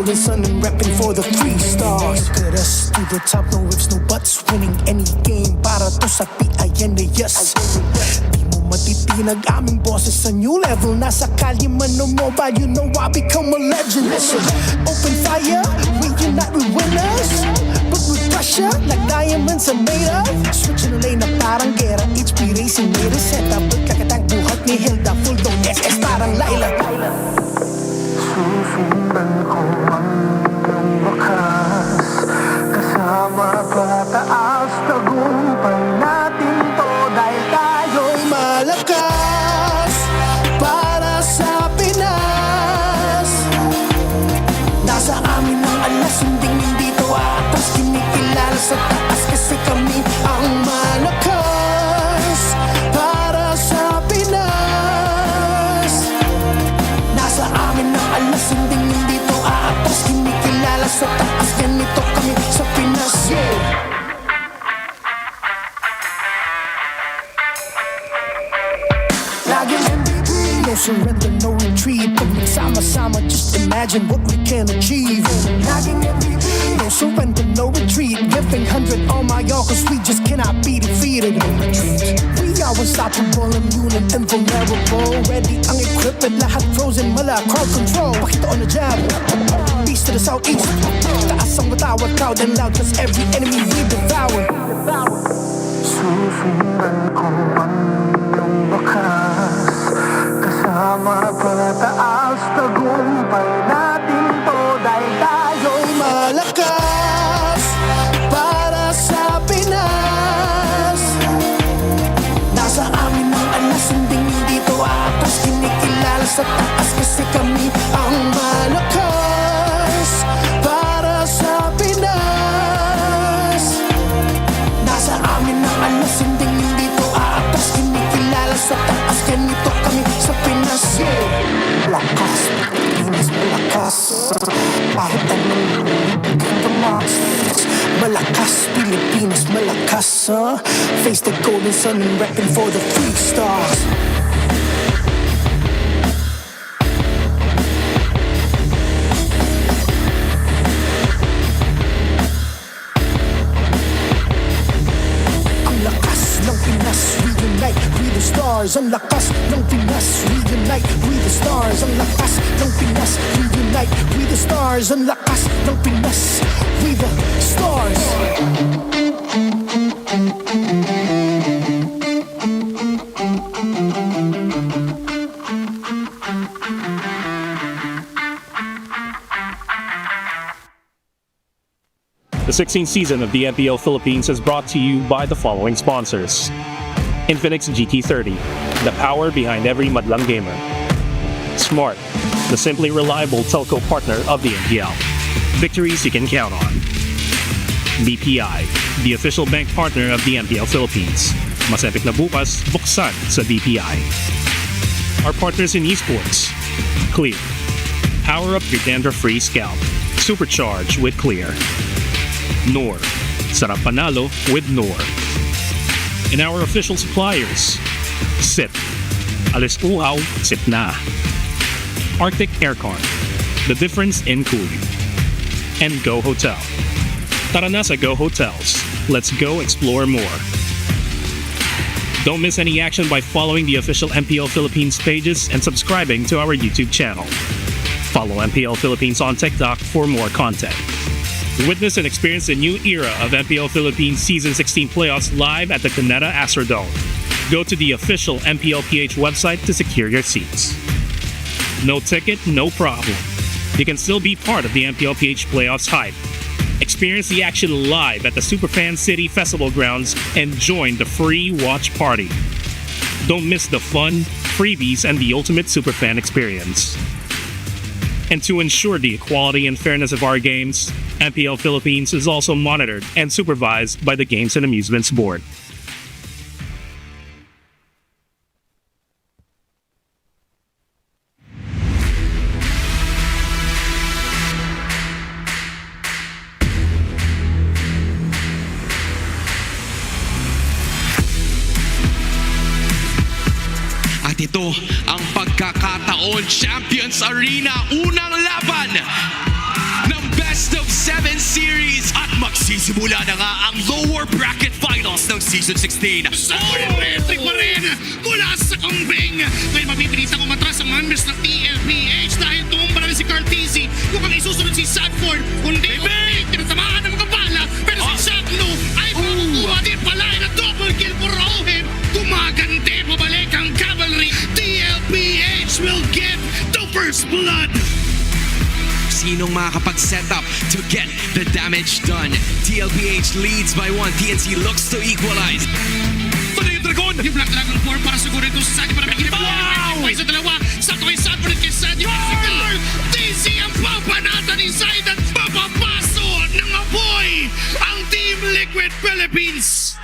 golden sun and repping for the 3 stars. Look at us, to the top, no ifs, no buts. Winning any game para to sa PINAS. Di mo matitinag aming boses sa new level. Nasa kalye man o mobile, you know I become a legend. Listen, open fire, we unite, we winners. But with pressure, like diamonds are made of. Switching lane na parang gera, HP racing may reseta. But kakatang buhat ni Hilda, full dome SS parang Laila. Susundan ko man ang wakas, kasama pataas, tagumpay natin to dahil tayo'y malakas para sa Pinas. Nasa amin ang alas, hindi to atas. Kinikilala sa taas kasi kami ang malakas para sa Pinas. Nasa amin ang alas, hindi to atas. Kinikilala sa taas, ganito kami sa Pinas. Laging MVP, no surrender, no retreat. Pag nagsama-sama, just imagine what we can achieve. Laging MVP, no surrender, no retreat. Giving 100 on my all, cause we just cannot be defeated. No retreat. We are unstoppable, immune and invulnerable. Ready ang equipment, lahat frozen, mala, crowd control. Pakita on the jab, east to the southeast. Taas ang matawad, proud and loud, cause every enemy we devour. susundan ko man ang wakas, kasama pataas, tagumpay natin to dahil tayo'y malakas para sa Pinas. Nasa amin ang alas, hindi to atas. Kinikilala sa taas kasi kami ang malakas para sa Pinas. Nasa amin ang alas, hindi to atas. Kinikilala sa taas, ganito kami sa Pinas. Lakas, Pinas malakas. Kahit anong tumas, malakas, Pilipinas malakas, face the golden sun and repping for the 3 stars. Ang lakas ng Pinas, reunite, we the stars. Ang lakas ng Pinas, reunite, we the stars. Ang lakas ng Pinas, reunite, we the stars. Ang lakas ng Pinas, we the stars. The 16th season of the MPL Philippines is brought to you by the following sponsors: Infinix GT30, the power behind every madlang gamer; Smart, the simply reliable telco partner of the MPL, victories you can count on; BPI, the official bank partner of the MPL Philippines. Mas epic na bukas, buksan sa BPI. Our partners in esports: Clear, power up your dander-free scalp, supercharge with Clear; NOR, sarap panalo with NOR. And our official suppliers: SIP, alis uhaw, SIP na; Arctic Aircon, the difference in cooling; and Go Hotel. Tara na sa Go Hotels. Let's go explore more. Don't miss any action by following the official MPL Philippines pages and subscribing to our YouTube channel. Follow MPL Philippines on TikTok for more content. Witness and experience a new era of MPL Philippines Season 16 playoffs live at the Cuneta Astrodome. Go to the official MPLPH website to secure your seats. No ticket, no problem. You can still be part of the MPLPH playoffs hype. Experience the action live at the Superfan City Festival grounds and join the free watch party. Don't miss the fun, freebies, and the ultimate Superfan experience. And to ensure the equality and fairness of our games, MPL Philippines is also monitored and supervised by the Games and Amusements Board. At ito ang pagkakataon, Champions Arena, unang laban. 7 Series. At magsisimula na nga ang lower bracket finals ng Season 16. Sa entry pa rin mula sa kambing. Ngayon mapipilitan kong matras ang members ng TLPH dahil tumumba na si Cartesi. Mukhang isusunod si Sadford. Kundi tinatamaan ng mga bala. Pero si Shakno ay makukuha din pala na double kill for Rohim. Gumagante pabalik ang Cavalry. TLPH will give the first blood. Sinong makakapag-set up to get the damage done? TLPH leads by 1. TNC looks to equalize. Tuloy yung Dragon! Yung black lang ng 4 para siguro ito sa Sadi para makinip. Wow! Sa dalawa, sakto kay Sadford at kay Sadi. DC ang papanatan ni Zaid at papapaso ng apoy ang Team Liquid Philippines!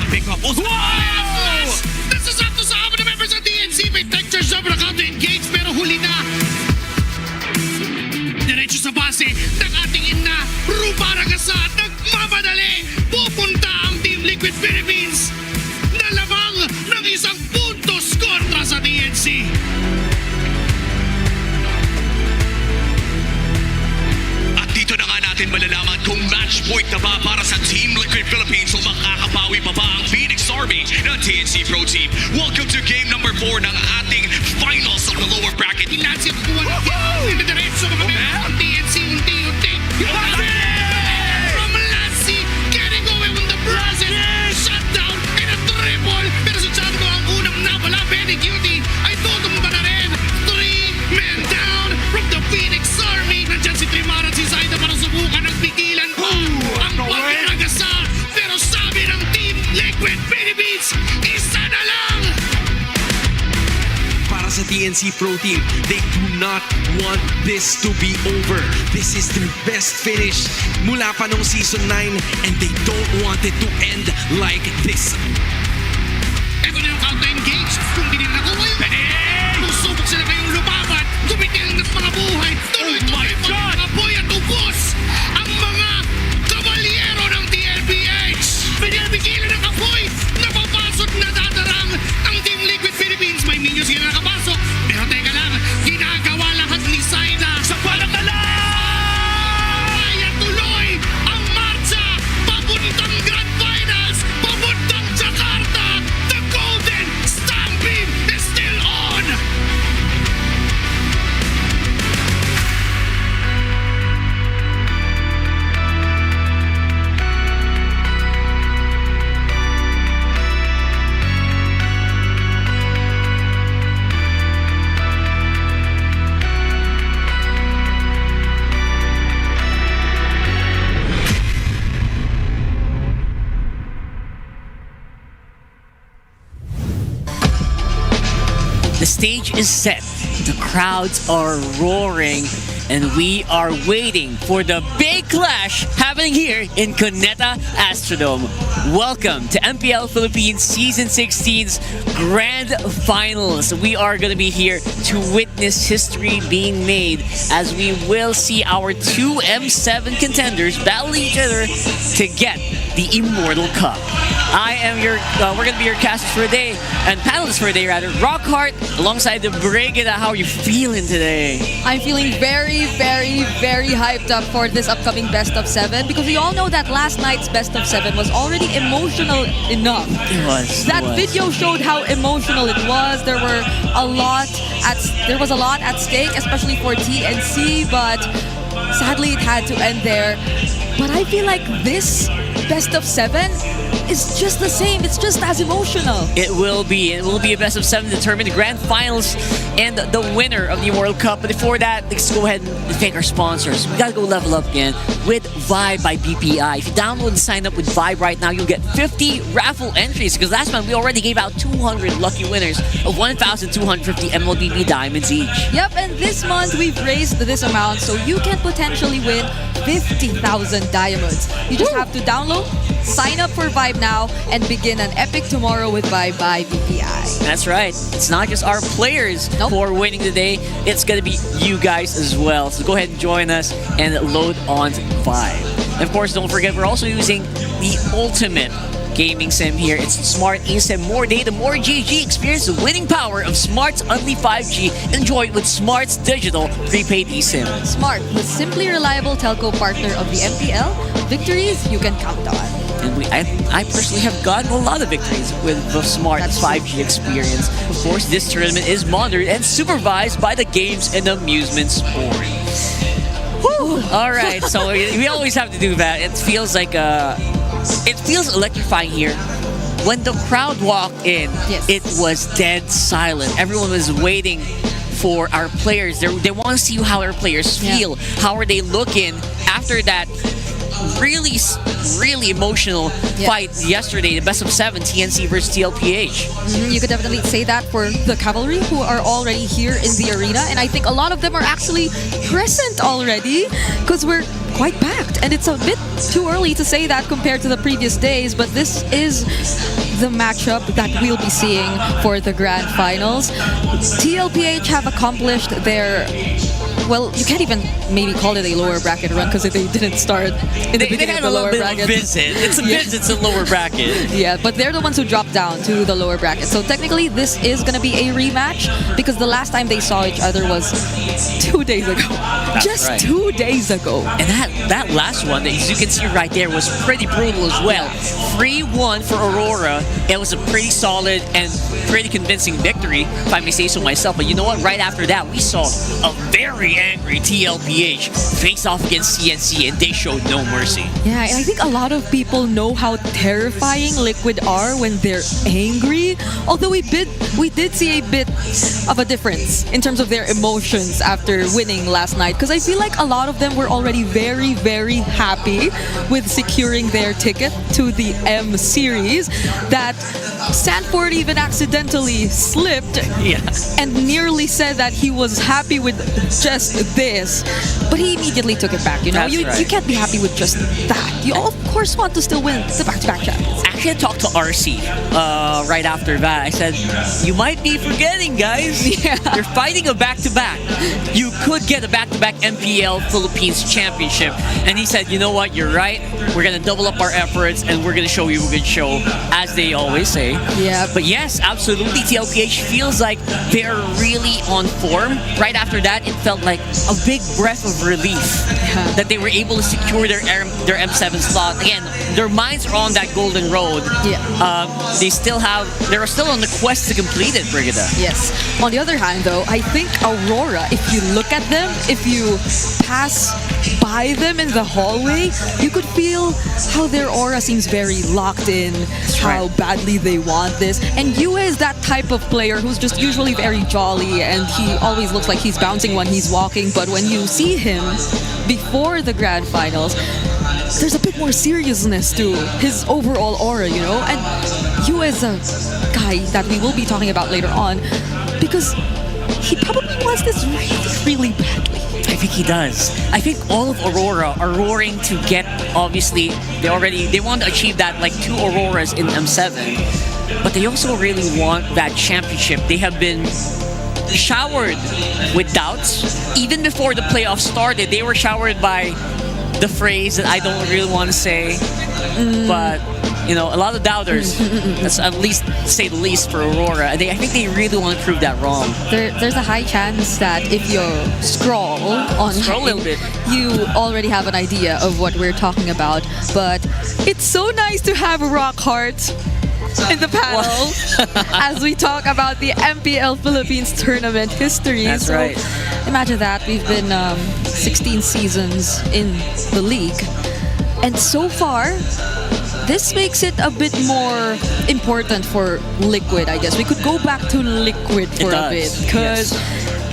Pick up. Wow! Nasasakto sa amin na members ng DNC. May texture job na to engage pero huli na. Diretso sa base ng ating ina. Rubaragasa at nagmamadali. Pupunta ang Team Liquid Philippines na lamang ng isang puntos kontra sa DNC. At dito na nga natin malalaman kung match point na ba para sa Team Liquid Philippines o makakapawi pa ba ang Phoenix Army ng TNC Pro Team. Welcome to game number 4 ng ating finals of the lower bracket. Nancy at kuwan ng diretso mga members ng TNC unti-unti. From Lassie, getting away with the present. Shutdown and a triple. Pero si Chango ang unang napala. Very guilty. Ay tutumba na rin. 3 men down from the Phoenix Army. Nandyan si Trimar at si Zaida para subukan ng pigilan pa ang pagkagasa. Pero sabi ng Team Liquid Philippines, isa na lang. Para sa TNC Pro Team, they do not want this to be over. This is their best finish mula pa nung Season 9 and they don't want it to end like this. Ito na yung counter-engage. Kung di nila nakuha yun, susubok sila kayong lumaban. Tumitil ng mga buhay. Tuloy-tuloy pa rin mga boy at ubos ang mga kabalyero ng TLPH. Pinipigilan ng apoy. Napapasok na dadarang ang Team Liquid Philippines. May minions sila nakapasok. Pero teka lang, ginagawa lahat ni Zaida. Sa palatala! Kaya tuloy ang marcha papuntang Grand Finals, papuntang Jakarta. The Golden Stampede is still on! The stage is set, the crowds are roaring, and we are waiting for the big clash happening here in Cuneta Astrodome. Welcome to MPL Philippines Season 16's Grand Finals. We are going to be here to witness history being made as we will see our two M7 contenders battle each other to get the Immortal Cup. I am your, we're gonna be your casters for the day, and panelists for the day rather. Rockhart alongside the Brigada. How are you feeling today? I'm feeling very, very, very hyped up for this upcoming Best of 7 because we all know that last night's Best of 7 was already emotional enough. It was. That video showed how emotional it was. There was a lot at stake, especially for TNC, but sadly it had to end there. But I feel like this Best of 7 is just the same. It's just as emotional. It will be. It will be a best of 7 to determine the grand finals and the winner of the World Cup. But before that, let's go ahead and thank our sponsors. We gotta go level up again with Vibe by BPI. If you download and sign up with Vibe right now, you'll get 50 raffle entries because last month we already gave out 200 lucky winners of 1,250 MLBB diamonds each. Yep, and this month we've raised this amount so you can potentially win 50,000 diamonds. You just have to download, sign up for Vibe now, and begin an epic tomorrow with Vibe by BPI. That's right. It's not just our players who are winning today. It's going to be you guys as well. So go ahead and join us and load on Vibe. And of course, don't forget, we're also using the ultimate gaming sim here. It's Smart eSIM. More data, more GG. Experience the winning power of Smart's Unli 5G. Enjoy it with Smart's digital prepaid eSIM. Smart, the simply reliable telco partner of the MPL. Victories you can count on. And I personally have gotten a lot of victories with the Smart That's 5G experience. Of course, this tournament is monitored and supervised by the Games and Amusements Board. Woo! All right, so we always have to do that. It feels like it feels electrifying here. When the crowd walked in, Yes. it was dead silent. Everyone was waiting for our players. They want to see how our players feel. How are they looking after that really emotional fight yesterday, the best of 7 TNC versus TLPH. You could definitely say that for the Cavalry, who are already here in the arena, and I think a lot of them are actually present already because we're quite packed, and it's a bit too early to say that compared to the previous days, but this is the matchup that we'll be seeing for the grand finals. TLPH have accomplished their, well, you can't even maybe call it a lower bracket run because they didn't start in the beginning of the lower bracket. It's a visit to the lower bracket. Yeah, but they're the ones who dropped down to the lower bracket. So technically, this is going to be a rematch because the last time they saw each other was 2 days ago. Just right. 2 days ago. And that last one, as you can see right there, was pretty brutal as well. 3-1 for Aurora. It was a pretty solid and pretty convincing victory, if I may say so myself. But you know what? Right after that, we saw a very angry TLPH face off against CNC, and they showed no mercy. Yeah, and I think a lot of people know how terrifying Liquid are when they're angry. Although we did see a bit of a difference in terms of their emotions after winning last night, because I feel like a lot of them were already very, very happy with securing their ticket to the M series. That Sanford even accidentally slipped and nearly said that he was happy with just this, but he immediately took it back. You know, you can't be happy with just that. You of course want to still win the back-to-back champions. Actually, I talked to RC right after that. I said, you might be forgetting, guys. Yeah. You're fighting a back-to-back. You could get a back-to-back MPL Philippines Championship. And he said, you know what, you're right. We're going to double up our efforts and we're going to show you a good show, as they always say. Yeah. But yes, absolutely, TLPH feels like they're really on form. Right after that, it felt like a big breath of relief that they were able to secure their M7 slot. Again, their minds are on that golden road. Yeah. They're still on the quest to complete it, Brigida. Yes. On the other hand, though, I think Aurora, if you look at them, if you pass by them in the hallway, you could feel how their aura seems very locked in, how badly they want this. And Yue is that type of player who's just usually very jolly, and he always looks like he's bouncing when he's walking, but when you see him before the grand finals, there's a bit more seriousness to his overall aura, you know? And Yue is a guy that we will be talking about later on because he probably wants this really, really badly. I think he does. I think all of Aurora are roaring to get, obviously, they want to achieve that, like 2 Auroras in M7, but they also really want that championship. They have been showered with doubts. Even before the playoffs started, they were showered by the phrase that I don't really want to say, but you know, a lot of doubters. That's at least, say the least, for Aurora. I think they really want to prove that wrong. There's a high chance that if you scroll a little bit, you already have an idea of what we're talking about. But it's so nice to have Rockheart in the panel as we talk about the MPL Philippines tournament history. That's right. Imagine that. We've been 16 seasons in the league, and so far this makes it a bit more important for Liquid, I guess. We could go back to Liquid for a bit because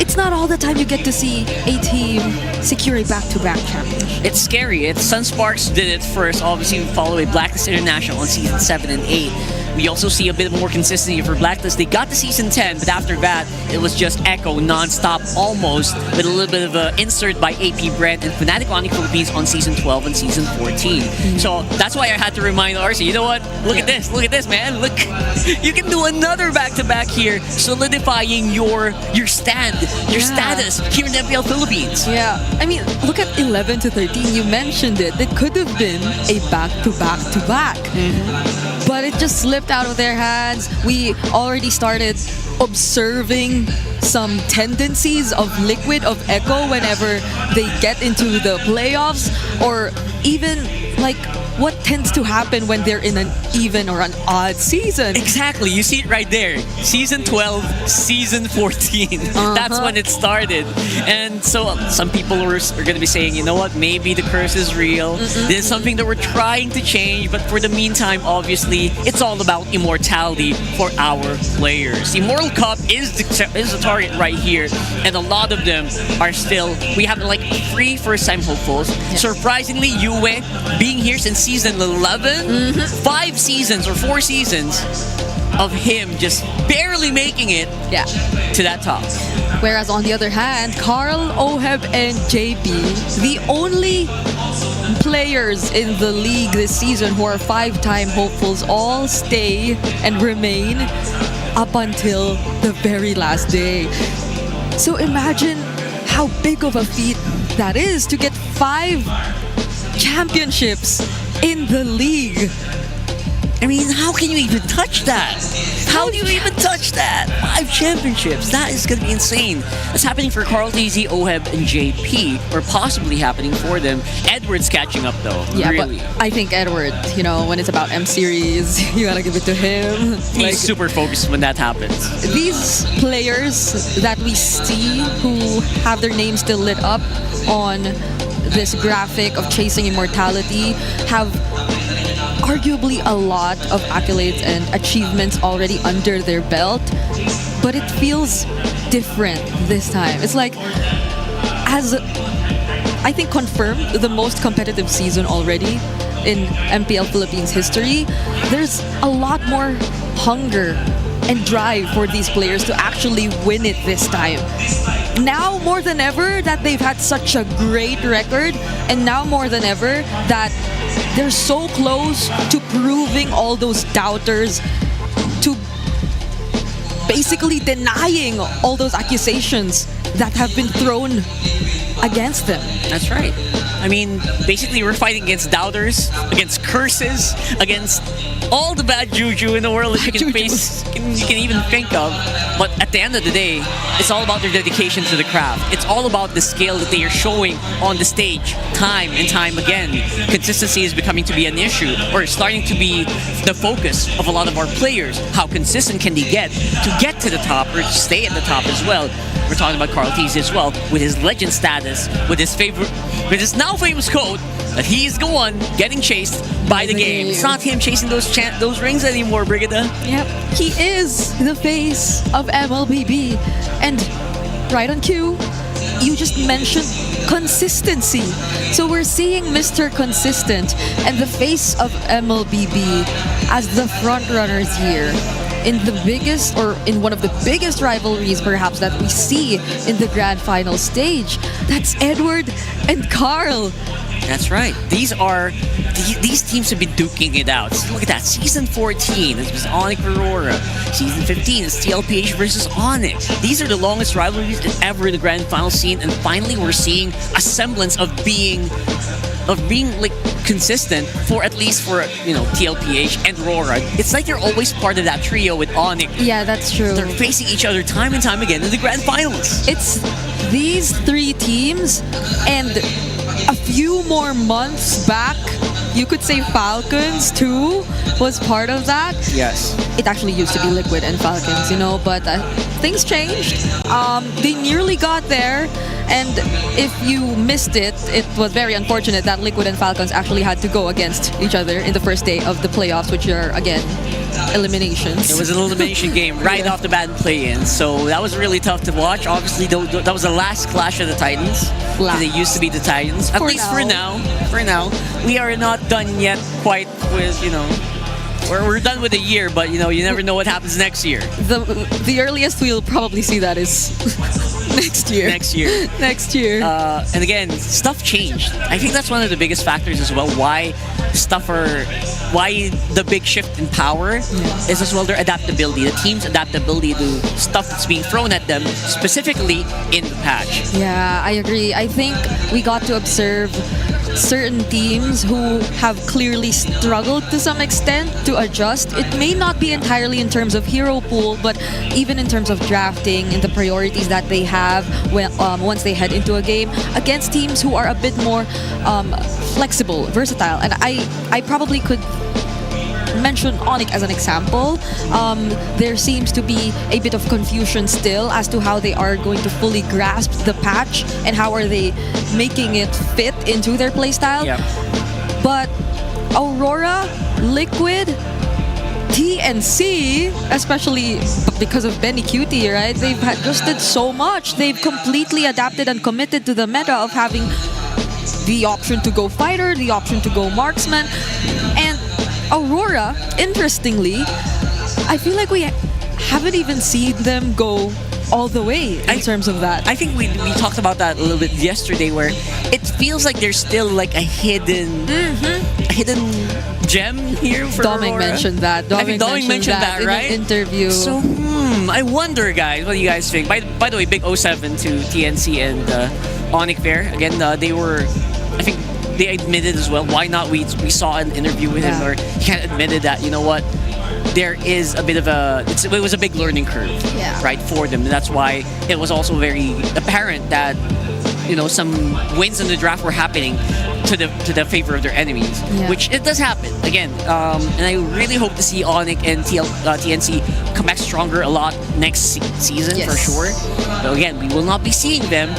it's not all the time you get to see a team secure a back-to-back championship. It's scary. Sunsparks did it first, obviously followed by Blacklist International on season 7 and 8. We also see a bit more consistency for Blacklist. They got to Season 10, but after that, it was just Echo non-stop almost, with a little bit of an insert by AP Brent and Fnatic Onyx Philippines on Season 12 and Season 14. So that's why I had to remind RC, you know what? Look at this, man. Look, you can do another back-to-back here, solidifying your status here in the MPL Philippines. Yeah, I mean, look at 11 to 13. You mentioned it. It could have been a back-to-back-to-back. But it just slipped out of their hands. We already started observing some tendencies of Liquid, of Echo, whenever they get into the playoffs, or even like what tends to happen when they're in an even or an odd season. Exactly, you see it right there. Season 12, Season 14. That's when it started. And so some people are going to be saying, you know what, maybe the curse is real. This is something that we're trying to change, but for the meantime, obviously, it's all about immortality for our players. Immortal Cup is the target right here, and a lot of them are still, we have like 3 first-time hopefuls. Surprisingly, Yue, being here since Season 11, 5 seasons or 4 seasons of him just barely making it to that top. Whereas on the other hand, Carl, Oheb, and JP, the only players in the league this season who are 5-time hopefuls, all stay and remain up until the very last day. So imagine how big of a feat that is to get 5 championships in the league. I mean, how can you even touch that? How do you even touch that? 5 championships. That is going to be insane. That's happening for Carl, TZ, Oheb, and JP, or possibly happening for them. Edward's catching up, though. Yeah, really. but I think Edward, you know, when it's about M Series, you gotta give it to him. He's super focused when that happens. These players that we see who have their names still lit up on this graphic of chasing immortality have arguably a lot of accolades and achievements already under their belt, but it feels different this time. It's like, as I think confirmed, the most competitive season already in MPL Philippines history, there's a lot more hunger and drive for these players to actually win it this time. Now more than ever that they've had such a great record, and now more than ever that they're so close to proving all those doubters, to basically denying all those accusations that have been thrown against them. That's right. I mean, basically we're fighting against doubters, against curses, against all the bad juju in the world that you can face, you can even think of. But at the end of the day, it's all about their dedication to the craft. It's all about the skill that they are showing on the stage, time and time again. Consistency is becoming to be an issue, or starting to be the focus of a lot of our players. How consistent can they get to the top, or stay at the top as well? We're talking about Carl Tees as well, with his legend status, with his now famous quote that he's the one getting chased by the game. It's not him chasing those rings anymore, Brigida. Yep, he is the face of MLBB. And right on cue, you just mentioned consistency. So we're seeing Mr. Consistent and the face of MLBB as the front runners here in the biggest, or in one of the biggest rivalries perhaps that we see in the grand final stage. That's Edward and Carl. That's right. These teams have been duking it out. Look at that. Season 14, this was Onyx Aurora. Season 15 is TLPH versus Onyx. These are the longest rivalries ever in the grand final scene, and finally we're seeing a semblance of being like consistent for at least for, you know, TLPH and RORA. It's like they're always part of that trio with Onyx. Yeah, that's true. They're facing each other time and time again in the grand finals. It's these 3 teams, and a few more months back, you could say Falcons too was part of that. Yes. It actually used to be Liquid and Falcons, you know, but things changed. They nearly got there, and if you missed it, it was very unfortunate that Liquid and Falcons actually had to go against each other in the first day of the playoffs, which are, again, eliminations. It was an elimination game right off the bat in play-in, so that was really tough to watch. Obviously, that was the last clash of the Titans. They used to be the Titans. At least for now. For now. We are not done yet quite with, you know, we're done with the year, but you never know what happens next year. The earliest we'll probably see that is next year. Next year. Next year. And again, stuff changed. I think that's one of the biggest factors as well. Why the big shift in power is as well their adaptability, the team's adaptability to stuff that's being thrown at them, specifically in the patch. Yeah, I agree. I think we got to observe certain teams who have clearly struggled to some extent to adjust. It may not be entirely in terms of hero pool, but even in terms of drafting and the priorities that they have when once they head into a game against teams who are a bit more flexible, versatile. And I probably could mention Onyx as an example. There seems to be a bit of confusion still as to how they are going to fully grasp the patch and how are they making it fit into their playstyle. Yep. But Aurora, Liquid, TNC, especially because of Benny Cutie, right? They've adjusted so much. They've completely adapted and committed to the meta of having the option to go fighter, the option to go marksman. And Aurora, interestingly, I feel like we haven't even seen them go all the way in terms of that. I think we talked about that a little bit yesterday, where it feels like there's still like a hidden gem here for Dominic Aurora. mentioned that. I think Dominic mentioned that, in right? an interview. So, I wonder, guys, what do you guys think? By the way, big 07 to TNC and Onyx there. Again, they were, I think, they admitted as well. Why not? We saw an interview with him where he kind of admitted that, you know what, there is a bit of it was a big learning curve, right, for them. And that's why it was also very apparent that, some wins in the draft were happening to the favor of their enemies, which it does happen again. And I really hope to see Onyx and TNC come back stronger a lot next season for sure. But again, we will not be seeing them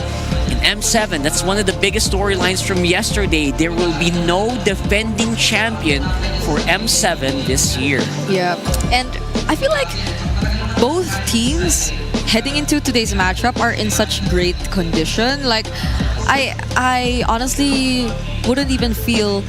in M7. That's one of the biggest storylines from yesterday. There will be no defending champion for M7 this year. Yeah, and I feel like both teams heading into today's matchup are in such great condition. Like, I honestly wouldn't even feel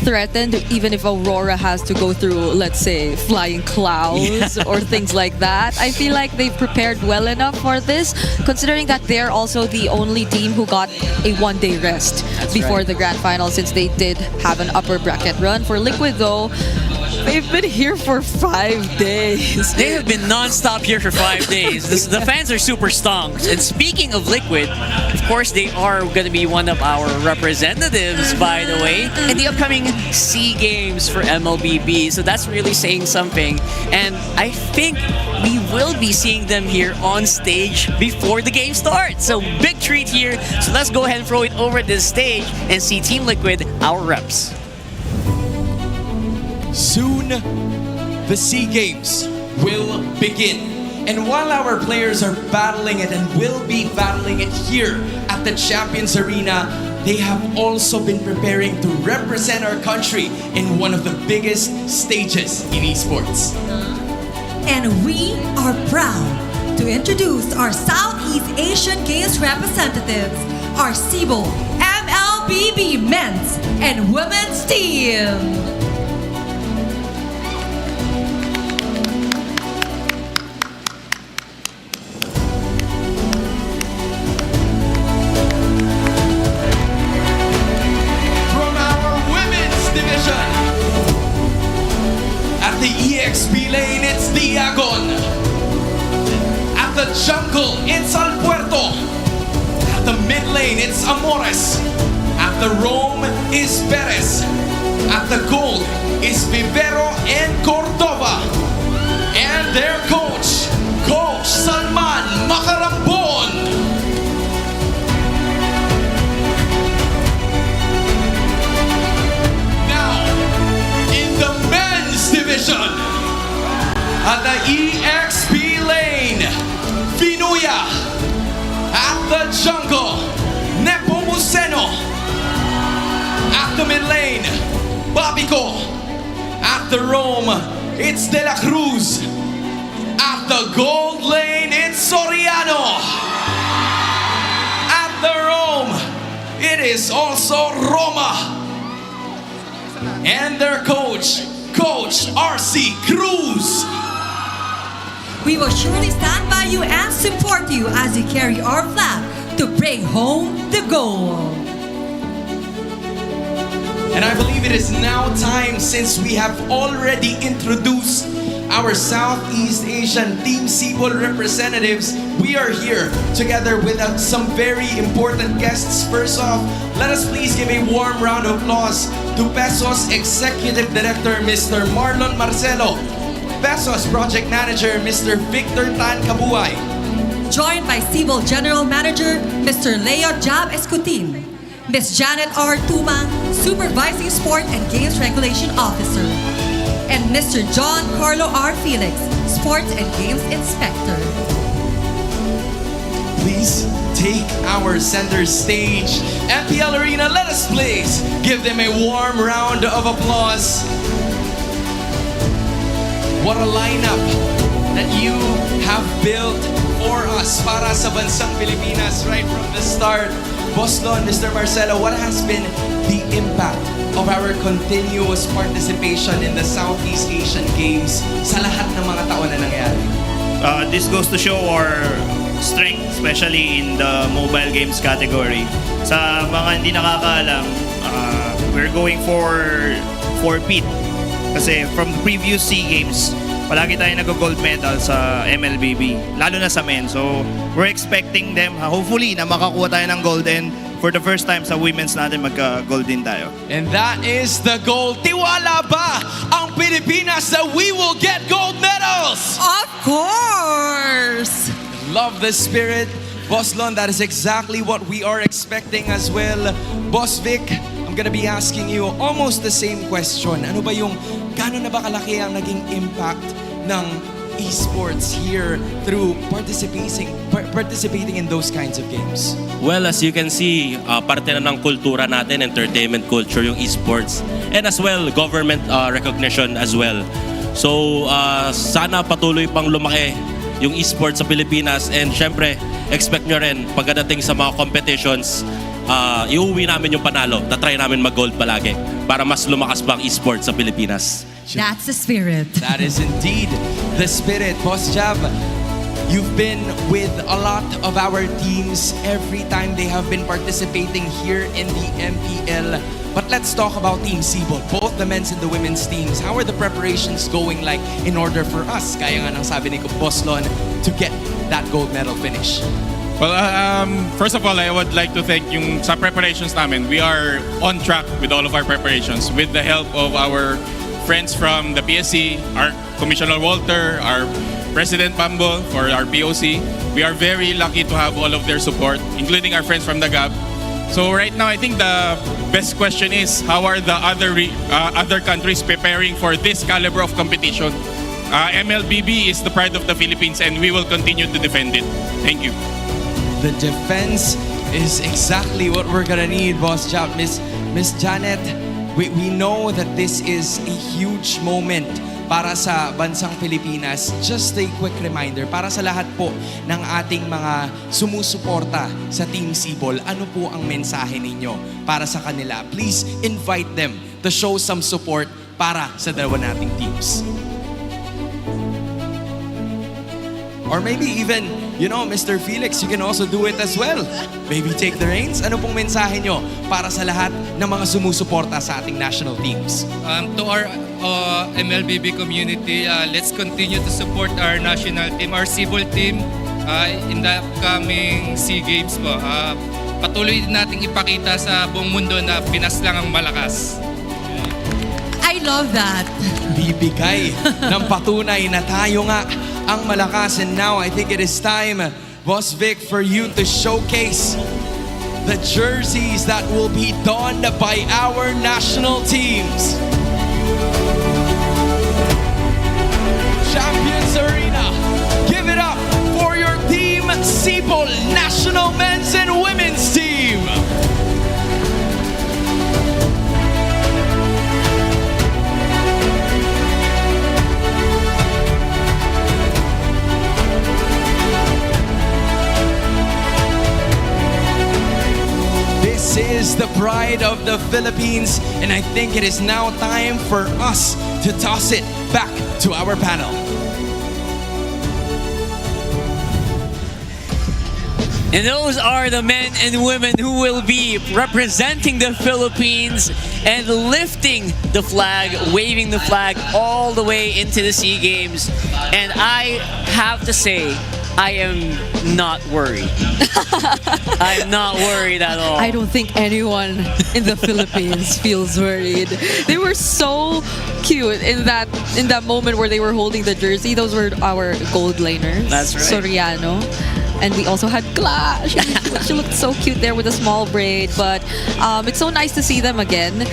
threatened even if Aurora has to go through, let's say, flying clouds or things like that. I feel like they've prepared well enough for this, considering that they're also the only team who got a one-day rest before the grand final, since they did have an upper bracket run. For Liquid, though, they've been here for 5 days. They have been non-stop here for 5 days. The fans are super stonks. And speaking of Liquid, of course, they are going to be one of our representatives, by the way, in the upcoming SEA Games for MLBB. So that's really saying something. And I think we will be seeing them here on stage before the game starts. So big treat here. So let's go ahead and throw it over to the stage and see Team Liquid, our reps. Soon, the SEA Games will begin. And while our players are battling it and will be battling it here at the Champions Arena, they have also been preparing to represent our country in one of the biggest stages in esports. And we are proud to introduce our Southeast Asian Games representatives, our SEBO MLBB men's and women's team. It's Diagon. At the jungle, it's Alpuerto. At the mid lane, it's Amores. At the Rome is Perez. At the gold is Vivero and Cordova. And their coach, Coach Salman Macarambon. Now, in the men's division, at the EXP lane, Vinuya. At the jungle, Nepomuceno. At the mid lane, Babico. At the Rome, it's De La Cruz. At the gold lane, it's Soriano. At the Rome, it is also Roma. And their coach, Coach RC Cruz. We will surely stand by you and support you as you carry our flag to bring home the gold. And I believe it is now time, since we have already introduced our Southeast Asian Team Cebu representatives. We are here together with some very important guests. First off, let us please give a warm round of applause to Pesos Executive Director Mr. Marlon Marcelo, Pesos Project Manager Mr. Victor Tan Kabuay, Joined by Cebu General Manager Mr. Leo Jab Escutin, Ms. Janet R. Tumang, Supervising Sport and Games Regulation Officer, and Mr. John Carlo R. Felix, Sports and Games Inspector. please take our center stage. MPL Arena, let us please give them a warm round of applause. What a lineup that you have built for us, para sa bansang Pilipinas right from the start. Boss Lon, Mr. Marcelo, what has been the impact of our continuous participation in the Southeast Asian Games sa lahat ng mga taon na nangyari? This goes to show our strength, especially in the mobile games category. Sa mga hindi nakakaalam, we're going for Pete. Kasi from the previous SEA Games, palagi tayo nag-gold medal sa MLBB, lalo na sa men. So, we're expecting them, hopefully, na makakuha tayo ng gold, and for the first time sa women's natin, magka-gold din tayo. And that is the goal. Tiwala ba ang Pilipinas that we will get gold medals? Of course! Love the spirit. Boss Lon, that is exactly what we are expecting as well. Boss Vic, I'm gonna be asking you almost the same question. Ano ba yung, gano'n na ba kalaki ang naging impact ng esports here through participating in those kinds of games? Well, as you can see, parte na ng kultura natin, entertainment culture, yung esports. And as well, government recognition as well. So, sana patuloy pang lumaki yung esports sa Pilipinas. And syempre, expect nyo rin, pagdating sa mga competitions, iuwi namin yung panalo. Tatry namin mag-gold palagi para mas lumakas pa ang esports sa Pilipinas. That's the spirit. That is indeed the spirit. Boss Jab, you've been with a lot of our teams every time they have been participating here in the MPL. But let's talk about Team Cebu, both the men's and the women's teams. How are the preparations going like in order for us, kaya nga nang sabi ni Boss Lon, to get that gold medal finish? Well, first of all, I would like to thank yung sa preparations namin. We are on track with all of our preparations with the help of our friends from the PSC, our Commissioner Walter, our President Bambo for our POC. We are very lucky to have all of their support, including our friends from the GAB. So right now, I think the best question is, how are the other countries preparing for this caliber of competition? MLBB is the pride of the Philippines, and we will continue to defend it. Thank you. The defense is exactly what we're gonna need, Boss Jab. Miss Janet, we know that this is a huge moment para sa bansang Pilipinas. Just a quick reminder, para sa lahat po ng ating mga sumusuporta sa Team Cebu, ano po ang mensahe ninyo para sa kanila? Please invite them to show some support para sa dalawa nating teams. Or maybe even, you know, Mr. Felix, you can also do it as well. Maybe take the reins. Ano pong mensahe nyo para sa lahat ng mga sumusuporta sa ating national teams? To our MLBB community, let's continue to support our national team, our Cebu team in the upcoming SEA Games po. Patuloy din nating ipakita sa buong mundo na Pinas lang ang malakas. I love that. Bibigay ng patunay na tayo nga ang malakas. And now, I think it is time, Boss Vic, for you to showcase the jerseys that will be donned by our national teams. Champions Arena, give it up for your Team Cebu national men's and women's team. This is the pride of the Philippines, and I think it is now time for us to toss it back to our panel. And those are the men and women who will be representing the Philippines and lifting the flag, waving the flag all the way into the SEA Games. And I have to say, I am not worried. I'm not worried at all. I don't think anyone in the Philippines feels worried. They were so cute in that moment where they were holding the jersey. Those were our gold laners. That's right. Soriano. And we also had Clash. She looked so cute there with a small braid. But it's so nice to see them again.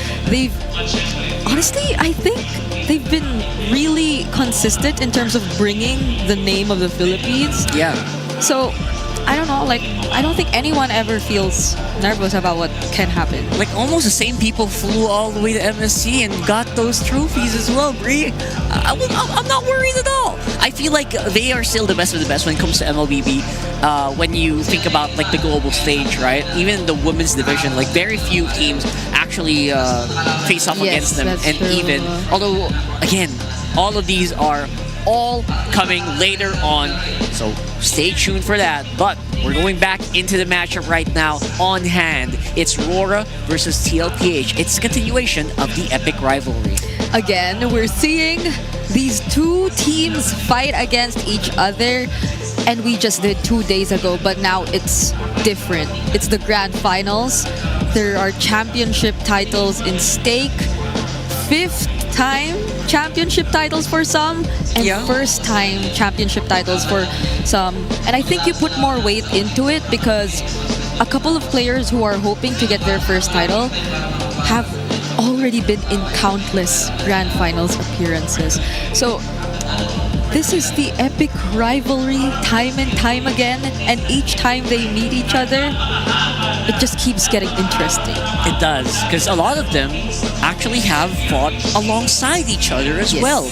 Honestly, I think they've been really consistent in terms of bringing the name of the Philippines. Yeah. So, I don't know, I don't think anyone ever feels nervous about what can happen. Almost the same people flew all the way to MSC and got those trophies as well, Brie. I'm not worried at all. I feel like they are still the best of the best when it comes to MLBB. When you think about the global stage, right? Even in the women's division, very few teams actually face off against them. And true. even, although, again, all of these are all coming later on, so stay tuned for that. But we're going back into the matchup right now. On hand, it's RORA versus TLPH. It's a continuation of the Epic Rivalry. Again, we're seeing these two teams fight against each other, and we just did 2 days ago, but now it's different. It's the grand finals. There are championship titles in stake. 5th time championship titles for some, and first time championship titles for some. And I think you put more weight into it because a couple of players who are hoping to get their first title have already been in countless grand finals appearances. So this is the epic rivalry time and time again, and each time they meet each other, it just keeps getting interesting. It does, because a lot of them actually have fought alongside each other as well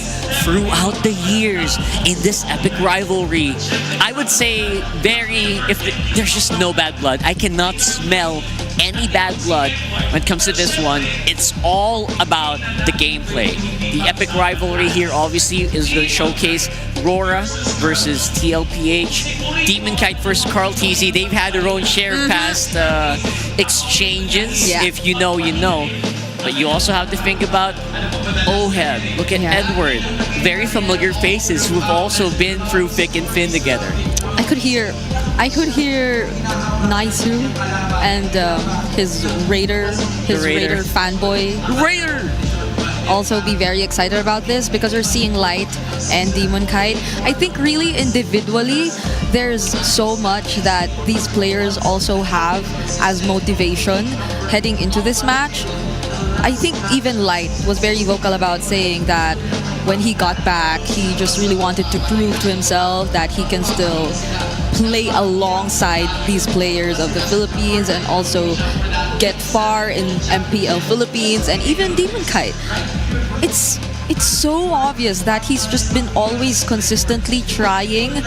throughout the years in this epic rivalry. I would say there's just no bad blood. I cannot smell any bad blood when it comes to this one. It's all about the gameplay. The epic rivalry here obviously is going to showcase RORA versus TLPH, Demon Kite versus Carl TZ. They've had their own share of past exchanges. If you know, you know. But you also have to think about Oheb. Look at Edward. Very familiar faces who've also been through thick and thin together. I could hear Naisu and his Raider fanboy. Raider! Also be very excited about this because we're seeing Light and Demon Kite. I think really individually, there's so much that these players also have as motivation heading into this match. I think even Light was very vocal about saying that when he got back, he just really wanted to prove to himself that he can still play alongside these players of the Philippines and also get far in MPL Philippines and even Demon Kite. It's so obvious that he's just been always consistently trying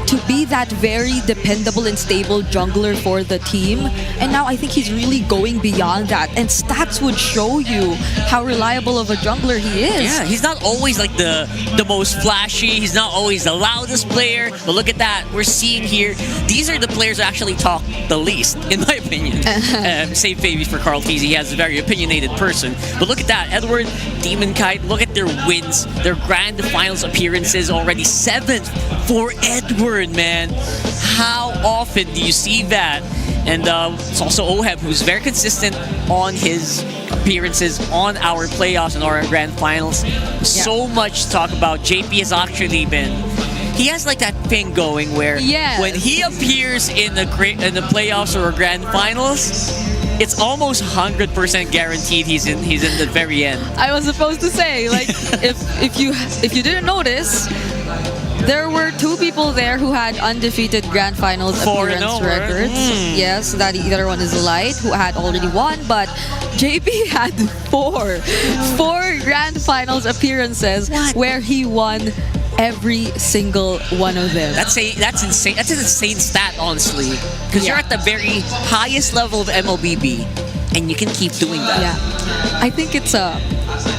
to be that very dependable and stable jungler for the team. And now I think he's really going beyond that. And stats would show you how reliable of a jungler he is. Yeah, he's not always the most flashy. He's not always the loudest player. But look at that. We're seeing here, these are the players who actually talk the least, in my opinion. Save babies for Carl TZ. He has a very opinionated person. But look at that. Edward, Demon Kite, look at their wins. Their grand finals appearances already 7th for Edward. Man, how often do you see that? And it's also Oheb, who's very consistent on his appearances on our playoffs and our grand finals. So much to talk about. JP has actually been, he has that thing going where when he appears in the playoffs or grand finals, it's almost 100% guaranteed he's in the very end. I was supposed to say, if you didn't notice, there were 2 people there who had undefeated grand finals appearance records. Yes, that the other one is Light, who had already won, but JP had 4 grand finals appearances where he won every single one of them. That's insane. That's an insane stat, honestly, because you're at the very highest level of MLBB, and you can keep doing that. Yeah, I think it's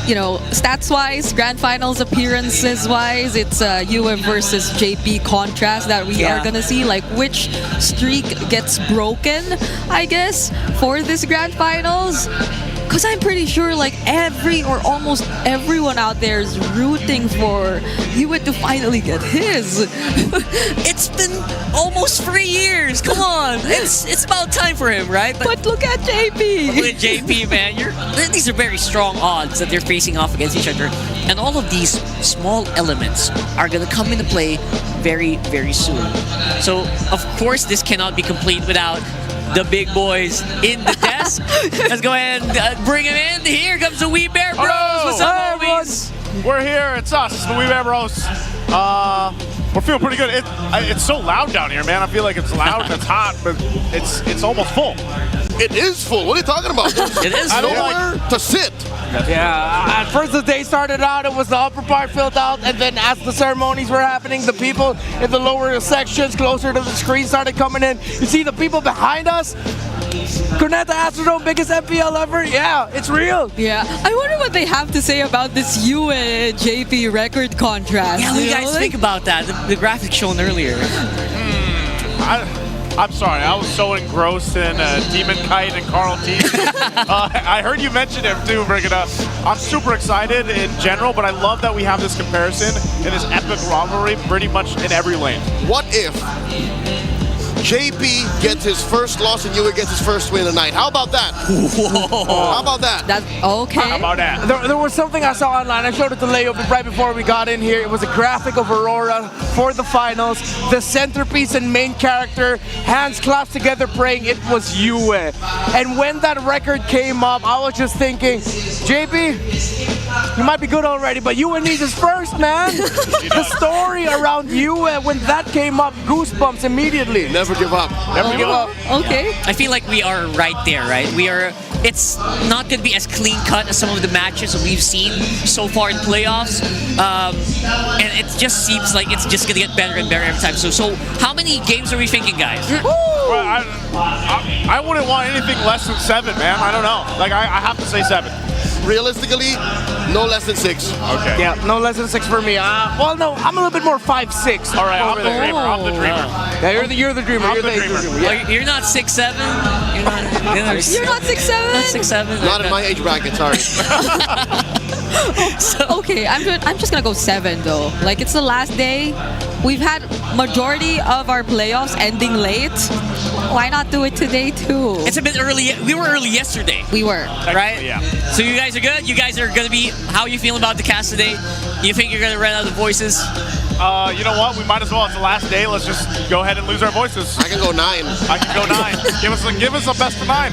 stats-wise, grand finals appearances-wise, it's UM versus JP contrast that we are gonna see. Like, which streak gets broken, I guess, for this grand finals. Because I'm pretty sure like every or almost everyone out there is rooting for Hewitt to finally get his. It's been almost 3 years. Come on. It's about time for him, right? But look at JP. Look at JP, man. These are very strong odds that they're facing off against each other. And all of these small elements are going to come into play very, very soon. So, of course, this cannot be complete without the big boys in the desk. Let's go ahead and bring him in. Here comes the Wee Bear Bros. Hello. What's up, homies? We're here. It's us, the Wee Bear Bros. We're feeling pretty good. It's so loud down here, man. I feel like it's loud and it's hot, but it's almost full. It is full. What are you talking about? It is full. Nowhere to sit. Yeah, at first the day started out, it was the upper part filled out, and then as the ceremonies were happening, the people in the lower sections closer to the screen started coming in. You see the people behind us? Cuneta Astrodome, biggest MPL ever? Yeah, it's real. Yeah, I wonder what they have to say about this JP record contrast. Yeah, what do you guys think about that? The graphic shown earlier. I'm sorry, I was so engrossed in Demon Kite and Carl T. I heard you mention him too, bring it up. I'm super excited in general, but I love that we have this comparison in this epic rivalry pretty much in every lane. What if JP gets his first loss and Hewitt gets his first win tonight? How about that? Whoa. How about that? That's okay. How about that? There was something I saw online. I showed it to Leo right before we got in here. It was a graphic of Aurora for the finals. The centerpiece and main character, hands clasped together praying. It was Yue. And when that record came up, I was just thinking, JP, you might be good already, but Yue needs his first, man. The story around Yue, when that came up, goosebumps immediately. Never give up. Never give up. Okay. I feel like we are right there, right? It's not going to be as clean cut as some of the matches that we've seen so far in playoffs. And it just seems like it's just going to get better and better every time. So how many games are we thinking, guys? Well, I wouldn't want anything less than 7, man. I don't know. Like, I have to say 7. Realistically, no less than 6. Okay. Yeah, no less than 6 for me. Well, no, I'm a little bit more 5'6". All right, I'm the dreamer. I'm the dreamer. Yeah, you're the dreamer. I'm You're the dreamer. Well, you're not 6'7". You're not You're not 6'7"? Not 6'7". Not in my age bracket, sorry. Okay, I'm just gonna go 7 though. Like, it's the last day. We've had majority of our playoffs ending late. Why not do it today too? It's a bit early. We were early yesterday. We were. Right? Yeah. So you guys are good? You guys are going to be... How are you feeling about the cast today? You think you're going to run out of voices? You know what? We might as well. It's the last day. Let's just go ahead and lose our voices. I can go 9. I can go 9. Give us a best of 9.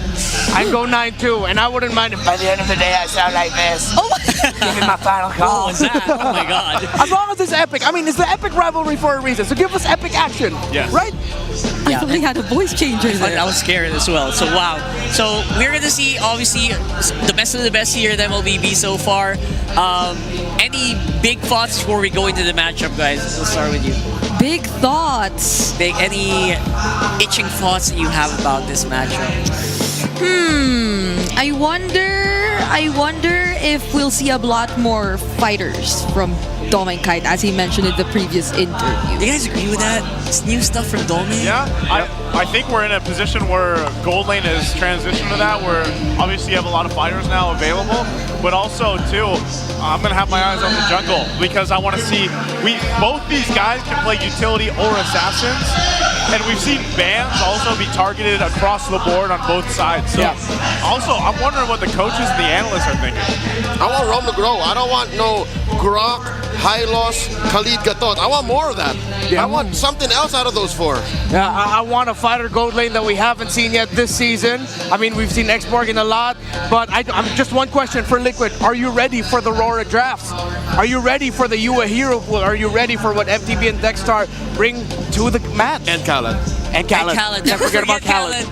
I'd go 9 too, and I wouldn't mind if by the end of the day I sound like this. Oh my Give me my final call. What was that? Oh my god. As long as it's epic. I mean, it's the epic rivalry for a reason. So give us epic action. Yes. Right? I thought we had a voice changer there. I was scared as well. So wow. So we're gonna see obviously the best of the best here at MLBB so far. Any big thoughts before we go into the matchup, guys? We'll start with you. Big thoughts. Any itching thoughts that you have about this matchup? I wonder if we'll see a lot more fighters from Dome and Kite, as he mentioned in the previous interview. Do you guys agree with that? It's new stuff from Dome? Yeah, I think we're in a position where Gold Lane has transitioned to that, where obviously you have a lot of fighters now available, but also too, I'm gonna have my eyes on the jungle because I want to see both these guys can play utility or assassins, and we've seen bans also be targeted across the board on both sides. So also, I'm wondering what the coaches and the analysts are thinking. I want Rom to grow. I don't want no Grok, Hylos, Khalid Gatot. I want more of that. Yeah. I want something else out of those 4. Yeah, I want a fighter Gold Lane that we haven't seen yet this season. I mean, we've seen X-Borg in a lot, but I'm just one question for Liquid. Are you ready for the RORA drafts? Are you ready for the UA Hero Pool? Are you ready for what FTB and Dexstar bring to the match? And Khaled. And Khaled. Never forget about Khaled.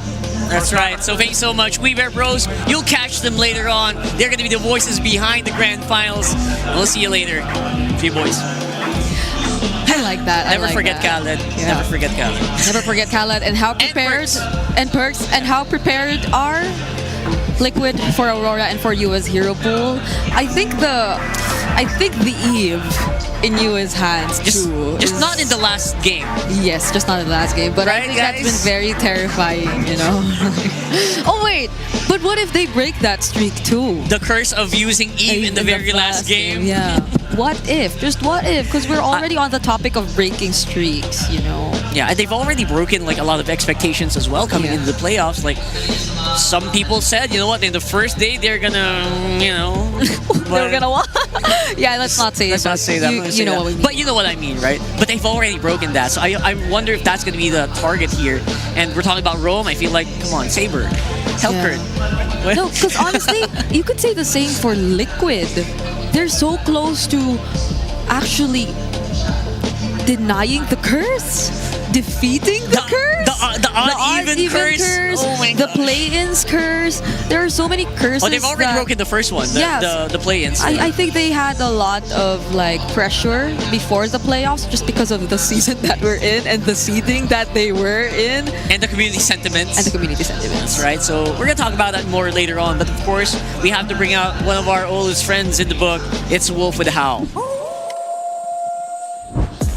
That's right. So thank you so much. We Bear Bros. You'll catch them later on. They're going to be the voices behind the grand finals. We'll see you later. See you, boys. I like that. Never forget Khaled. Yeah. Never forget Khaled. Never forget Khaled and how prepared and Perks and how prepared are Liquid for Aurora and for you as hero pool. I think the Eve in UA's hands too. Just not in the last game. Yes, just not in the last game. But I Right, think guys? that's been very terrifying, you know. Oh wait, but what if they break that streak too? The curse of using Eve in the very last game. Yeah. What if? Just what if? Because we're already on the topic of breaking streaks, you know. Yeah, and they've already broken like a lot of expectations as well coming into the playoffs. Like some people said, you know what, in the first day they're gonna, you know, They're gonna what? Yeah, let's not say let's it. not say that. You know what we mean. But you know what I mean, right? But they've already broken that, so I wonder if that's gonna be the target here. And we're talking about Rome. I feel like, come on, Saber, Helkert. No, because honestly, you could say the same for Liquid. They're so close to actually denying the curse, defeating the curse, the odd-even curse. Oh my the gosh. play-ins curse. There are so many curses. Oh, they've already that- broken the first one, the play-ins. I think they had a lot of like pressure before the playoffs just because of the season that we're in and the seeding that they were in. And the community sentiments. And the community sentiments. That's right. So we're going to talk about that more later on. But of course, we have to bring out one of our oldest friends in the book. It's Wolf with a Howl.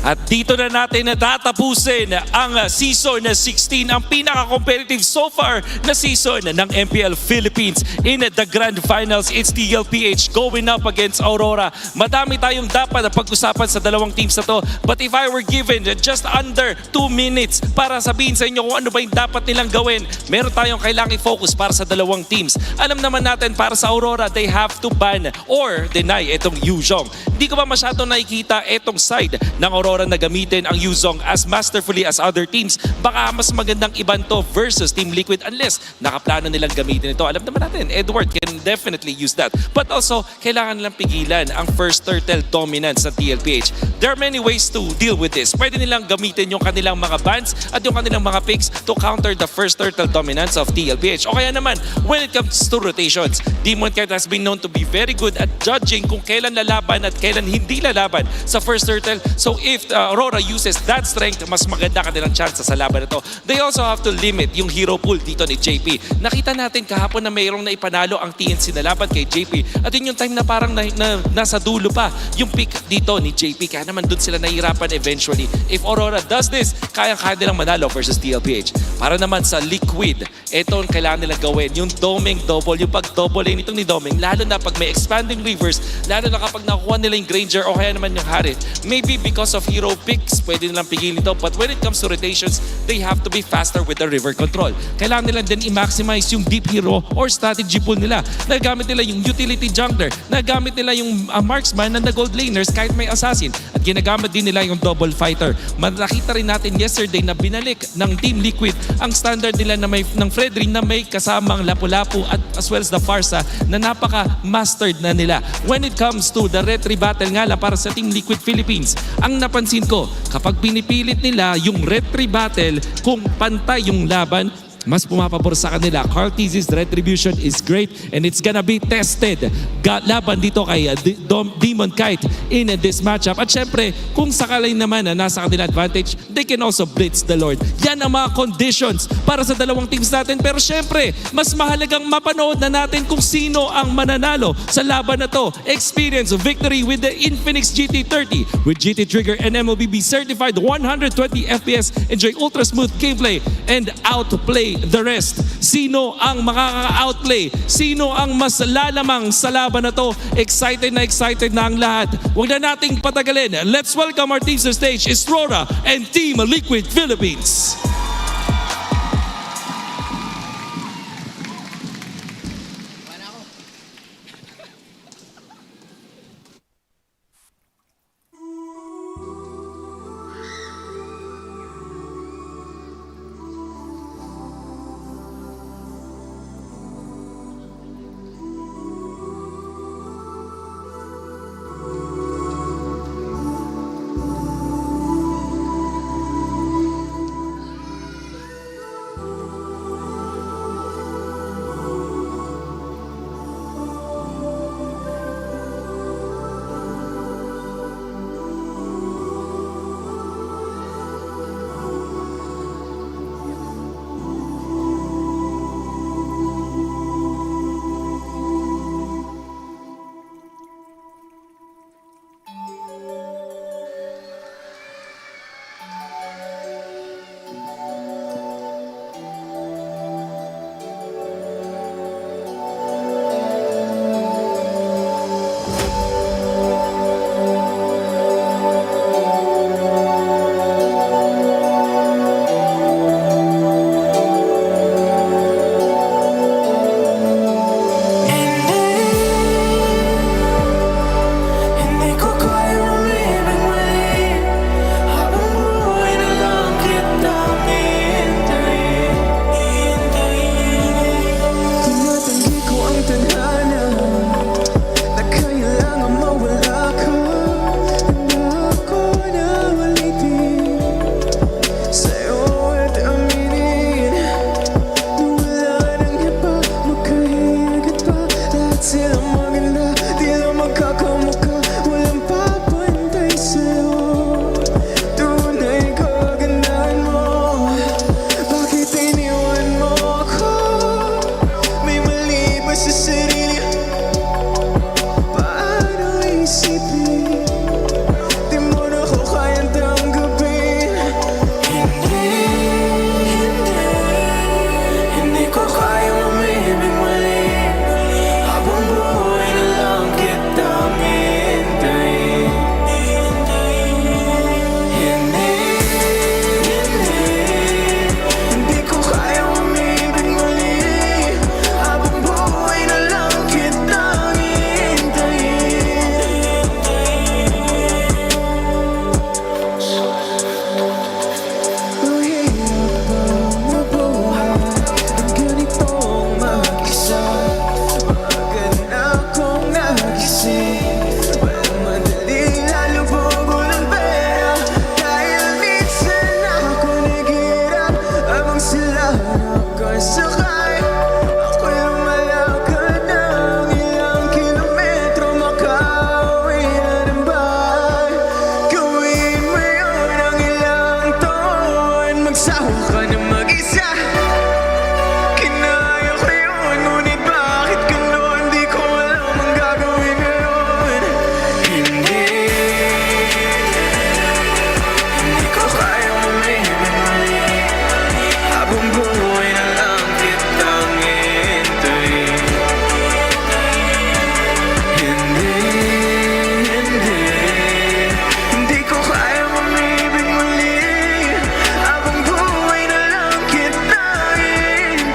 At dito na natin natatapusin ang season 16, ang pinaka-competitive so far na season ng MPL Philippines. In the Grand Finals, it's TLPH going up against Aurora. Madami tayong dapat na pag-usapan sa dalawang teams na to. But if I were given just under 2 minutes para sabihin sa inyo kung ano ba yung dapat nilang gawin, meron tayong kailangang i-focus para sa dalawang teams. Alam naman natin para sa Aurora, they have to ban or deny itong Yuzhong. Hindi ko ba masyadong nakikita itong side ng Aurora na gamitin ang Yuzhong as masterfully as other teams. Baka mas magandang iban to versus Team Liquid unless nakaplano nilang gamitin ito. Alam naman natin, Edward can definitely use that. But also, kailangan nilang pigilan ang first turtle dominance ng TLPH. There are many ways to deal with this. Pwede nilang gamitin yung kanilang mga bans at yung kanilang mga picks to counter the first turtle dominance of TLPH. O kaya naman, when it comes to rotations, Demon Knight has been known to be very good at judging kung kailan lalaban at kailan hindi lalaban sa first turtle. So if Aurora uses that strength, mas maganda kanilang chance sa laban na to. They also have to limit yung hero pool dito ni JP. Nakita natin kahapon na mayroong na ipanalo ang TNC na laban kay JP. At yun yung time na parang nasa dulo pa yung pick dito ni JP. Kaya naman dun sila nahihirapan eventually. If Aurora does this, kaya nilang manalo versus TLPH. Para naman sa Liquid, ito ang kailangan nilang gawin. Yung doming double, yung pag-double lane itong ni Doming, lalo na pag may expanding reverse, lalo na kapag nakuha nila yung Granger o kaya naman yung Harith. Maybe because of hero picks, pwede nilang pigilin ito. But when it comes to rotations, they have to be faster with the river control. Kailangan nilang din i-maximize yung deep hero or strategy pool nila. Nagamit nila yung utility jungler. Nagamit nila yung marksman na gold laners kahit may assassin. At ginagamit din nila yung double fighter. Nakita rin natin yesterday na binalik ng Team Liquid ang standard nila na may, ng Fredry na may kasamang Lapu-Lapu at as well as the Farsa na napaka-mastered na nila. When it comes to the retry battle nga lang para sa Team Liquid Philippines, ang napansin ko, kapag pinipilit nila yung retry battle, kung pantay yung laban, mas pumapabor sa kanila. Cartesi's retribution is great and it's gonna be tested. Laban dito kay Demon Kite in this matchup. At syempre, kung sakali naman na nasa kanila advantage, they can also blitz the Lord. Yan ang mga conditions para sa dalawang teams natin. Pero syempre, mas mahalagang mapanood na natin kung sino ang mananalo sa laban na to. Experience victory with the Infinix GT30 with GT Trigger and MLBB certified 120 FPS. Enjoy ultra smooth gameplay and outplay the rest. Sino ang makaka-outplay? Sino ang mas lalamang sa laban na to? Excited na ang lahat. Huwag na nating patagalin. Let's welcome our teams to the stage. It's RORA and Team Liquid Philippines. magsawa ka na mag-isa. Kinaya ko yun, ngunit bakit ganun? Di ko alam ang gagawin ngayon. Hindi ko kaya mamimili. Habang buhay na lang kitang hintayin. Hindi ko kaya mamibig muli. Habang buhay na lang kitang hintayin.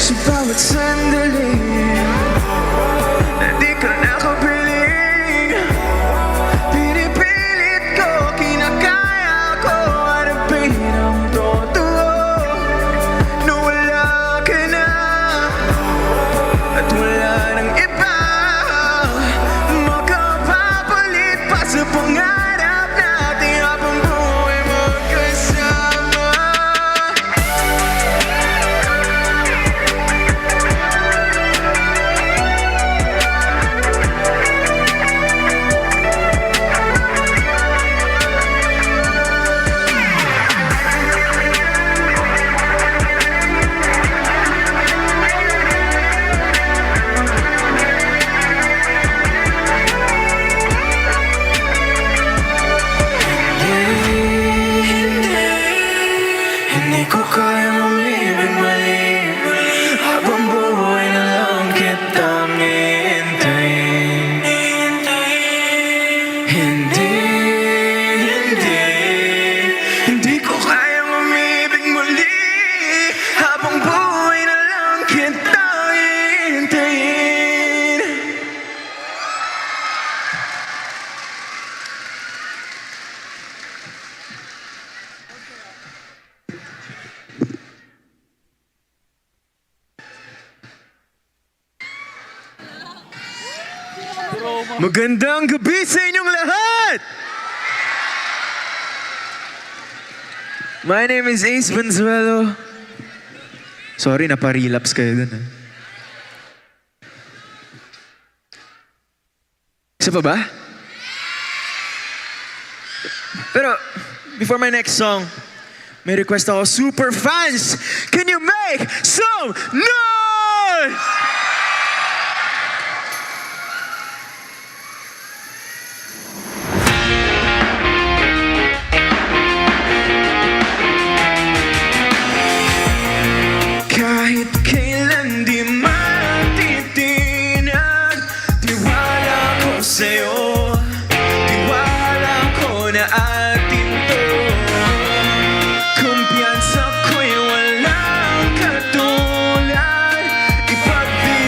Sa bawat sandali na di ka nakapiling, pinipilit ko, kinakaya ko harapin ang totoo na wala ka na at wala nang iba makapapalit pa sa pangarap natin habang buhay magkasama. Hindi ko kaya mamibig mali. Habang buhay na lang kitang hintayin. Hindi ko kaya mamibig muli. Habang buhay na lang kitang hintayin. Magandang gabi sa inyong lahat! My name is Ace Banzuelo. Sorry, naparelapse kayo dun. Isa pa ba? Pero, before my next song, may request ako, super fans! Can you make some noise? Kahit kailan di matitinag, tiwala ko sa'yo, tiwala ko na atin to. Kumpiyansa ko'y walang katulad, ipagdi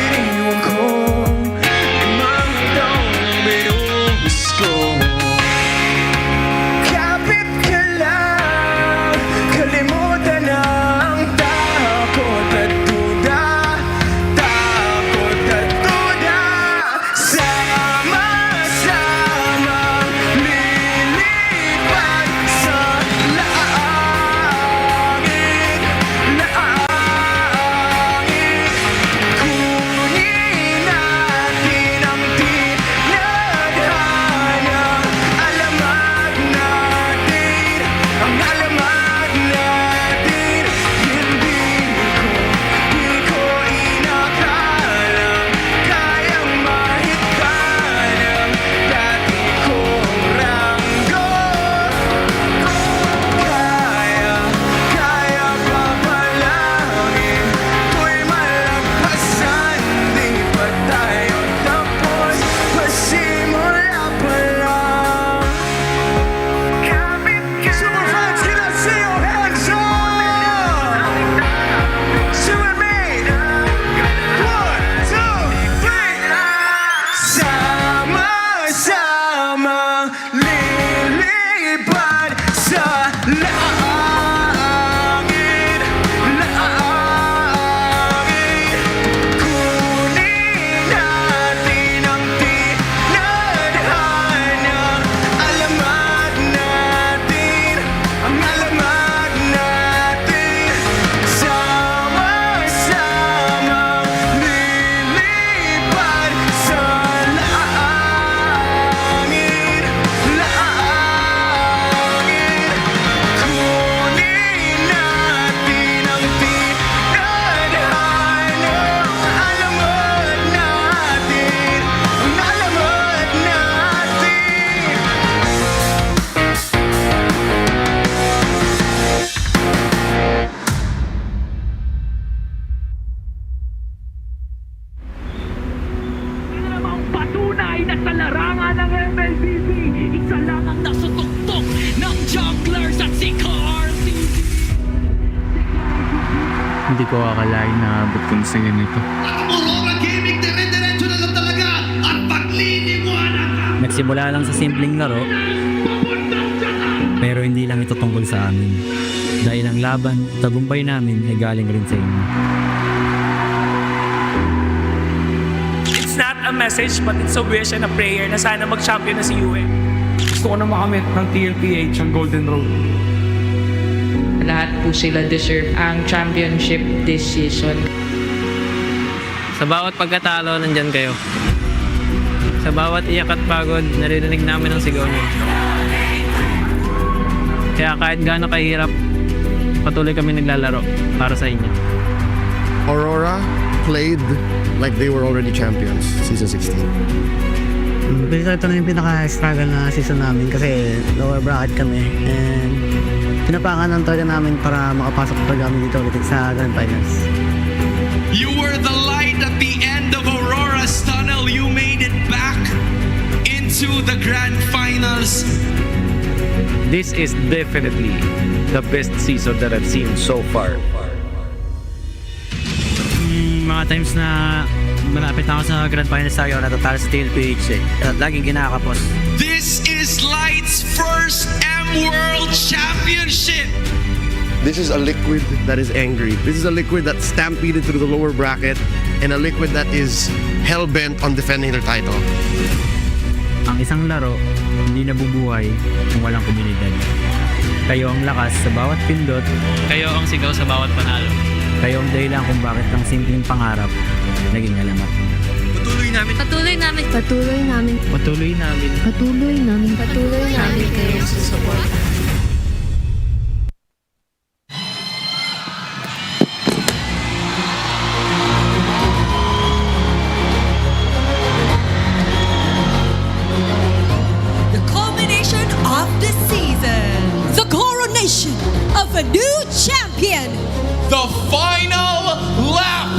Hindi ko akalain na abot ko sa ganito. Aurora Gaming, dire-diretso na lang talaga at pagliliwanag ka. Nagsimula lang sa simpleng laro, pero hindi lang ito tungkol sa amin. Dahil ang laban, tagumpay namin ay galing rin sa inyo. It's not a message but it's a wish and a prayer na sana mag-champion na si UE. Gusto ko na makamit ng TLPH ang Golden Road. Lahat po sila deserve ang championship this season. Sa bawat pagkatalo, nandyan kayo. Sa bawat iyak at pagod, naririnig namin ang sigaw niyo. Kaya kahit gaano kahirap, patuloy kami naglalaro para sa inyo. Aurora played like they were already champions season 16. Ito na yung pinaka-struggle na season namin kasi lower bracket kami and pinapakan ng talaga namin para makapasok talaga kami dito ulit sa Grand Finals. You were the light at the end of Aurora's tunnel. You made it back into the Grand Finals. This is definitely the best season that I've seen so far. Mga times na malapit na ako sa Grand Finals tayo, natatalo sa TLPH at laging kinakapos. This is Light's first M-World Championship. This is a liquid that is angry. This is a liquid that stampeded through the lower bracket and a liquid that is hell-bent on defending their title. Ang isang laro, hindi nabubuhay kung walang komunidad. Kayo ang lakas sa bawat pindot. Kayo ang sigaw sa bawat panalo. Kayo ang dahilan kung bakit ang simpleng pangarap naging alamat. Patuloy namin. Patuloy namin. Patuloy namin. Patuloy namin. Patuloy namin. Patuloy namin kayo sa support. The culmination of the season. The coronation of a new champion. The final lap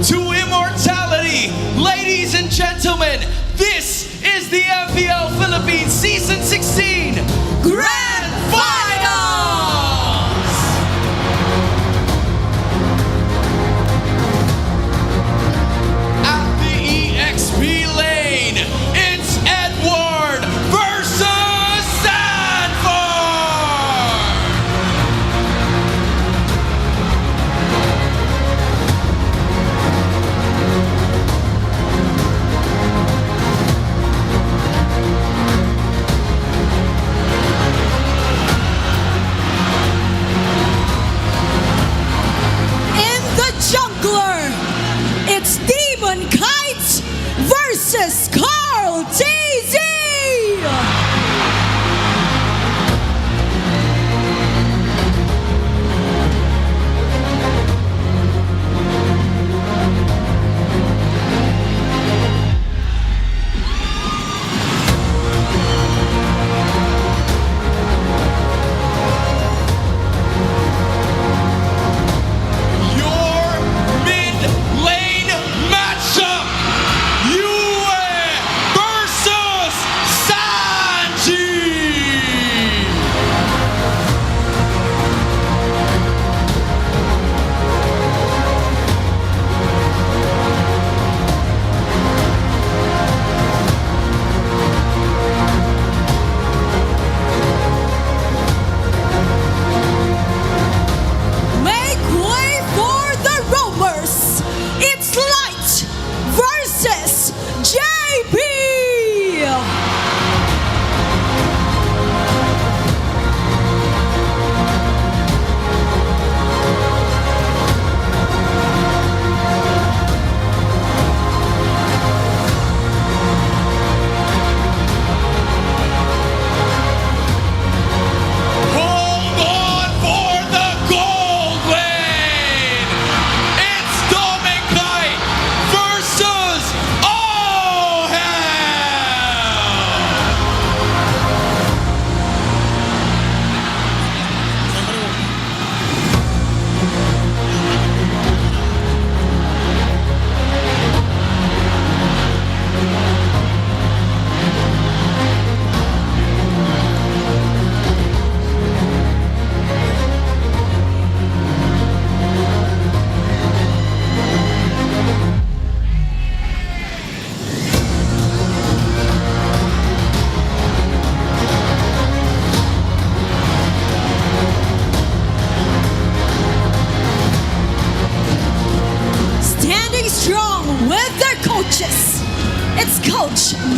to immortality. Ladies and gentlemen, this is the MPL Philippines Season 16 Grand Finals! At the EXP lane, it's Edward versus Sanford!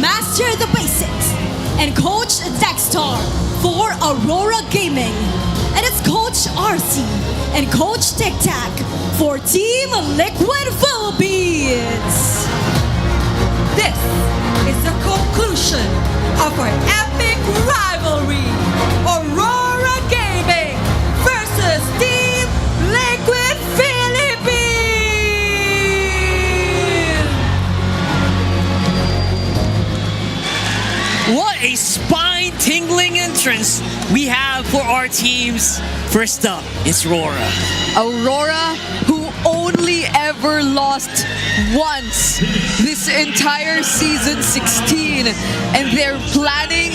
Master the Basics. And Coach Dexter for Aurora Gaming. And it's Coach RC and Coach Tic Tac for Team Liquid Philippines. This is the conclusion of our epic rivalry. Aurora Gaming versus Team Liquid Philippines. What a spine-tingling entrance we have for our teams. First up, it's Aurora. Aurora, who only ever lost once this entire season 16, and they're planning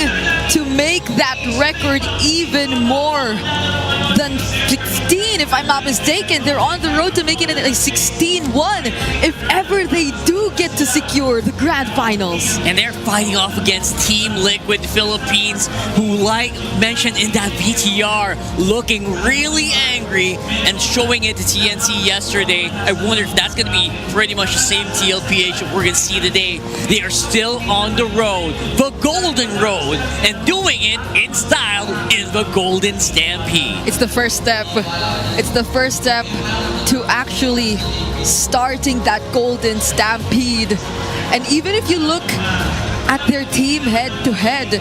to make that record even more than 16, if I'm not mistaken. They're on the road to making it a 16-1 if ever they do get to secure the grand finals. And they're fighting off against Team Liquid Philippines, who, like mentioned in that VTR, looking really angry and showing it to TNC yesterday. I wonder if that's going to be pretty much the same TLPH that we're going to see today. They are still on the road, the Golden Road, and doing it in style in the Golden Stampede. It's the first step. It's the first step to actually starting that Golden Stampede. And even if you look at their team head-to-head,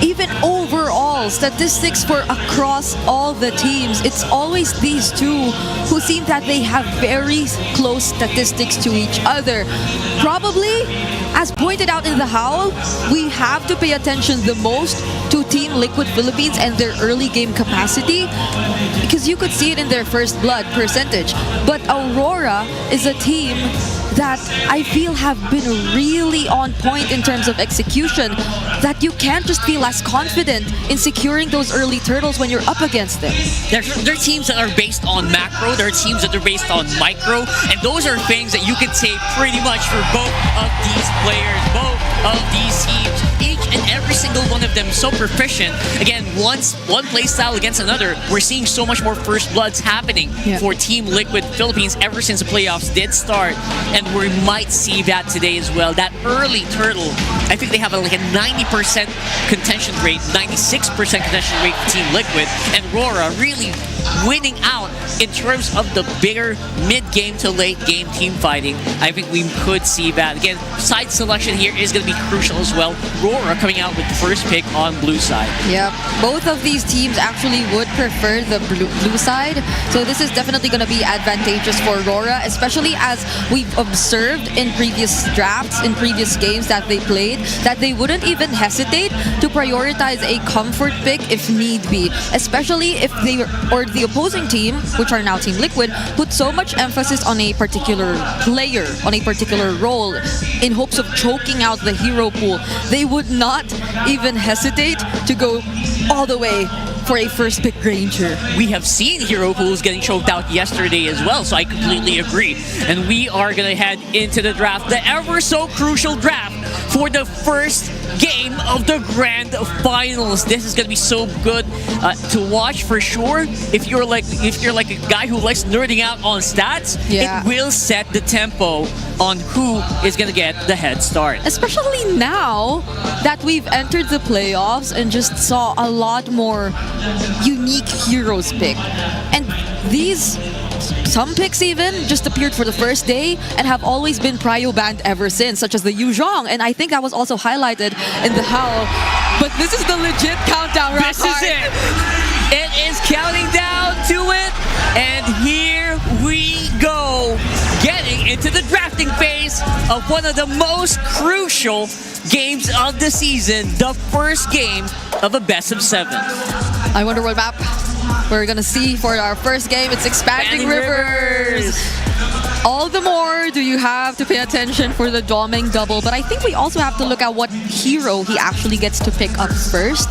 even overall statistics for across all the teams, it's always these two who seem that they have very close statistics to each other. Probably, as pointed out in the Howl, we have to pay attention the most to Team Liquid Philippines and their early game capacity, because you could see it in their first blood percentage. But Aurora is a team that I feel have been really on point in terms of execution, that you can't just feel as confident in securing those early turtles when you're up against them. They're teams that are based on macro, they're teams that are based on micro, and those are things that you can say pretty much for both of these players, both of these teams. Each and every single one of them so proficient. Again, one play style against another, we're seeing so much more first bloods happening for Team Liquid Philippines ever since the playoffs did start. And we might see that today as well. That early turtle, I think they have like a 90% contention rate, 96% contention rate for Team Liquid, and Aurora really winning out in terms of the bigger mid-game to late-game team fighting. I think we could see that. Again, side selection here is going to be crucial as well. Aurora coming out with the first pick on blue side. Yep, both of these teams actually would prefer the blue side, so this is definitely going to be advantageous for Aurora, especially as we've observed in previous drafts, in previous games that they played, that they wouldn't even hesitate to prioritize a comfort pick if need be, especially if they or the opposing team, which are now Team Liquid, put so much emphasis on a particular player, on a particular role, in hopes of choking out the hero pool. They would not even hesitate to go all the way for a first pick Granger. We have seen hero pools getting choked out yesterday as well, so I completely agree. And we are going to head into the draft, the ever so crucial draft for the first game of the grand finals. This is going to be so good to watch for sure. If you're like a guy who likes nerding out on stats, it will set the tempo on who is going to get the head start. Especially now that we've entered the playoffs and just saw a lot more unique heroes pick. And these, some picks even, just appeared for the first day and have always been prio banned ever since, such as the Yu Zhong. And I think that was also highlighted in the Howl. But this is the legit countdown, This is it. It is counting down to it. And here we go. Getting into the drafting phase of one of the most crucial games of the season. The first game of a best of 7. I wonder what map we're gonna see for our first game. It's Expanding Rivers. All the more do you have to pay attention for the Doming double, but I think we also have to look at what hero he actually gets to pick up first,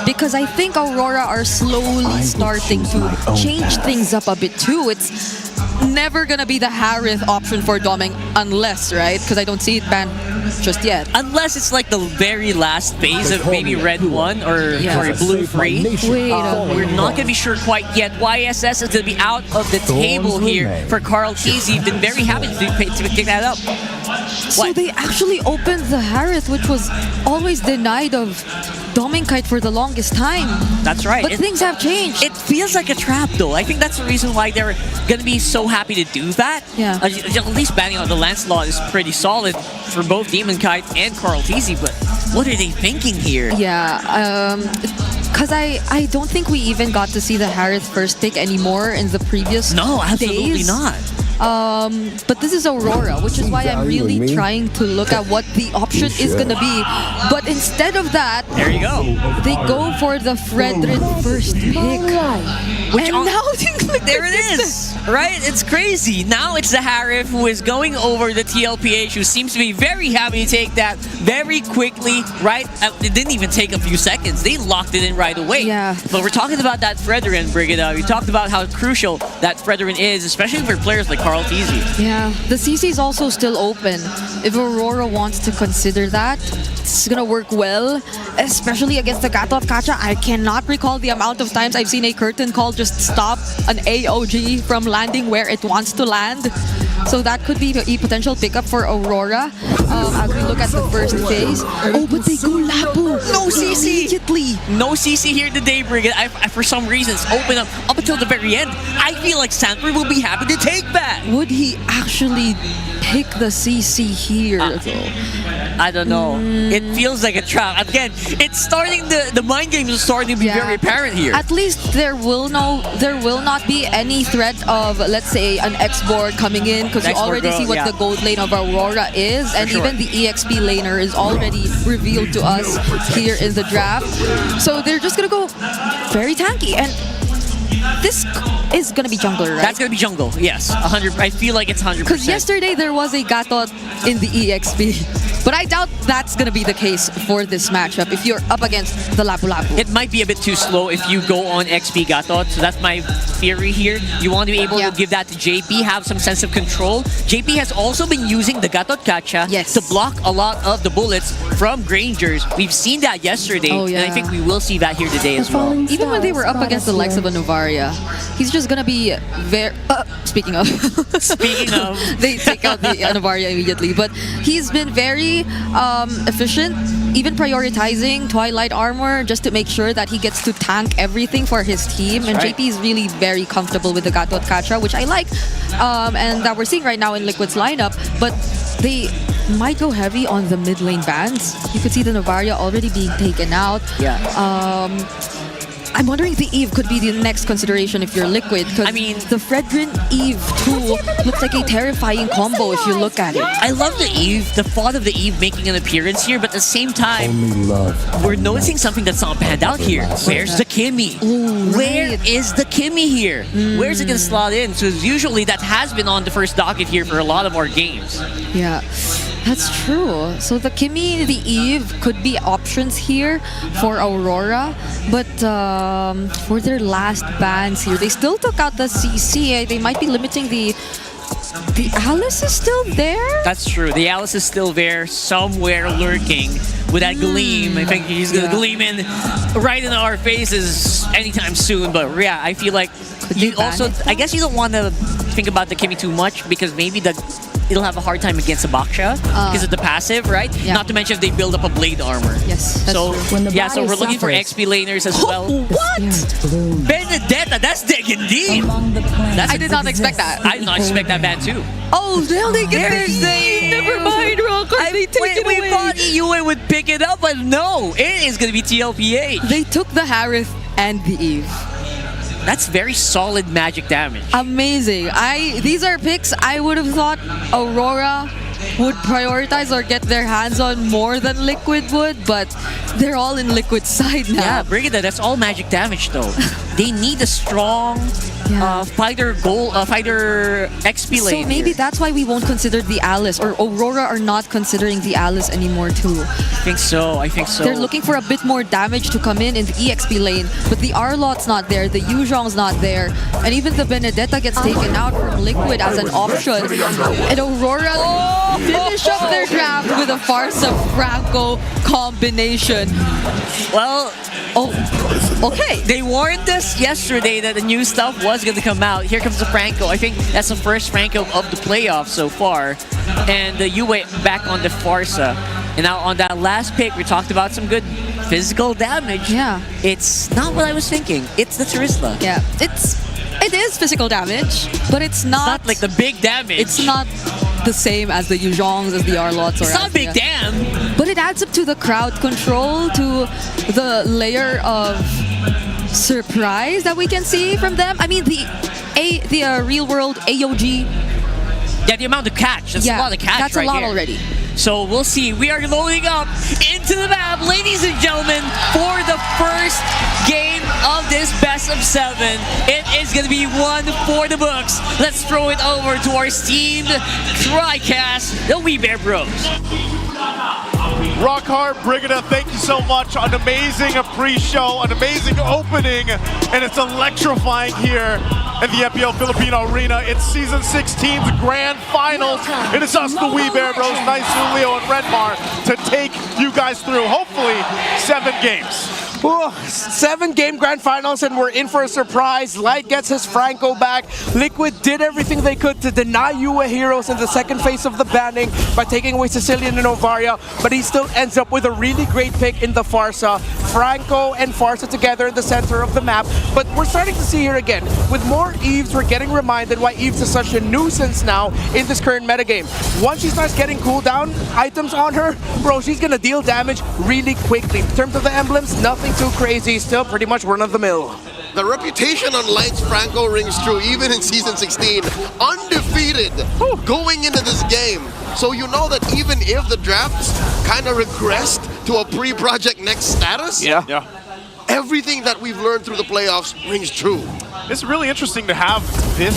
because I think Aurora are slowly starting to change things up a bit too. never gonna be the Harith option for doming unless, right? Because I don't see it banned just yet. Unless it's like the very last phase of maybe Red 1 or sorry, Blue 3. We're not going to be sure quite yet. YSS is going to be out of the table here for Carl Easy. Been very happy to pick that up. So they actually opened the Harith, which was always denied of doming kite for the longest time. That's right. But things have changed. It feels like a trap, though. I think that's the reason why they're going to be so happy to do that. Yeah. At least banning out the Lancelot is pretty solid for both Demon Kite and Carl Teasy, but what are they thinking here? Yeah, because I don't think we even got to see the Harith first pick anymore in the previous No, absolutely days. not. But this is Aurora, which is why I'm really trying to look at what the option is going to be. But instead of that, there you go. They go for the Fredrin first pick. Which and now there it is, right? It's crazy. Now it's the Harith who is going over the TLPH, who seems to be very happy to take that very quickly, right? It didn't even take a few seconds. They locked it in right away. Yeah. But we're talking about that Fredrin, Brigida. We talked about how crucial that Fredrin is, especially for players like Carl Teasy. Yeah, the CC is also still open. If Aurora wants to consider that, it's gonna work well, especially against the Gatot Kacha. I cannot recall the amount of times I've seen a curtain call just stop an AOG from landing where it wants to land. So that could be a potential pickup for Aurora as we look at the first phase. Oh, but they go Lapu. No CC. Immediately. No CC here today, Brigid. I for some reason, it's open up until the very end. I feel like Sanford will be happy to take that. Would he actually pick the CC here? I don't know. It feels like a trap. Again, it's starting the mind games are starting to be very apparent here. At least there will not be any threat of, let's say, an X board coming in, because you already see what the gold lane of Aurora is, and even the EXP laner is already revealed to us here in the draft. So they're just gonna go very tanky, and this is gonna be jungler, right? That's gonna be jungle, yes. 100. I feel like it's 100%. Because yesterday there was a Gatot in the EXP, but I doubt that's gonna be the case for this matchup if you're up against the Lapu Lapu. It might be a bit too slow if you go on XP Gatot, so that's my theory here. You want to be able to give that to JP, have some sense of control. JP has also been using the Gatot Kacha to block a lot of the bullets from Grangers. We've seen that yesterday, and I think we will see that here today as well. Even when they were up against the likes of a Novaria, he's just gonna be very... speaking of... they take out the Novaria immediately, but he's been very efficient, even prioritizing Twilight Armor just to make sure that he gets to tank everything for his team, and JP is really very comfortable with the Gatot Kacha, which I like, and that we're seeing right now in Liquid's lineup, but they might go heavy on the mid lane bans. You could see the Novaria already being taken out. I'm wondering if the Eve could be the next consideration if you're Liquid, because the Fredrin Eve too looks like a terrifying combo if you look at it. I love the Eve, the thought of the Eve making an appearance here, but at the same time, we're noticing something that's not panned out here. Where's the Kimmy? Where is the Kimmy here? Where's it going to slot in? So usually that has been on the first docket here for a lot of our games. Yeah, that's true. So the Kimmy, the Eve could be options here for Aurora, but for their last bans here, they still took out the CC. They might be limiting the Alice is still there? That's true. The Alice is still there, somewhere lurking with that gleam. I think he's going to gleam in right in our faces anytime soon. But yeah, I feel like you also, I guess you don't want to think about the Kimmy too much, because maybe it'll have a hard time against the Baksha because of the passive, right? Not to mention if they build up a blade armor. Yes, that's so true. yeah, so we're looking for XP laners as well. What? Benedetta, that's big indeed. I did not expect that. I did not expect that ban too. Oh, now they get their name. Never mind, Rock. They take it away. We thought EUA would pick it up, but no, it is going to be TLPH. They took the Harith and the Eve. That's very solid magic damage. Amazing. These are picks I would have thought Aurora would prioritize or get their hands on more than Liquid would, but they're all in Liquid's side now. Yeah, Brigida, that's all magic damage though. They need a strong fighter XP lane. So maybe that's why we won't consider the Alice, or Aurora are not considering the Alice anymore too. I think so. They're looking for a bit more damage to come in the EXP lane, but the Arlot's not there, the Yuzhong's not there, and even the Benedetta gets taken out from Liquid as an option. And Aurora finish up their draft with a Farsa Franco combination. Well, okay. They warned us yesterday that the new stuff was going to come out. Here comes the Franco. I think that's the first Franco of the playoffs so far. And the Yue back on the Farsa. And now on that last pick, we talked about some good physical damage. Yeah. It's not what I was thinking. It's the Terizla. Yeah, it is physical damage, but it's not like the big damage. It's not the same as the Yuzhongs, as the Arlots. It's not big damn. But it adds up to the crowd control, to the layer of surprise that we can see from them. I mean, the real world AOG. Yeah, the amount of catch. That's a lot of catch. That's right a lot here. already. So we'll see. We are loading up into the map, ladies and gentlemen, for the first game of this best of 7. It is going to be one for the books. Let's throw it over to our esteemed TriCast, the We Bear Bros. Rock hard, Brigida, thank you so much. An amazing pre-show, an amazing opening, and it's electrifying here in the MPL Filipino Arena. It's Season 16's Grand Finals. It is us, the We Bear Bros, Nice, Leo, and Redmar, to take you guys through, hopefully, 7 games. 7-game Grand Finals, and we're in for a surprise. Light gets his Franco back. Liquid did everything they could to deny Yue heroes in the second phase of the banning by taking away Sicilian and Ovaria, but he still ends up with a really great pick in the Farsa. Franco and Farsa together in the center of the map, but we're starting to see here again, with more Eves, we're getting reminded why Eves is such a nuisance now in this current metagame. Once she starts getting cooldown items on her, bro, she's gonna deal damage really quickly. In terms of the emblems, nothing too crazy, still pretty much run-of-the-mill. The reputation on Light's Franco rings true even in Season 16. Undefeated going into this game. So you know that even if the drafts kind of regressed to a pre-Project Next status, everything that we've learned through the playoffs rings true. It's really interesting to have this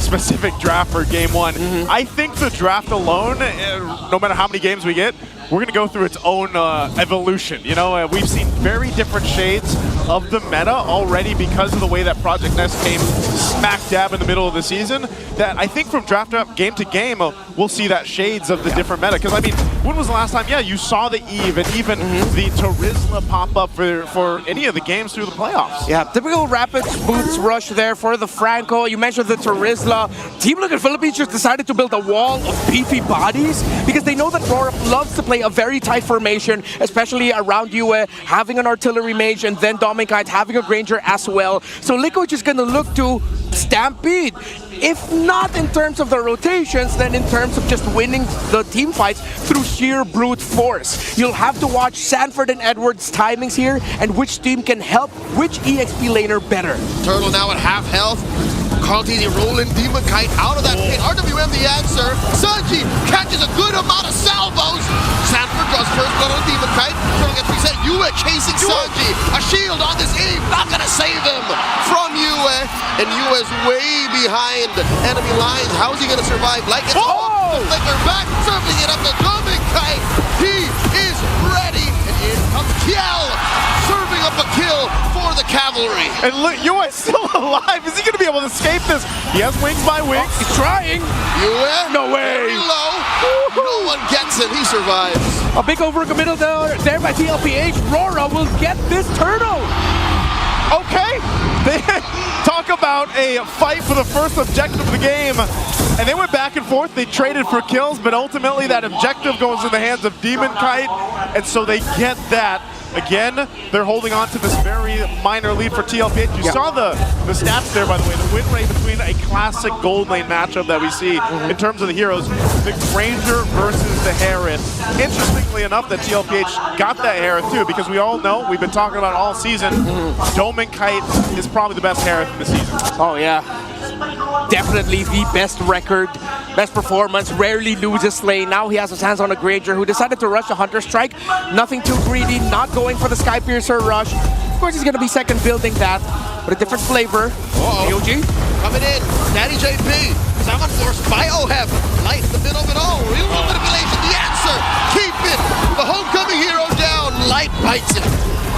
specific draft for Game 1. I think the draft alone, no matter how many games we get, we're going to go through its own evolution. You know, we've seen very different shades of the meta already because of the way that Project Nest came smack dab in the middle of the season, that I think from draft up game to game, we'll see that shades of the different meta. Because, I mean, when was the last time, you saw the Eve and even the Terizla pop up for any of the games through the playoffs? Yeah, typical rapid boots rush there for the Franco. You mentioned the Terizla. Team Liquid Philippines just decided to build a wall of beefy bodies because they know that RORA loves to play a very tight formation, especially around Yue, having an artillery mage and then Dominkite having a Granger as well. So Liquid is going to look to stampede. If not in terms of the rotations, then in terms of just winning the team fights through sheer brute force. You'll have to watch Sanford and Edwards' timings here and which team can help which EXP laner better. Turtle now at half health. Carl TZ rolling Demon Kite out of that pit. RWM the answer. Sanji catches a good amount of salvos. Sanford draws first blood on Demon Kite. Turtle gets reset. Yue chasing Sanji. A shield on this Eve. Not gonna save him from Yue. And Yue's way behind enemy lines. How's he gonna survive? Like it's the flicker back. Serving it up to Demon Kite. He is ready. And in comes Kiel. Serving up a kill for the Cavalry. And look, Yue is still alive. Is he going to be able to escape this? He has wings by wings. He's trying. Yue? No way. Very low. No one gets it. He survives. A big over-committal there by TLPH. RORA will get this turtle. Okay. They talk about a fight for the first objective of the game. And they went back and forth. They traded for kills, but ultimately that objective goes in the hands of Demon Kite. And so they get that. Again, they're holding on to this very minor lead for TLPH. You saw the stats there, by the way. The win rate between a classic gold lane matchup that we see in terms of the heroes. The Granger versus the Harith. Interestingly enough, that TLPH got that Harith too, because we all know, we've been talking about all season, Dominkite is probably the best Harith in the season. Oh yeah. Definitely the best record best performance, rarely loses lane. Now he has his hands on a Granger who decided to rush a Hunter Strike. Nothing too greedy, not going for the Sky Piercer rush. Of course, he's going to be second building that, but a different flavor. AOG coming in. Daddy JP. Someone forced by OHEF. Light in the middle of it all. Real world manipulation. The answer. Keep it. The homecoming hero down. Light bites it.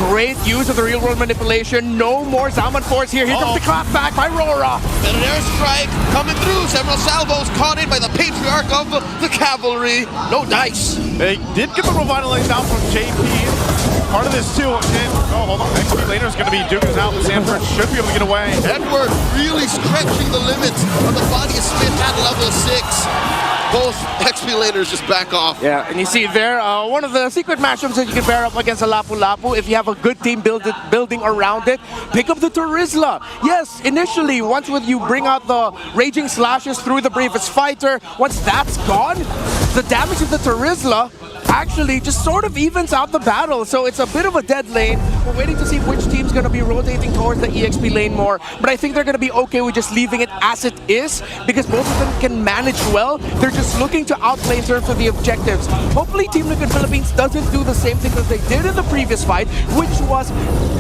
Great use of the real world manipulation. No more Zaman Force here. Here comes the clap back by RORA. Then an airstrike coming through. Several salvos caught in by the patriarch of the Cavalry. No dice. They did get the revitalization down from JP. Part of this too. Hold on. XP laner is going to be duking it out. Sanford should be able to get away. Edward really stretching the limits of the body of Smith at level 6. Both XP laners just back off. Yeah, and you see there, one of the secret matchups that you can pair up against a Lapu Lapu, if you have a good team building around it, pick up the Turizla. Yes, initially, once you bring out the Raging Slashes through the Bravest Fighter, once that's gone, the damage of the Turizla actually just sort of evens out the battle. So it's a bit of a dead lane. We're waiting to see which team's going to be rotating towards the EXP lane more. But I think they're going to be okay with just leaving it as it is because both of them can manage well. They're just looking to outplay in terms of the objectives. Hopefully Team Liquid Philippines doesn't do the same thing that they did in the previous fight, which was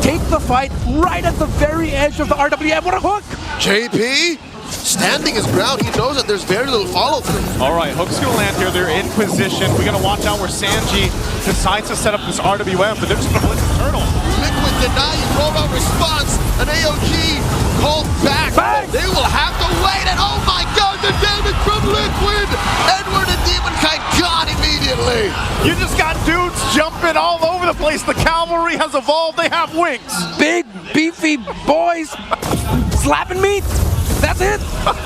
take the fight right at the very edge of the RWM. What a hook! JP standing his ground. He knows that there's very little follow-through. All right, Hook's going to land here. They're in position. We got to watch out where Sanji decides to set up this RWM, but they're just going to blitz the turtle. Liquid denying rollout response. An AOG called back. Bang! They will have to wait, and oh my god, the damage from Liquid! Edward and Demon Kite gone immediately. You just got dudes jumping all over the place. The Cavalry has evolved. They have wings. Big, beefy boys slapping meat. That's it.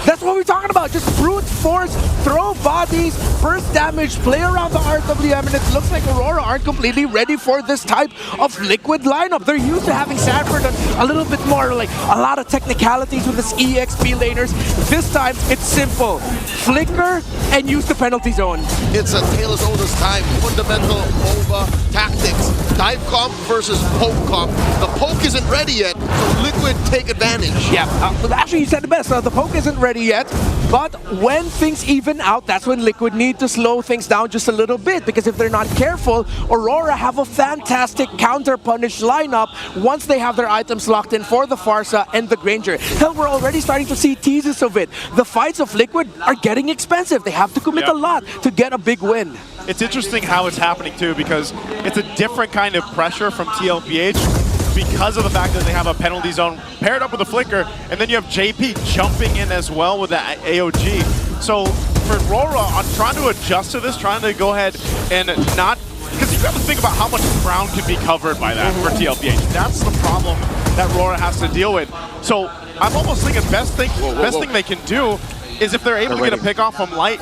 That's what we're talking about. Just brute force, throw bodies, burst damage, play around the RWM, and it looks like Aurora aren't completely ready for this type of Liquid lineup. They're used to having Sanford a little bit more, like a lot of technicalities with his EXP laners. This time, it's simple. Flicker and use the penalty zone. It's a Tale as Old as Time. Fundamental MOBA tactics. Dive comp versus poke comp. The poke isn't ready yet, so Liquid take advantage. Yeah, actually you said the best. The poke isn't ready yet, but when things even out, that's when Liquid need to slow things down just a little bit, because if they're not careful, Aurora have a fantastic counter-punish lineup once they have their items locked in for the Farsa and the Granger. Hell, we're already starting to see teases of it. The fights of Liquid are getting expensive. They have to commit a lot to get a big win. It's interesting how it's happening too, because it's a different kind of pressure from TLPH because of the fact that they have a penalty zone paired up with a Flicker, and then you have JP jumping in as well with the AOG. So for RORA, I'm trying to adjust to this, trying to go ahead and not, because you have to think about how much ground can be covered by that for TLPH. That's the problem that RORA has to deal with. So I'm almost thinking best thing they can do is if they're able to get a pick off from Light,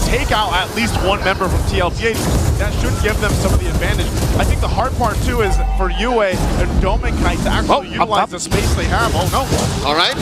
take out at least one member from TLPH. That should give them some of the advantage. I think the hard part too is for Yue and Dominkite to actually utilize the space they have. Oh no. All right,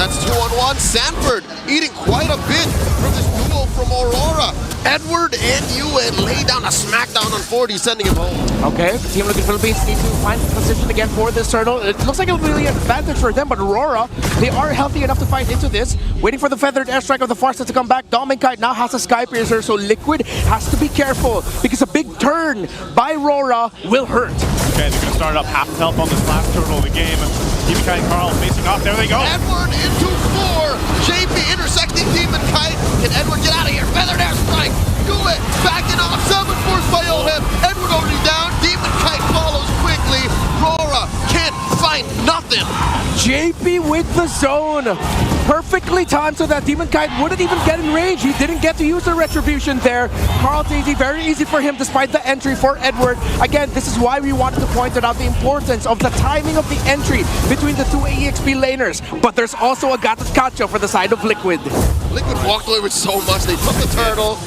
that's 2-on-1. Sanford eating quite a bit from this duel from Aurora. Edward and Yue lay down a smackdown on 40, sending him home. Okay, Team Liquid Philippines need to find position again for this turtle. It looks like it'll be an advantage for them, but Aurora, they are healthy enough to fight into this. Waiting for the feathered airstrike of the Farsa to come back. Dominkite now has a Sky Piercer, so Liquid has to be careful because a big turn by Aurora will hurt. Okay, they're going to start up half health on this last turtle of the game. Demon Kite and Carl facing off. There they go. Edward into 4. JP intersecting Demon Kite. Can Edward get out of here? Feathered airstrike. Do it. Backing off. Summon force by OHEF. Edward already down. Demon Kite follows quickly. Aurora can't find nothing. JP with the zone. Perfectly timed so that Demon Kite wouldn't even get in range. He didn't get to use the retribution there. Carl Daisy, very easy for him despite the entry for Edward. Again, this is why we wanted to point out the importance of the timing of the entry between the two EXP laners. But there's also a Gatotkacho for the side of Liquid. Liquid walked away with so much. They took the turtle,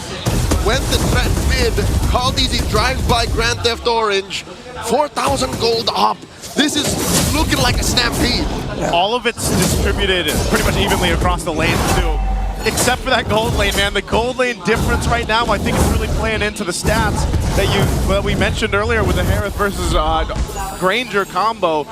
went to threat mid. Carl Daisy drives by Grand Theft Orange. 4,000 gold up. This is looking like a stampede. All of it's distributed pretty much evenly across the lane too. Except for that gold lane, man. The gold lane difference right now, I think, is really playing into the stats that we mentioned earlier with the Harith versus Granger combo.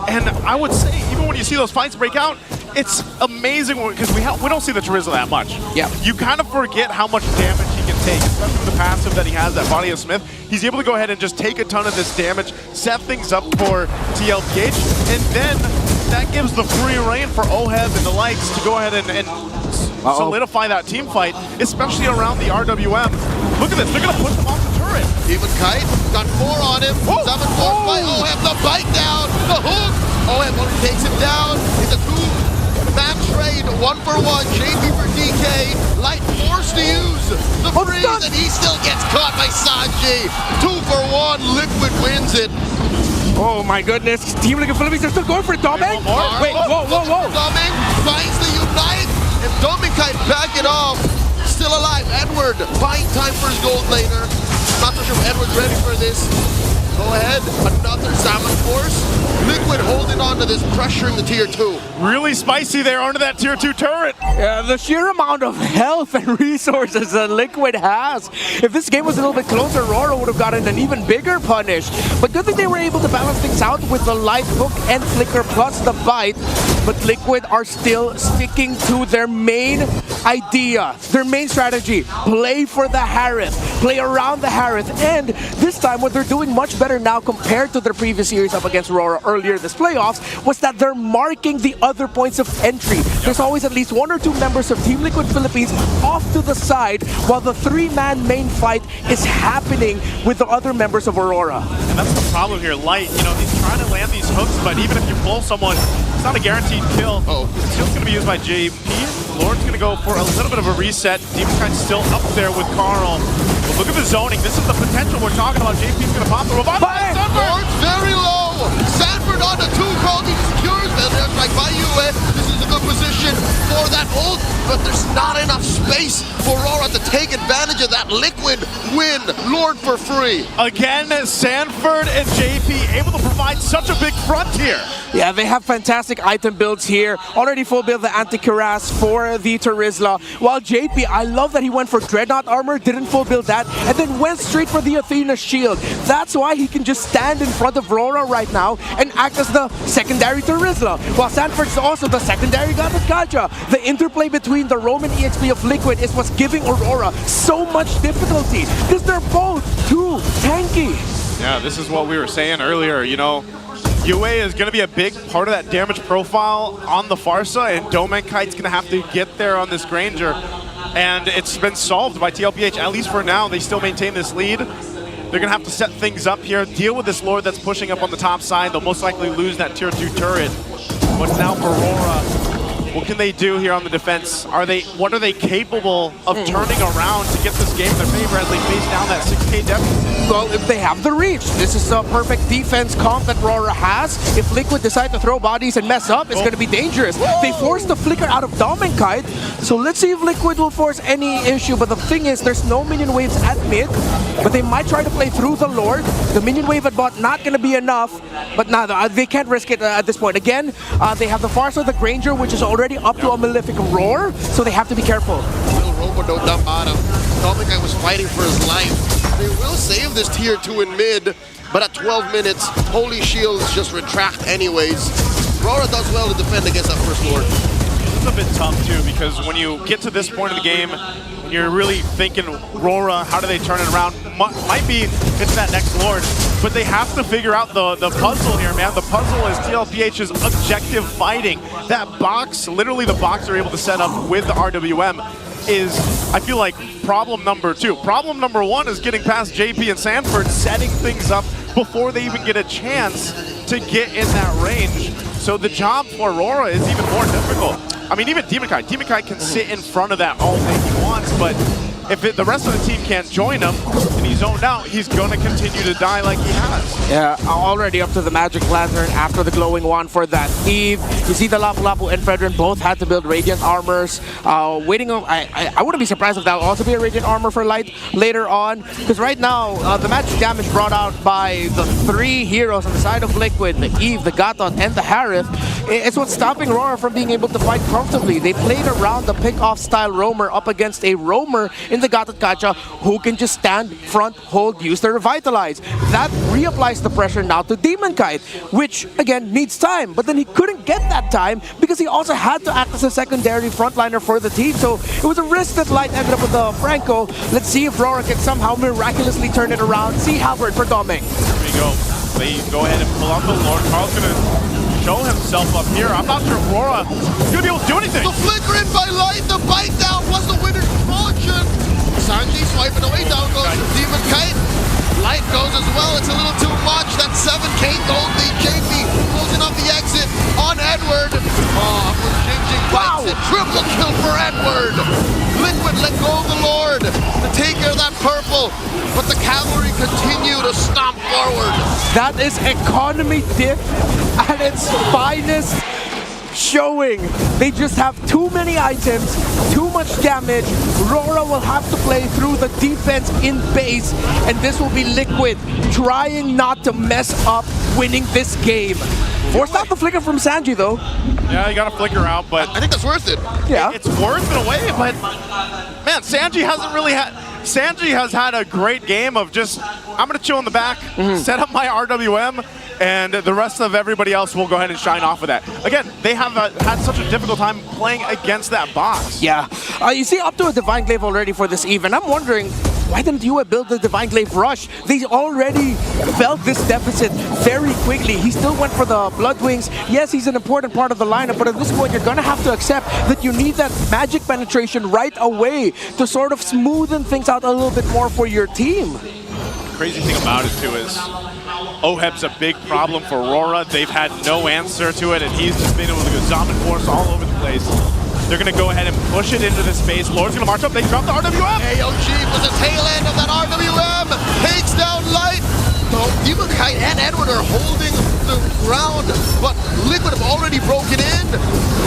And I would say, even when you see those fights break out, it's amazing because we don't see the Terizla that much. Yeah. You kind of forget how much damage he can take, especially with the passive that he has, that Body of Smith. He's able to go ahead and just take a ton of this damage, set things up for TLPH, and then that gives the free reign for Oheb and the likes to go ahead and solidify that team fight, especially around the RWM. Look at this, they're going to push him off the turret. Demon Kite got 4 on him. 7 forced by Oheb, the bite down, the hook. Oheb only takes him down. It's a 2-man trade, 1-for-1. JP for DK. Light forced to use the freeze, and he still gets caught by Sanji. 2-for-1. Liquid wins it. Oh my goodness, Team Liquid Philippines are still going for Domeng? Wait, whoa. Domeng finds the Unite, and Domeng back it off. Still alive, Edward buying time for his gold laner. Not so sure if Edward's ready for this. Go ahead, another Salmon Force. Liquid holding on to this, pressuring the tier 2. Really spicy there onto that tier 2 turret. Yeah, the sheer amount of health and resources that Liquid has. If this game was a little bit closer, Aurora would have gotten an even bigger punish. But good thing they were able to balance things out with the light hook and flicker plus the bite. But Liquid are still sticking to their main idea, their main strategy. Play for the Harith, play around the Harith. And this time what they're doing much better now compared to their previous series up against Aurora earlier this playoffs was that they're marking the other points of entry. There's always at least 1 or 2 members of Team Liquid Philippines off to the side while the 3-man main fight is happening with the other members of Aurora. And that's the problem here. Light, he's trying to land these hooks, but even if you pull someone, it's not a guaranteed kill. It's still going to be used by JP. Lord's going to go for a little bit of a reset. Demon Kite's still up there with Carl. But look at the zoning. This is the potential we're talking about. JP's going to pop the revival. Lord's very low. Sanford on the 2. Carl secures. There's like by Yue. This is a good position for that ult, but there's not enough space for Aurora to take advantage of that. Liquid win. Lord for free. Again, Sanford and JP able to provide such a big front here. Yeah, they have fantastic item builds here. Already full build the anti-Cuirass for the Terizla. While JP, I love that he went for Dreadnought armor, didn't full build that, and then went straight for the Athena shield. That's why he can just stand in front of Aurora right now and act as the secondary Terizla. While Sanford's also the secondary God of Gacha. The interplay between the Roman EXP of Liquid is what's giving Aurora so much difficulty because they're both too tanky. Yeah, this is what we were saying earlier, Yue is going to be a big part of that damage profile on the Farsa, and Domeng Kite's going to have to get there on this Granger. And it's been solved by TLPH, at least for now. They still maintain this lead. They're going to have to set things up here, deal with this Lord that's pushing up on the top side. They'll most likely lose that tier 2 turret. But now for Aurora, what can they do here on the defense? What are they capable of turning around to get this game in their favor as they face down that 6k deficit? Well, if they have the reach, this is a perfect defense comp that Aurora has. If Liquid decide to throw bodies and mess up, it's going to be dangerous. They forced the flicker out of Domeng Kite, so let's see if Liquid will force any issue. But the thing is, there's no minion waves at mid, but they might try to play through the Lord. The minion wave at bot not going to be enough, but nah, they can't risk it at this point. Again, they have the Farsa, the Granger, which is already up to a Malefic Roar, so they have to be careful. Will Robo no dump on him. Domeng Kite was fighting for his life. They will save this tier 2 in mid, but at 12 minutes, Holy Shields just retract anyways. Aurora does well to defend against that first Lord. It's a bit tough too, because when you get to this point of the game, when you're really thinking RORA, how do they turn it around? Might be it's that next Lord, but they have to figure out the puzzle here, man. The puzzle is TLPH's objective fighting. That box, literally the box they're able to set up with the RWM is, I feel like, problem number 2. Problem number 1 is getting past JP and Sanford, setting things up before they even get a chance to get in that range. So the job for Aurora is even more difficult. I mean, even Demon Kite can sit in front of that all day he wants, but if the rest of the team can't join him and he's zoned out, he's going to continue to die like he has. Yeah, already up to the Magic Lantern after the glowing wand for that Eve. You see the Lapu Lapu and Fredrin both had to build Radiant Armors. I wouldn't be surprised if that will also be a Radiant Armor for Light later on, because right now, the magic damage brought out by the 3 heroes on the side of Liquid, the Eve, the Gatot, and the Harith, it's what's stopping Aurora from being able to fight comfortably. They played around the pick-off style roamer up against a roamer in the Gatot Gacha who can just stand, front, hold, use their Revitalize. That reapplies the pressure now to Demon Kite, which again needs time, but then he couldn't get that time because he also had to act as a secondary frontliner for the team, so it was a risk that Light ended up with the Franco. Let's see if RORA can somehow miraculously turn it around. See Halberd for Doming. There we go. They go ahead and pull out the Lord. Carl's gonna show himself up here. I'm not sure if RORA is gonna be able to do anything. The flicker in by Light, the bite down was the winner's fortune. Sanji swiping away, down goes Demon Kite. Light goes as well, it's a little too much. That 7K gold lead. JP closing up the exit on Edward. Oh, Jingjing bites it. Triple kill for Edward. Liquid let go of the Lord to take care of that purple, but the Cavalry continue to stomp forward. That is economy diff at its finest. Showing they just have too many items, too much damage. RORA will have to play through the defense in base, and this will be Liquid trying not to mess up winning this game. Forced out the flicker from Sanji though. Yeah, you got to flicker out, but I think that's worth it. Yeah, it's worth it in a way, but man, Sanji hasn't really had. Sanji has had a great game of just, I'm going to chill in the back, set up my RWM, and the rest of everybody else will go ahead and shine off of that. Again, they have had such a difficult time playing against that box. Yeah. You see up to a Divine Glaive already for this even. I'm wondering, why didn't you build the Divine Glaive Rush? They already felt this deficit very quickly. He still went for the Blood Wings. Yes, he's an important part of the lineup, but at this point, you're going to have to accept that you need that magic penetration right away to sort of smoothen things out a little bit more for your team. Crazy thing about it, too, is Oheb's a big problem for RORA. They've had no answer to it, and he's just been able to go Zombie Force all over the place. They're going to go ahead and push it into the space. Lord's going to march up. They drop the RWM. AOG was the tail end of that RWM. Takes down Light. So Demon Kite and Edward are holding the ground, but Liquid have already broken in.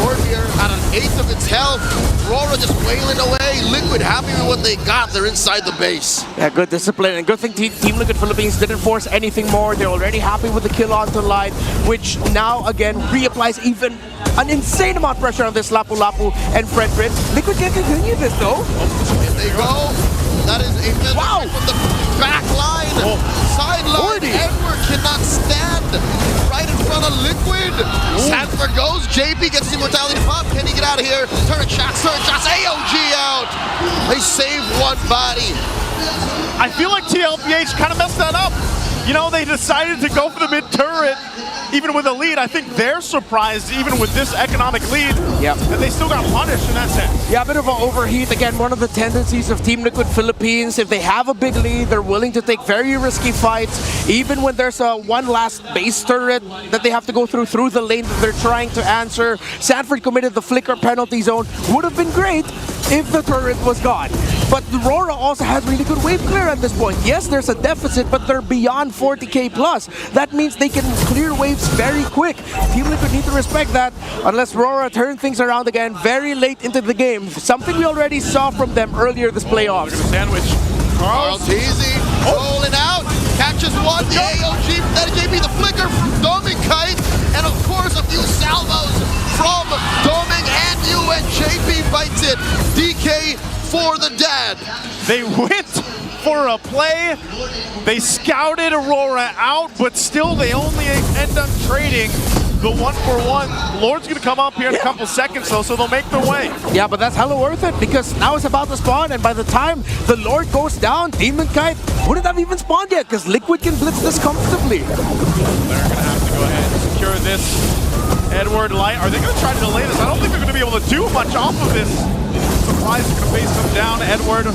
Lord here at an eighth of its health. RORA just wailing away. Liquid happy with what they got. They're inside the base. Yeah, good discipline. And good thing Team Liquid Philippines didn't force anything more. They're already happy with the kill onto Light, which now again reapplies even an insane amount of pressure on this Lapu Lapu and Fredrin. Liquid can continue this though. Here they go. That is a wow from the back line. Sideline. Edward cannot stand right in front of Liquid. Sanford goes. JP gets the Immortality pop. Can he get out of here? Turret shots. AOG out. They save one body. I feel like TLPH kind of messed that up. You know, they decided to go for the mid-turret, even with a lead. I think they're surprised, even with this economic lead, that they still got punished in that sense. Yeah, a bit of an overheat. Again, one of the tendencies of Team Liquid Philippines, if they have a big lead, they're willing to take very risky fights, even when there's a one last base turret that they have to go through the lane that they're trying to answer. Sanford committed the flicker penalty zone. Would have been great if the turret was gone. But RORA also has really good wave clear at this point. Yes, there's a deficit, but they're beyond 40k plus. That means they can clear waves very quick. Team Liquid need to respect that, unless RORA turn things around again very late into the game. Something we already saw from them earlier this playoffs. Look at the sandwich. Carl Teasy rolling out, catches one, the AOG, that JP, the flicker from Doming Kite, and of course a few salvos from Doming and you, and JP bites it. DK for the dad. They went for a play. They scouted Aurora out, but still they only end up trading the 1-for-1. Lord's gonna come up here in a couple seconds though, so they'll make their way. Yeah, but that's hella worth it because now it's about to spawn, and by the time the Lord goes down, Demon Kite wouldn't have even spawned yet because Liquid can blitz this comfortably. They're gonna have to go ahead and secure this. Edward Light, are they gonna try to delay this? I don't think they're gonna be able to do much off of this. Surprise, they're gonna face them down. Edward,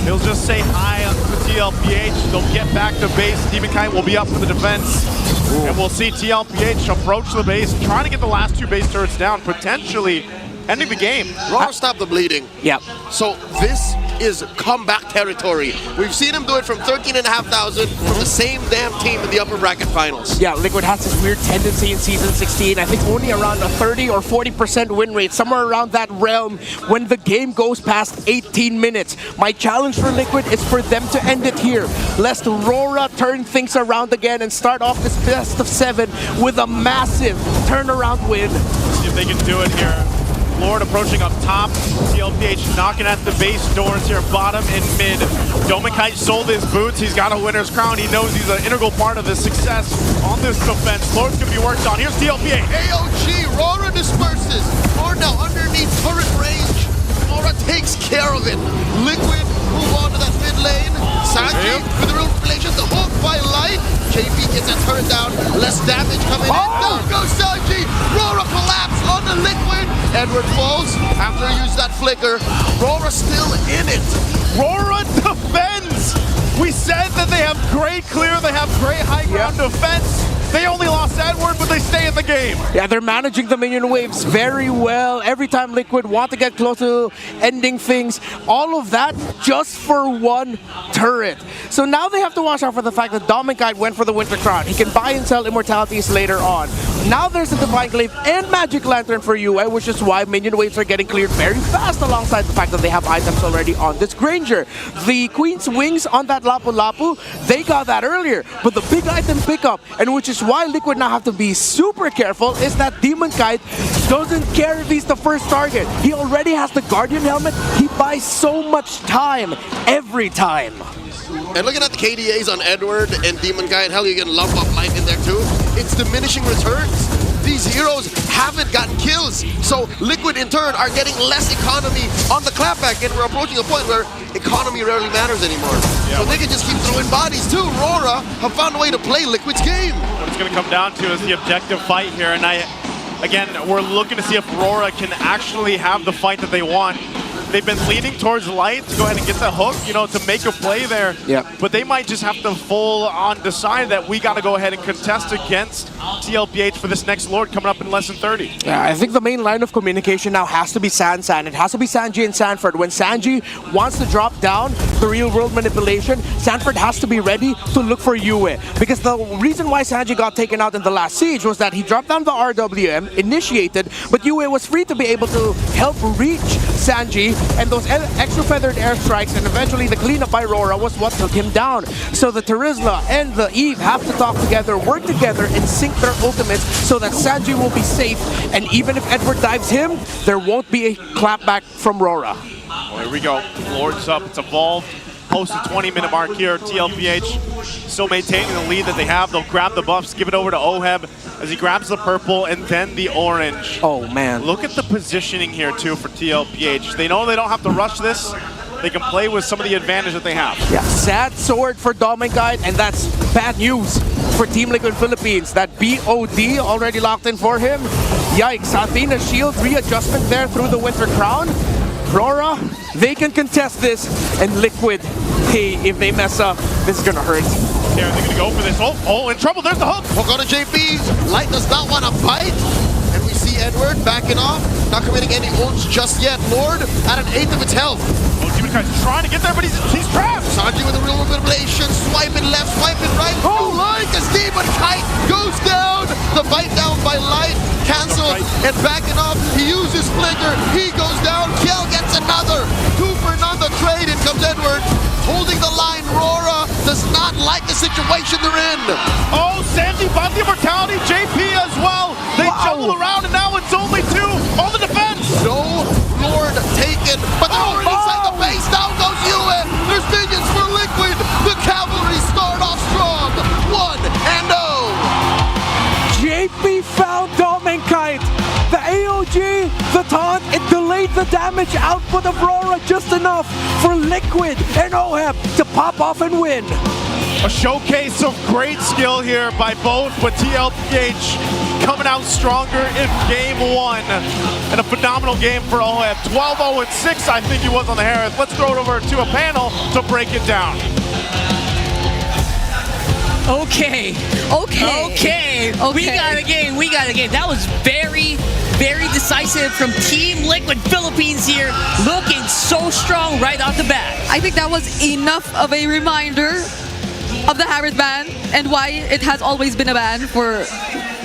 he'll just say hi to TLPH. They'll get back to base. Demon Kite will be up for the defense. And we'll see TLPH approach the base, trying to get the last two base turrets down, potentially ending the game. RORA stopped the bleeding. Yep. So this is comeback territory. We've seen him do it from 13,500 from the same damn team in the upper bracket finals. Yeah, Liquid has this weird tendency in Season 16. I think only around a 30 or 40% win rate, somewhere around that realm when the game goes past 18 minutes. My challenge for Liquid is for them to end it here, lest RORA turn things around again and start off this best of 7 with a massive turnaround win. See if they can do it here. Lord approaching up top. TLPH knocking at the base doors here, bottom and mid. Domikite sold his boots. He's got a winner's crown. He knows he's an integral part of his success on this defense. Lord's going to be worked on. Here's TLPH. AOG, RORA disperses. Lord now underneath turret range. RORA takes care of it. Liquid move on to that mid lane. Sanji with the real relation, the hook by Light. JP gets that turret down. Less damage coming in. Down goes Sanji. RORA collapse on the Liquid. Edward falls after he used that flicker. RORA still in it. RORA defends. We said that they have great clear, they have great high ground defense. They only lost Edward, but they stay in the game. Yeah, they're managing the minion waves very well. Every time Liquid want to get close to ending things, all of that just for one turret. So now they have to watch out for the fact that Domikite went for the Winter Crown. He can buy and sell Immortalities later on. Now there's a Divine Glaive and Magic Lantern for UA, which is why minion waves are getting cleared very fast alongside the fact that they have items already on this Granger. The Queen's Wings on that Lapu Lapu, they got that earlier, but the big item pickup, and which is why Liquid now have to be super careful, is that Demon Kite doesn't care if he's the first target. He already has the Guardian Helmet. He buys so much time every time. And looking at the KDAs on Edward and Demon Kite, hell, you can lump up Light in there too. It's diminishing returns. These heroes haven't gotten kills, so Liquid in turn are getting less economy on the clapback, and we're approaching a point where economy rarely matters anymore. Yeah, so they can just keep throwing bodies too. RORA have found a way to play Liquid's game. What it's going to come down to is the objective fight here, and again, we're looking to see if RORA can actually have the fight that they want. They've been leaning towards Light to go ahead and get the hook, you know, to make a play there. Yeah. But they might just have to full on decide that we got to go ahead and contest against TLPH for this next Lord coming up in less than 30. Yeah, I think the main line of communication now has to be San. It has to be Sanji and Sanford. When Sanji wants to drop down the real world manipulation, Sanford has to be ready to look for Yue. Because the reason why Sanji got taken out in the last siege was that he dropped down the RWM, initiated, but Yue was free to be able to help reach Sanji, and those extra feathered airstrikes and eventually the cleanup by RORA was what took him down. So the Terizla and the Eve have to talk together, work together, and sync their ultimates so that Sanji will be safe, and even if Edward dives him, there won't be a clapback from RORA. Oh, here we go. Lord's up. It's evolved. Post the 20-minute mark here. TLPH still maintaining the lead that they have. They'll grab the buffs, give it over to Oheb as he grabs the purple and then the orange. Oh, man. Look at the positioning here, too, for TLPH. They know they don't have to rush this. They can play with some of the advantage that they have. Yeah, sad sword for Domikite, and that's bad news for Team Liquid Philippines. That BOD already locked in for him. Yikes, Athena's shield readjustment there through the Winter Crown. RORA, they can contest this, and Liquid, hey, if they mess up, this is gonna hurt. Yeah, they're gonna go for this. Oh, in trouble, there's the hook! We'll go to JP. Light does not want to bite. And we see Edward backing off, not committing any ults just yet. Lord at an eighth of its health. Oh, Demon Kite's trying to get there, but he's trapped! Sanji with a real manipulation, swiping left, swiping right. Oh, Light, as Demon Kite goes down. The bite down by Light, canceled, and backing off. He uses Flicker, he goes down. Kiel gets another. 2 for none the trade. In comes Edward, holding the line. RORA does not like the situation they're in. Oh, Sanji bought the Immortality, JP as well. They juggle around, and now it's only 2 on the defense. No Lord taken, but they're already inside the base. Down goes Yue. There's minions for Liquid. The Cavalry start off strong. 1-0. JP found Domikite. The AOG, the taunt, it delayed the damage output of RORA just enough for Liquid and Oheb to pop off and win. A showcase of great skill here by both, but TLPH coming out stronger in game 1. And a phenomenal game for Oheb. 12-0-6, I think he was on the Harris. Let's throw it over to a panel to break it down. Okay. We got a game. That was very, very decisive from Team Liquid Philippines here. Looking so strong right off the bat. I think that was enough of a reminder of the Harris ban and why it has always been a ban for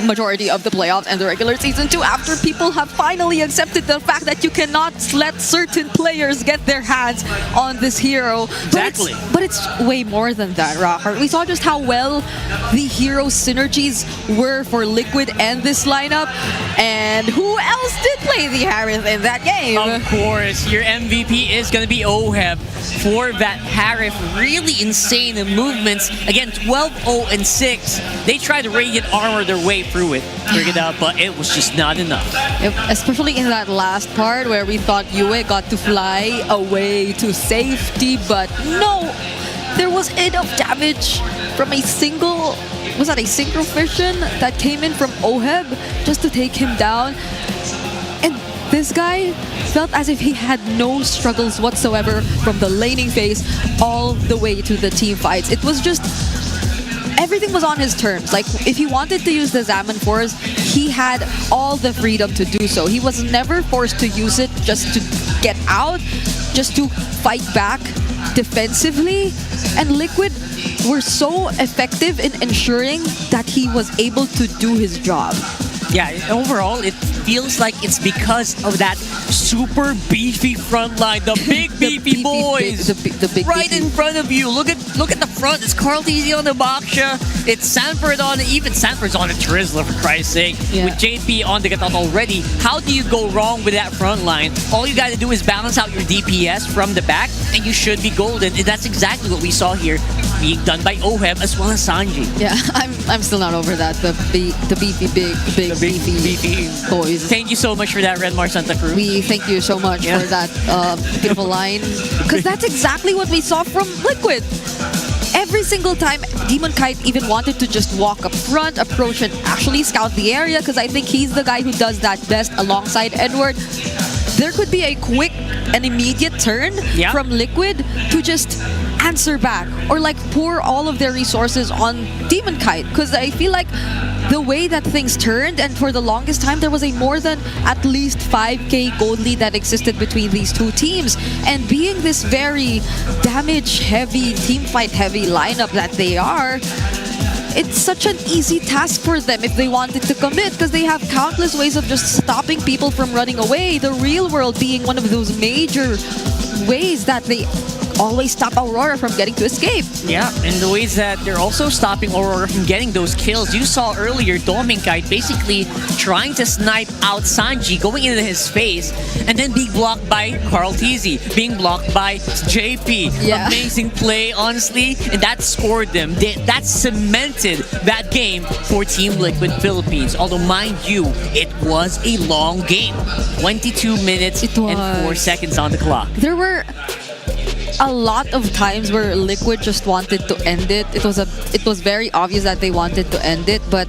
majority of the playoffs and the regular season too, after people have finally accepted the fact that you cannot let certain players get their hands on this hero. Exactly. But it's way more than that, Rocker. We saw just how well the hero synergies were for Liquid and this lineup. And who else did play the Harith in that game? Of course, your MVP is going to be Oheb for that Harith. Really insane movements. Again, 12-0-6. They tried to Radiant Armor their way through it, figured out, but it was just not enough. Especially in that last part where we thought Yue got to fly away to safety, but no! There was enough damage from a single... Was that a single vision that came in from Oheb just to take him down? And this guy felt as if he had no struggles whatsoever from the laning phase all the way to the team fights. It was just... Everything was on his terms. Like, if he wanted to use the Zaman Force, he had all the freedom to do so. He was never forced to use it just to get out, just to fight back defensively. And Liquid were so effective in ensuring that he was able to do his job. Yeah, overall, it feels like it's because of that super beefy front line, the big beefy boys, the big right beefy. in front of you. Look at the front. It's Carl Tizzy on the Baksha. It's Sanford on even Sanford's on a Trizzler, for Christ's sake. Yeah. With JP on the Gatot already. How do you go wrong with that front line? All you got to do is balance out your DPS from the back, and you should be golden. And that's exactly what we saw here being done by Oheb as well as Sanji. Yeah, I'm still not over that. The beefy big beefy boys. Thank you so much for that, Redmar Santa Cruz. We thank you so much for that beautiful line. Because that's exactly what we saw from Liquid. Every single time, Demon Kite even wanted to just walk up front, approach and actually scout the area, because I think he's the guy who does that best alongside Edward. There could be a quick and immediate turn from Liquid to just answer back or like pour all of their resources on Demon Kite, because I feel like the way that things turned, and for the longest time there was a more than at least 5k gold lead that existed between these two teams, and being this very damage heavy, team fight heavy lineup that they are, it's such an easy task for them if they wanted to commit, because they have countless ways of just stopping people from running away, the real world being one of those major ways that they always stop Aurora from getting to escape. Yeah, and the ways that they're also stopping Aurora from getting those kills. You saw earlier Dominkite basically trying to snipe out Sanji, going into his face, and then being blocked by Carl Tizzy, being blocked by JP. Yeah. Amazing play, honestly, and that scored them. That cemented that game for Team Liquid Philippines. Although, mind you, it was a long game. 22 minutes and 4 seconds on the clock. There were a lot of times where Liquid just wanted to end it. It was very obvious that they wanted to end it, but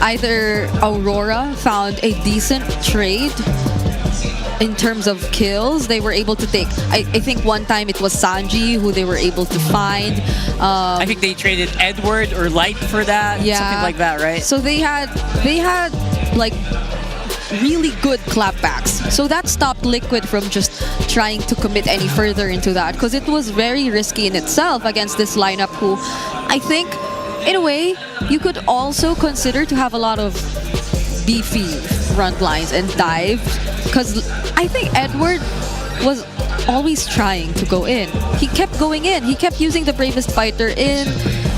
either Aurora found a decent trade in terms of kills. They were able to take, I think one time it was Sanji who they were able to find. I think they traded Edward or Light for that, something like that, right? So they had like really good clapbacks. So that stopped Liquid from just trying to commit any further into that, because it was very risky in itself against this lineup who I think, in a way, you could also consider to have a lot of beefy front lines and dive, because I think Edward was always trying to go in. He kept going in. He kept using the bravest fighter in.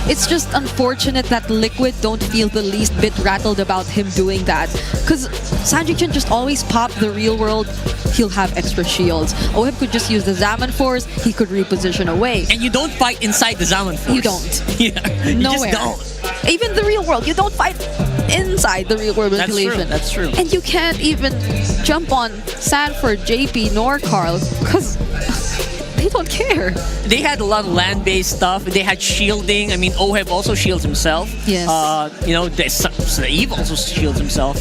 It's just unfortunate that Liquid don't feel the least bit rattled about him doing that, because Sanji can just always pop the real world. He'll have extra shields. Oheb could just use the Zaman Force. He could reposition away. And you don't fight inside the Zaman Force. You don't. Yeah, you Nowhere. just don't. Even the real world, you don't fight inside the real world manipulation. That's true. And you can't even jump on Sanford, JP, nor Carl, because they don't care. They had a lot of land-based stuff. They had shielding. I mean, Oheb also shields himself. Yes. You know, Eve also shields herself.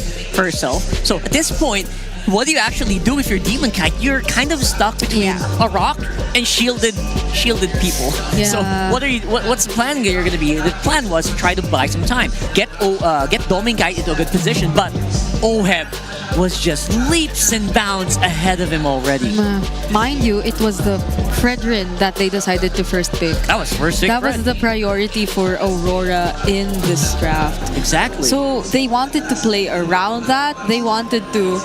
So at this point, what do you actually do if you're Demon Kite? You're kind of stuck between a rock and shielded people. Yeah. So what's the plan you're going to be? The plan was to try to buy some time, get Demon Kite into a good position, but Oheb was just leaps and bounds ahead of him already. Mind you, it was the Fredrin that they decided to first pick. That was first pick. That was the priority for Aurora in this draft. Exactly. So they wanted to play around that. They wanted to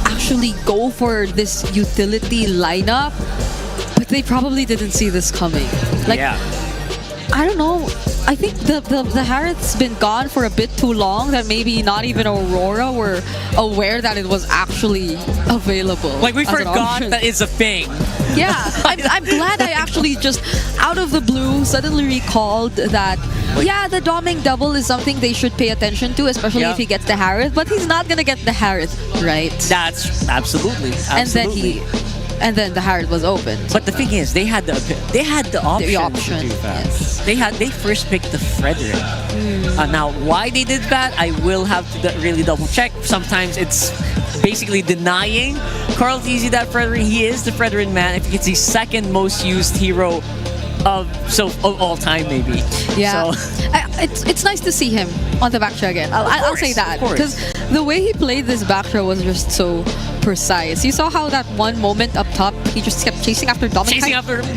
actually go for this utility lineup, but they probably didn't see this coming. Like, yeah. I don't know. I think the Harith's been gone for a bit too long that maybe not even Aurora were aware that it was actually available. Like, we as an forgot option. that it's a thing. Yeah, I'm glad I actually just out of the blue suddenly recalled that. Yeah, the doming double is something they should pay attention to, especially if he gets the Harith. But he's not gonna get the Harith, right? That's absolutely. And then the Harith was open. But the thing is, they had the option to do that. Yes. They first picked the Fredrin. Now, why they did that, I will have to really double check. Sometimes it's basically denying Carl TZ that Fredrin. He is the Fredrin man. I think it's the second most used hero of all time, maybe. Yeah, so, it's nice to see him on the backtrack again. I'll say that because the way he played this backtrack was just so precise. You saw how that one moment up top, he just kept chasing after Dominic.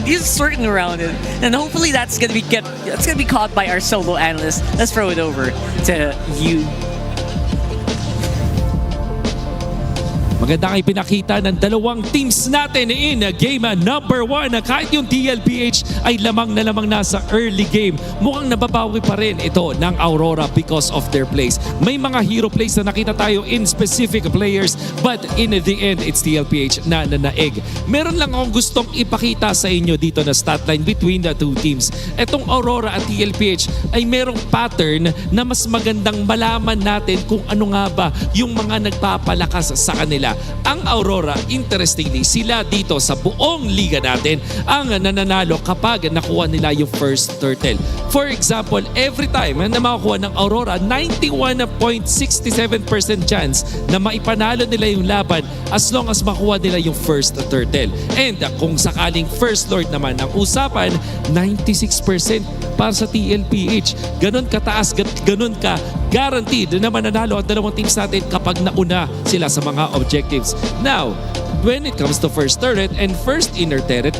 He's circling around it, and hopefully that's gonna be caught by our solo analyst. Let's throw it over to you. Magandang ipinakita ng dalawang teams natin in game number 1. Kahit yung TLPH ay lamang na sa early game, mukhang nababawi pa rin ito ng Aurora because of their plays. May mga hero plays na nakita tayo in specific players, but in the end, it's TLPH na nanaig. Meron lang akong gustong ipakita sa inyo dito na statline between the two teams. Etong Aurora at TLPH ay merong pattern na mas magandang malaman natin kung ano nga ba yung mga nagpapalakas sa kanila. Ang Aurora, interestingly, sila dito sa buong liga natin ang nananalo kapag nakuha nila yung first turtle. For example, every time na makakuha ng Aurora, 91.67% chance na maipanalo nila yung laban as long as makuha nila yung first turtle. And kung sakaling first lord naman ang usapan, 96% para sa TLPH. Ganon kataas, ganon ka guaranteed na mananalo ang dalawang teams natin kapag nauna sila sa mga objectives. Now, when it comes to first turret and first inner turret,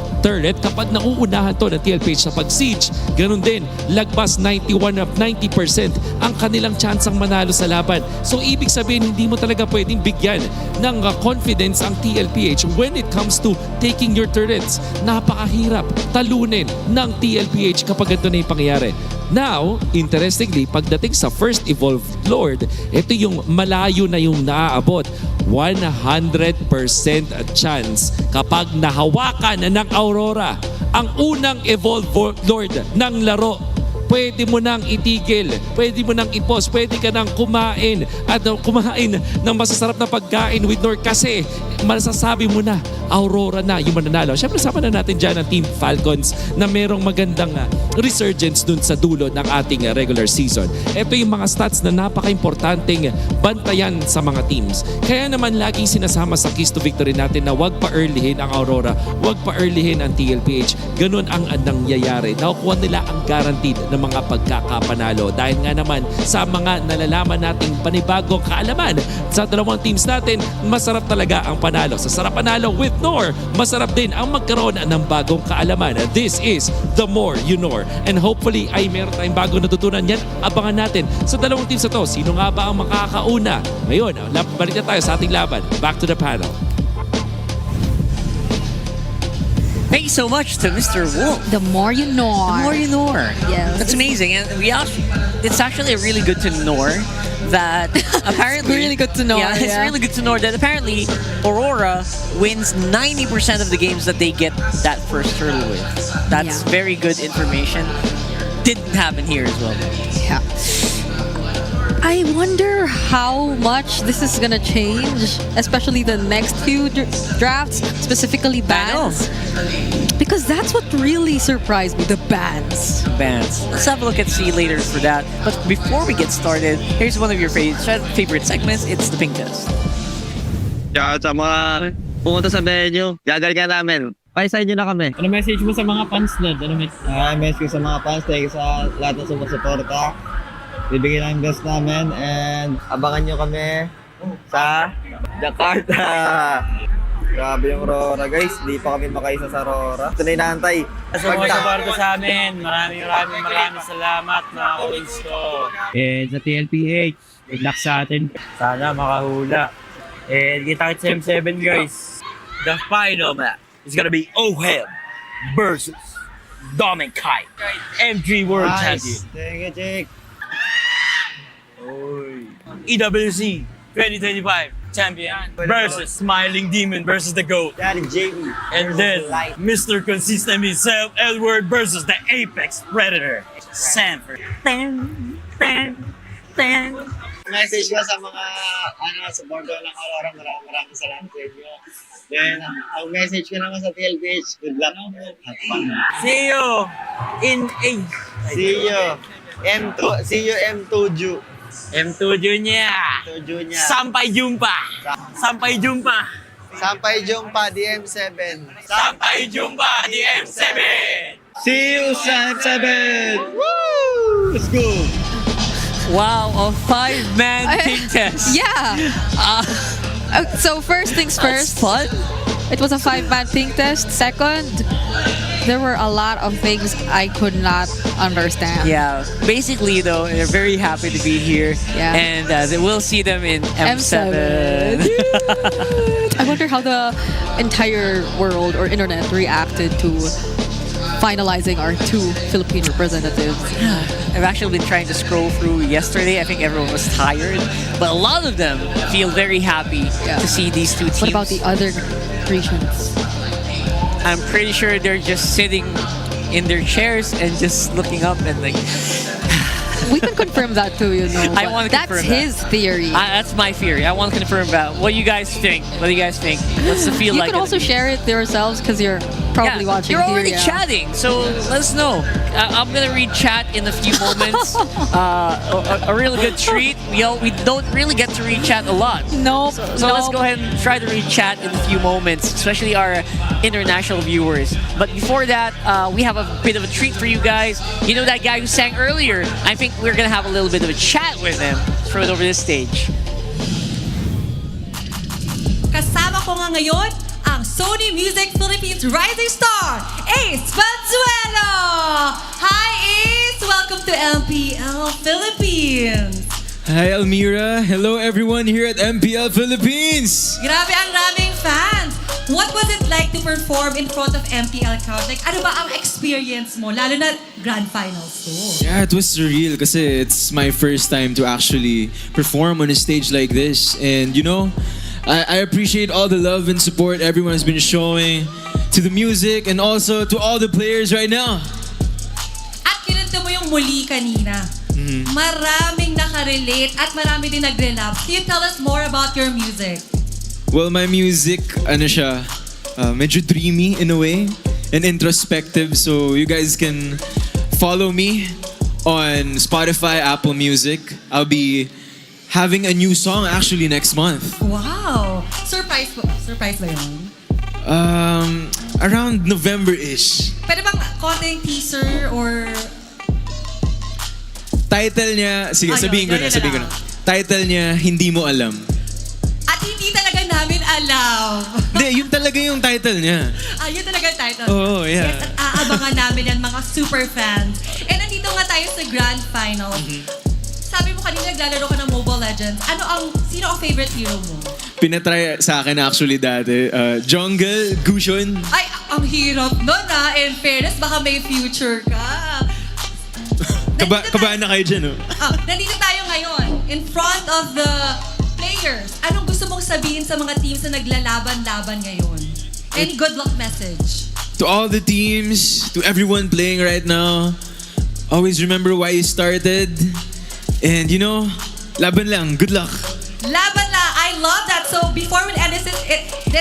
kapag nauunahan to ng TLPH sa pag-siege, ganun din, lagpas 91 of 90% ang kanilang tsansang manalo sa laban. So, ibig sabihin, hindi mo talaga pwedeng bigyan ng confidence ang TLPH when it comes to taking your turrets. Napakahirap talunin ng TLPH kapag ito na yung pangyayari. Now, interestingly, pagdating sa first evolved lord, ito yung malayo na yung naaabot. 100% chance kapag nahawakan ng Aurora ang unang evolved lord ng laro. Pwede mo nang itigil, pwede mo nang i-pause, pwede ka nang kumain at kumain ng masasarap na pagkain with Nor kasi masasabi mo na Aurora na yung mananalo. Siyempre, sama na natin dyan ang Team Falcons na merong magandang resurgence dun sa dulo ng ating regular season. Ito yung mga stats na napaka-importanting bantayan sa mga teams. Kaya naman laging sinasama sa keys to victory natin na wag pa-earlyhin ang Aurora, wag pa-earlyhin ang TLPH. Ganun ang nangyayari. Nakukuha nila ang guaranteed na mga pagkakapanalo. Dahil nga naman sa mga nalalaman nating panibagong kaalaman sa dalawang teams natin, masarap talaga ang panalo. Sa sarap panalo with Nor, masarap din ang magkaroon ng bagong kaalaman. This is The More You Nor. And hopefully ay meron tayong bagong natutunan yan. Abangan natin sa dalawang teams na to. Sino nga ba ang makakauna? Ngayon, balik na tayo sa ating laban. Back to the panel. Thank you so much to Mr. Wolf. The more you know. The more you know. Yes. That's amazing. And it's actually really good to know that apparently... It's really good to know. Yeah, it's really good to know that apparently Aurora wins 90% of the games that they get that first turtle with. That's very good information. Didn't happen here as well. Yeah. I wonder how much this is gonna change, especially the next few drafts, specifically bans. Because that's what really surprised me, the bans. Let's have a look at C later for that. But before we get started, here's one of your favorite segments. It's the Pink Test. Shout out sa mga pumunta sa venue. Gagalingan namin. Paisa nyo na kami. Ano message mo sa mga fans doon? Message ko sa mga fans, thank you sa lahat ng sumusuporta. Bibigyan lang yung best namin and abangan nyo kami sa Jakarta. Grabe yung RORA guys, di pa kami makaisa sa RORA. Ito na inaantay. Sa mga suporta sa amin, maraming salamat mga coins ko. And sa TLPH, good luck sa atin. Sana makahula. And kita sa M7 guys. The final match is gonna be Ohem versus Dominicai, M3 World Champion. Thank you, Chick. EWC 2025 Champion versus Smiling Demon versus the GOAT. Daddy JB. And then Mr. Consistent himself, Edward versus the Apex Predator, Sanford. Message ko sa mga supporter ng Aurora, maraming salamat sa inyo. Then, ang message ko naman sa TLPH, good luck. Have fun. See you in a... See you M2 Ju. M2 Junior. Sampai jumpa. Sampai jumpa. Sampai jumpa di M7. Sampai jumpa di M7. See you sa M7. Woo! Let's go. Wow, a 5-man team test. Yeah. So first things first. Fun. It was a 5-man ping test. Second, there were a lot of things I could not understand. Yeah, basically though, they're very happy to be here. Yeah. And we'll see them in M7. I wonder how the entire world or internet reacted to finalizing our 2 Philippine representatives. I've actually been trying to scroll through yesterday. I think everyone was tired, but a lot of them feel very happy to see these 2 teams. What about the other regions? I'm pretty sure they're just sitting in their chairs and just looking up and like... We can confirm that too, you know. I want to confirm That's his theory. That's my theory. I want to confirm that. What do you guys think? What's the feel like? You can also share it yourselves because you're probably watching. You're already here, chatting, so let us know. I'm gonna read chat in a few moments. A really good treat. We don't really get to read chat a lot. No. So let's go ahead and try to read chat in a few moments, especially our international viewers. But before that, we have a bit of a treat for you guys. You know that guy who sang earlier? I think we're gonna have a little bit of a chat with him. Throw it over this stage. Kasama ko nga ngayon ang Sony Music Philippines rising star, Ace Valenzuela! Hi Ace! Welcome to MPL Philippines! Hi Almira! Hello everyone here at MPL Philippines! Grabe ang raming fans! What was it like to perform in front of MPL crowd? Like, ano ba ang experience mo? Lalo na Grand Finals to. Yeah, it was surreal kasi it's my first time to actually perform on a stage like this. And you know, I appreciate all the love and support everyone has been showing to the music and also to all the players right now. At kinanta mo yung muli kanina. Maraming nakarelate at marami din nag-relapse. Can you tell us more about your music? Well, my music, medyo dreamy in a way and introspective. So you guys can follow me on Spotify, Apple Music. I'll be having a new song actually next month. Wow! Surprise ba yun? Around November-ish. Pwede bang konting teaser or... Title niya, sige, sabihin ko na. Title niya, Hindi Mo Alam. At hindi talaga namin alam. Hindi, yun talaga yung title niya. Yun talaga yung title. Oh, yeah. Yes, at aabangan namin yan, mga super fans. And nandito nga tayo sa Grand Final. Sabi mo kanina naglalaro ka ng Mobile Legends. Sino ang favorite hero mo? Pinatry sa akin actually dati. Jungle, Gushon. Ay, ang hirap nun In fairness, baka may future ka. Kabahan na kayo dyan, no? Nandito tayo ngayon, in front of the players. Anong gusto mong sabihin sa mga teams na naglalaban-laban ngayon? Any good luck message? To all the teams, to everyone playing right now, always remember why you started. And you know, laban lang. Good luck. Laban lang. I love that. So before we end this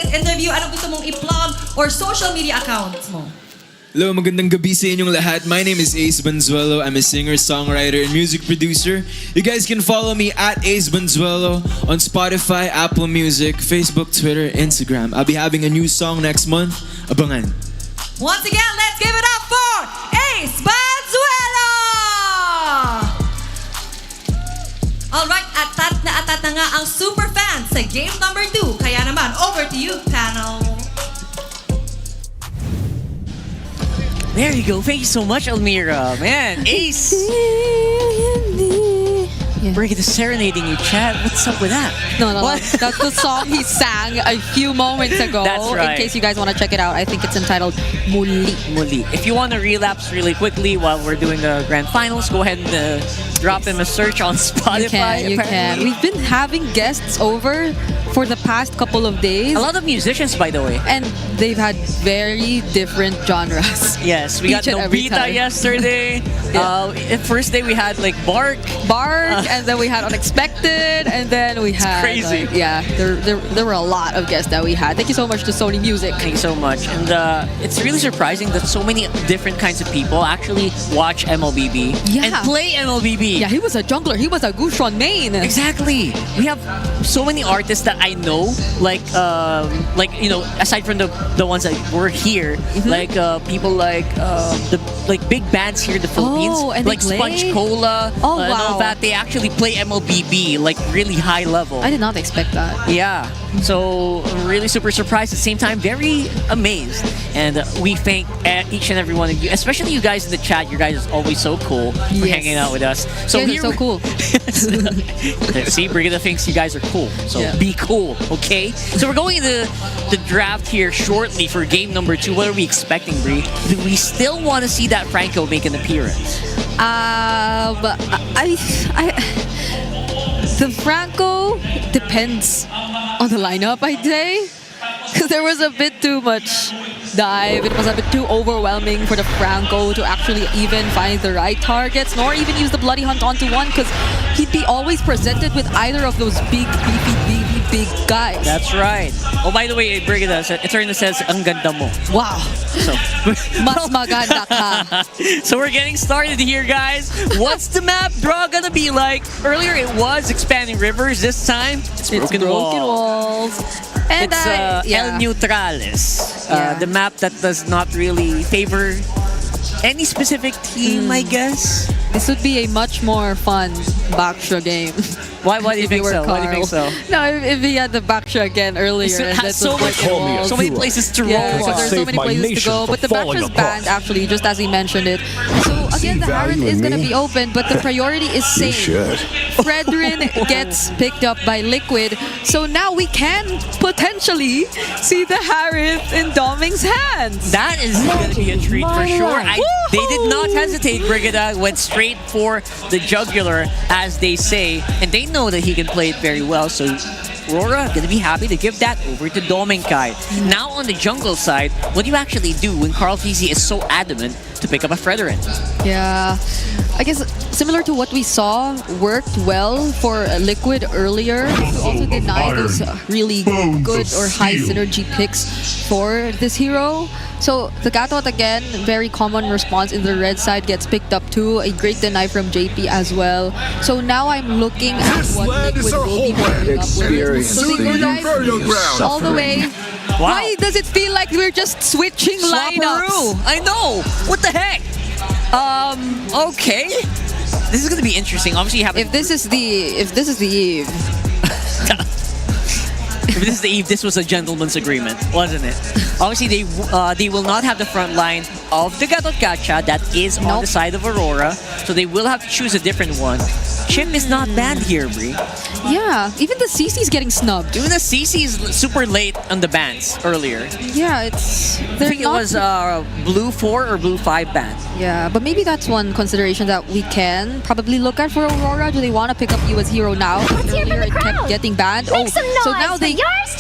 interview, anong gusto mong i-plug or social media accounts mo? Hello, magandang gabi sa inyong lahat. My name is Ace Banzuelo. I'm a singer, songwriter, and music producer. You guys can follow me at Ace Banzuelo on Spotify, Apple Music, Facebook, Twitter, Instagram. I'll be having a new song next month. Abangan. Once again, let's give it up for Ace Banzuelo! na nga ang super fans sa game number 2. Kaya naman, over to you, panel. There you go. Thank you so much, Almira. Man, ace. Break the serenading you, chat. What's up with that? No. That's the song he sang a few moments ago. That's right. In case you guys want to check it out, I think it's entitled Muli. Muli. If you want to relapse really quickly while we're doing the grand finals, go ahead and drop him a search on Spotify. You can. We've been having guests over for the past couple of days. A lot of musicians, by the way. And they've had very different genres. Yes, we got Nobita yesterday. First day we had like Bark, and then we had Unexpected, and then we had crazy. There were a lot of guests that we had. Thank you so much to Sony Music. Thank you so much. And it's really surprising that so many different kinds of people actually watch MLBB and play MLBB. Yeah, he was a jungler. He was a Gushron main. Exactly. We have so many artists that I know, like you know, aside from the ones that were here, like people like the big bands here in the Philippines, and like Sponge Cola, and all that. They actually play MLBB like really high level. I did not expect that. Yeah. So really super surprised at the same time, very amazed. And we thank each and every one of you, especially you guys in the chat. You guys are always so cool for hanging out with us. So you're so cool. See, Brigida thinks you guys are cool. So be cool, okay? So we're going into the draft here shortly for game number 2. What are we expecting, Bri? Do we still want to see that Franco make an appearance? But the Franco depends on the lineup, I'd say. Because there was a bit too much dive. It was a bit too overwhelming for the Franco to actually even find the right targets, nor even use the Bloody Hunt onto one, because he'd be always presented with either of those big guys. That's right. Oh, by the way, Brigida, Eterna says, ang ganda mo. Wow. So, mas maganda ka. So we're getting started here, guys. What's the map draw gonna be like? Earlier it was expanding rivers. This time it's broken walls. And it's El Neutrales, the map that does not really favor any specific team, I guess. This would be a much more fun Baksha game. Why do you think so? Why do you think so? No, if he had the Baksha again earlier. So it has so many places to roll. So there's so many places to go. But the Baksha's banned, actually, just as he mentioned it. So again, the Harith is going to be open, but the priority is same. Fredrin gets picked up by Liquid. So now we can potentially see the Harith in Doming's hands. That is going to be a treat for sure. They did not hesitate. Brigida went straight for the jugular, as they say, and they know that he can play it very well. So Aurora gonna be happy to give that over to Dominkai. Now on the jungle side, what do you actually do when Carl TZ is so adamant to pick up a Fredrin? Yeah, I guess similar to what we saw worked well for Liquid earlier. To also deny those really good or high synergy picks for this hero. So the Gatot again, very common response in the red side, gets picked up too. A great deny from JP as well. So now I'm looking at what Liquid will be picking up with. So they go guys all the way. Wow. Why does it feel like we're just switching lineups? I know. What the heck? Okay. This is gonna be interesting. Obviously, you have. If this is the Eve. If this is the Eve, this was a gentleman's agreement, wasn't it? Obviously, they will not have the front line of the Gatot Gacha that is on the side of Aurora, so they will have to choose a different one. Chim is not banned here, Bri. Yeah, even the CC is getting snubbed. Even the CC is super late on the bans earlier. Yeah, it's... I think it was Blue 4 or Blue 5 ban. Yeah, but maybe that's one consideration that we can probably look at for Aurora. Do they want to pick up you as hero now? Earlier it kept getting banned. So now they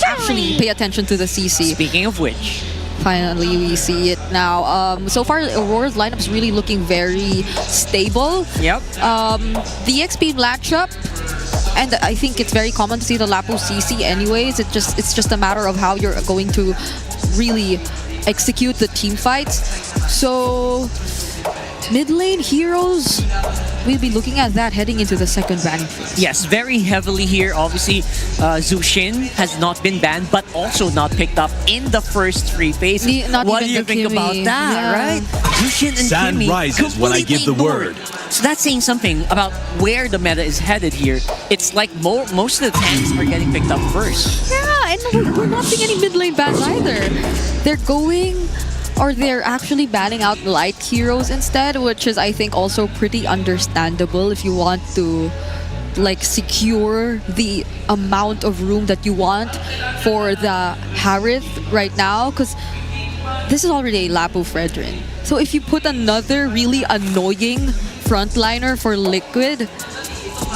actually pay attention to the CC. Speaking of which... Finally, we see it now. So far, Aurora's lineup is really looking very stable. Yep. The XP matchup, and I think it's very common to see the Lapu CC anyways. It's just a matter of how you're going to really execute the team fights. So, mid lane heroes we'll be looking at that heading into the second banning phase. Yes, very heavily here. Obviously, Zushin has not been banned, but also not picked up in the first 3 phases. What do you think about that, right? Zushin and Sun Kimmy rises when I give the completely word. ignored. So that's saying something about where the meta is headed here. It's like most of the tanks are getting picked up first. Yeah, and we're not seeing any mid lane bans either. They're going, or they're actually banning out light heroes instead, which is, I think, also pretty understandable if you want to like secure the amount of room that you want for the Harith right now, because this is already a Lapu Fredrin. So if you put another really annoying frontliner for Liquid,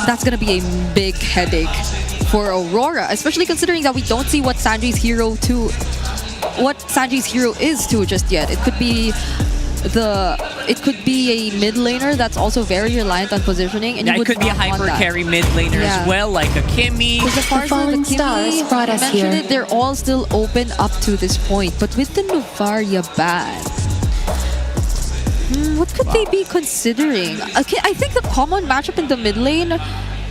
that's gonna be a big headache for Aurora, especially considering that we don't see what Sanji's hero is to just yet. It could be a mid laner that's also very reliant on positioning, and Yeah, you it would could be a not want hyper that. carry mid laner as well, like a Kimmy. Because as far as the Kimmy, brought us mentioned here. it, they're all still open up to this point. But with the Novaria ban, what could they be considering? Okay, I think the common matchup in the mid lane